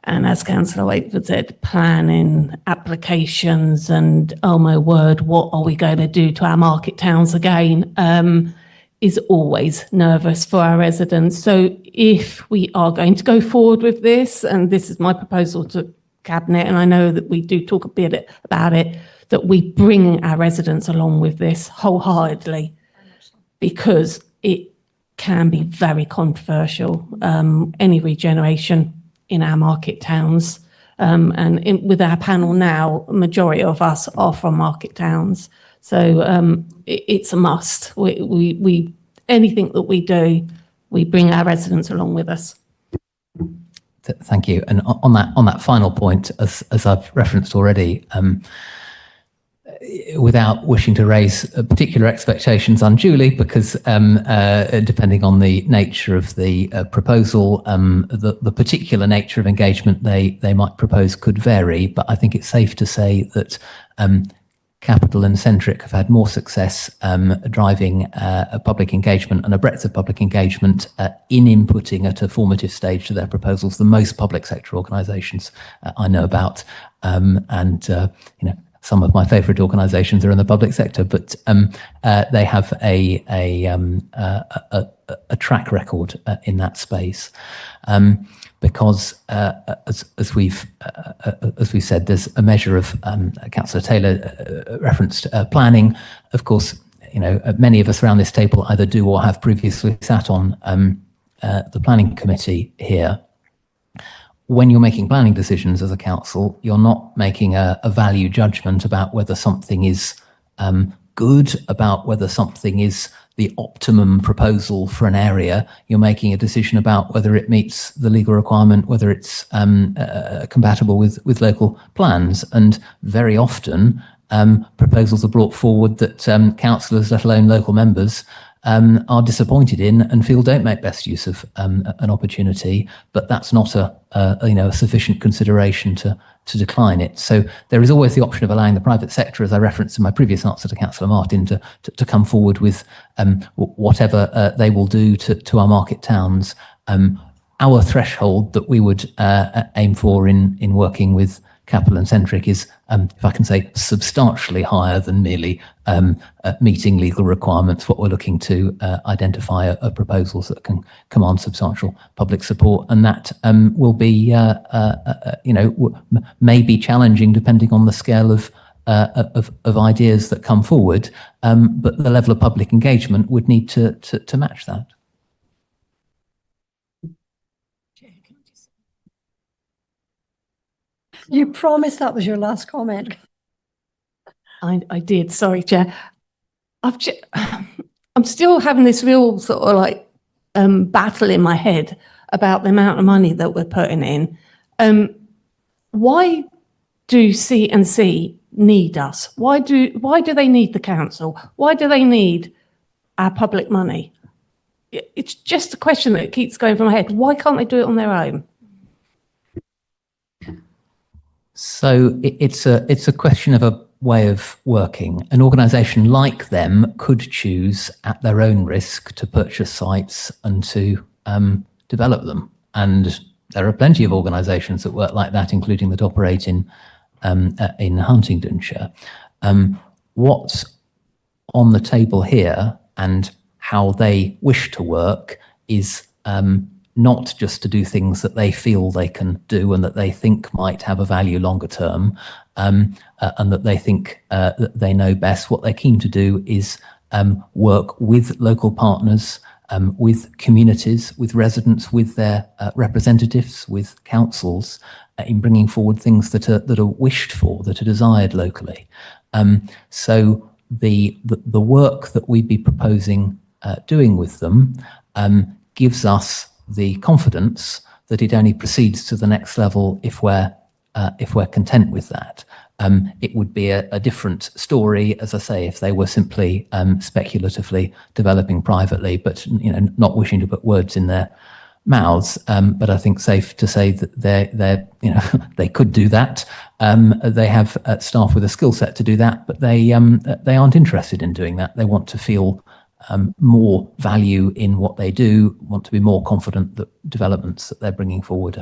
And as Councillor Wakeford said, planning, applications, and oh my word, what are we going to do to our market towns again, is always nervous for our residents. So if we are going to go forward with this, and this is my proposal to Cabinet, and I know that we do talk a bit about it, that we bring our residents along with this wholeheartedly, because it can be very controversial, any regeneration in our market towns. With our panel now, a majority of us are from market towns. So it's a must. We anything that we do, we bring our residents along with us. Thank you. And on that final point, as I've referenced already, without wishing to raise particular expectations unduly, because depending on the nature of the proposal, the particular nature of engagement they might propose could vary. But I think it's safe to say that Capital and Centric have had more success driving a public engagement and a breadth of public engagement in inputting at a formative stage to their proposals than most public sector organisations I know about. some of my favourite organisations are in the public sector, but they have a track record in that space. Because as we've said, there's a measure of Councillor Taylor referenced planning. Of course, you know, many of us around this table either do or have previously sat on the planning committee here. When you're making planning decisions as a council, you're not making a value judgment about whether something is good, about whether something is the optimum proposal for an area. You're making a decision about whether it meets the legal requirement, whether it's compatible with local plans. And very often, proposals are brought forward that councillors, let alone local members, are disappointed in and feel don't make best use of an opportunity, but that's not a sufficient consideration to decline it. So there is always the option of allowing the private sector, as I referenced in my previous answer to Councillor Martin, to come forward with whatever they will do to our market towns. Our threshold that we would aim for in working with Capital and Centric is, if I can say, substantially higher than merely meeting legal requirements. What we're looking to identify are proposals that can command substantial public support, and that will be, may be challenging depending on the scale of ideas that come forward, but the level of public engagement would need to match that. You promised that was your last comment. I did. Sorry, Chair. I'm still having this real sort of like battle in my head about the amount of money that we're putting in. Why do C&C need us? Why do they need the council? Why do they need our public money? It's just a question that keeps going through my head. Why can't they do it on their own? So it's a question of a way of working. An organisation like them could choose at their own risk to purchase sites and to develop them. And there are plenty of organisations that work like that, including that operate in Huntingdonshire. What's on the table here and how they wish to work is not just to do things that they feel they can do and that they think might have a value longer term, and that they think that they know best. What they're keen to do is work with local partners, with communities, with residents, with their representatives, with councils, in bringing forward things that are wished for, that are desired locally. So the work that we'd be proposing doing with them gives us the confidence that it only proceeds to the next level if we're content with that. It would be a different story, as I say, if they were simply speculatively developing privately, but not wishing to put words in their mouths. But I think safe to say that they could do that. They have staff with a skill set to do that, but they aren't interested in doing that. They want to feel more value in what they do, want to be more confident that developments that they're bringing forward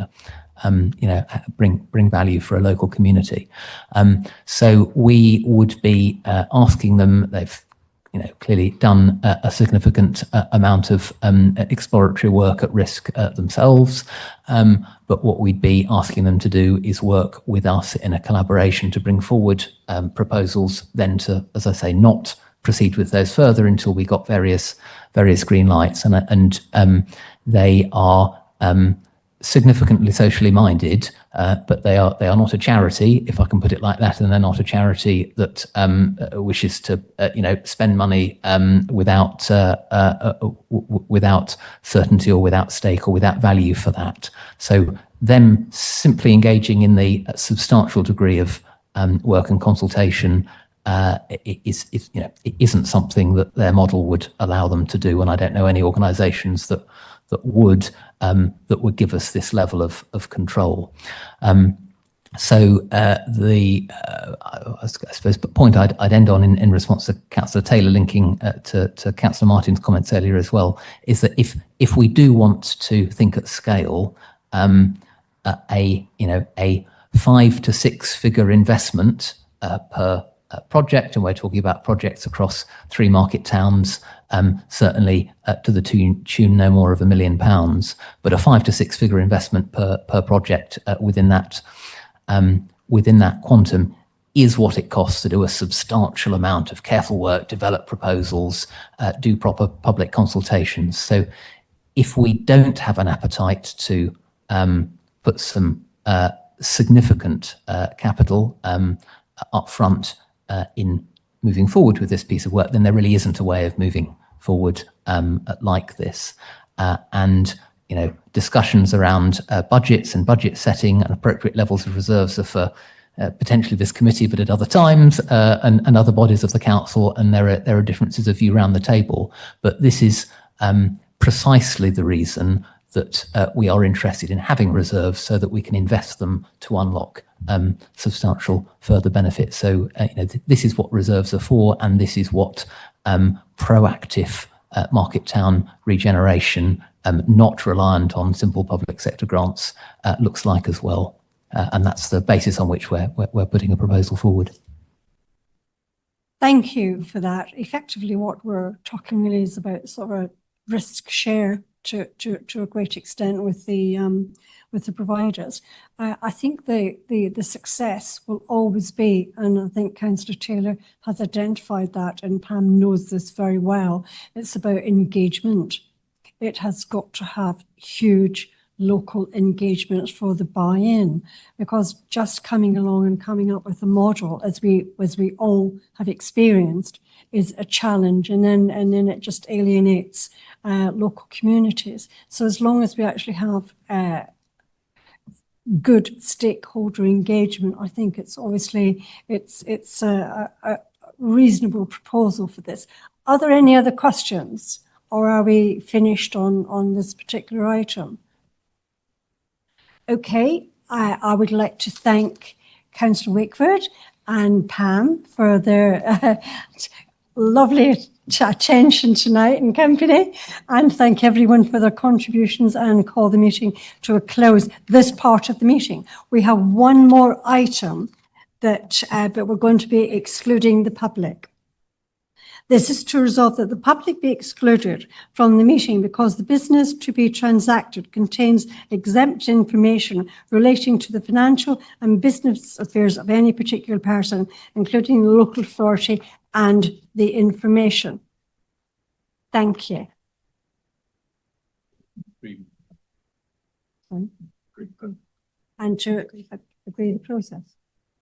bring value for a local community. So we would be asking them, they've clearly done a significant amount of exploratory work at risk themselves, but what we'd be asking them to do is work with us in a collaboration to bring forward proposals, then to, as I say, not proceed with those further until we got various green lights, and they are significantly socially minded, but they are not a charity, if I can put it like that, and they're not a charity that wishes to spend money without certainty or without stake or without value for that. So them simply engaging in the substantial degree of work and consultation it isn't something that their model would allow them to do, and I don't know any organisations that would give us this level of control. So I suppose the point I'd end on in response to Councillor Taylor, linking to Councillor Martin's comments earlier as well, is that if we do want to think at scale, a 5 to 6 figure investment per project, and we're talking about projects across 3 market towns, certainly to the tune no more of £1 million, but a 5 to 6 figure investment per project within that quantum is what it costs to do a substantial amount of careful work, develop proposals, do proper public consultations. So if we don't have an appetite to put some significant capital up front in moving forward with this piece of work, then there really isn't a way of moving forward like this. And discussions around budgets and budget setting and appropriate levels of reserves are for potentially this committee, but at other times and other bodies of the council, and there are differences of view around the table. But this is precisely the reason that we are interested in having reserves, so that we can invest them to unlock substantial further benefits. So this is what reserves are for, and this is what proactive market town regeneration, not reliant on simple public sector grants, looks like as well. And that's the basis on which we're putting a proposal forward. Thank you for that. Effectively, what we're talking really is about sort of a risk share to a great extent with the providers. I think the success will always be, and I think Councillor Taylor has identified that, and Pam knows this very well, it's about engagement. It has got to have huge local engagement for the buy-in, because just coming along and coming up with a model, as we all have experienced, is a challenge, and then it just alienates local communities. So as long as we actually have good stakeholder engagement, I think it's obviously it's a reasonable proposal for this. Are there any other questions, or are we finished on this particular item? Okay, I would like to thank Councillor Wakeford and Pam for their lovely attention tonight and company, and thank everyone for their contributions, and call the meeting to a close, this part of the meeting. We have one more item that but we're going to be excluding the public. This is to resolve that the public be excluded from the meeting because the business to be transacted contains exempt information relating to the financial and business affairs of any particular person, including the local authority and the information. Thank you. And to agree the process.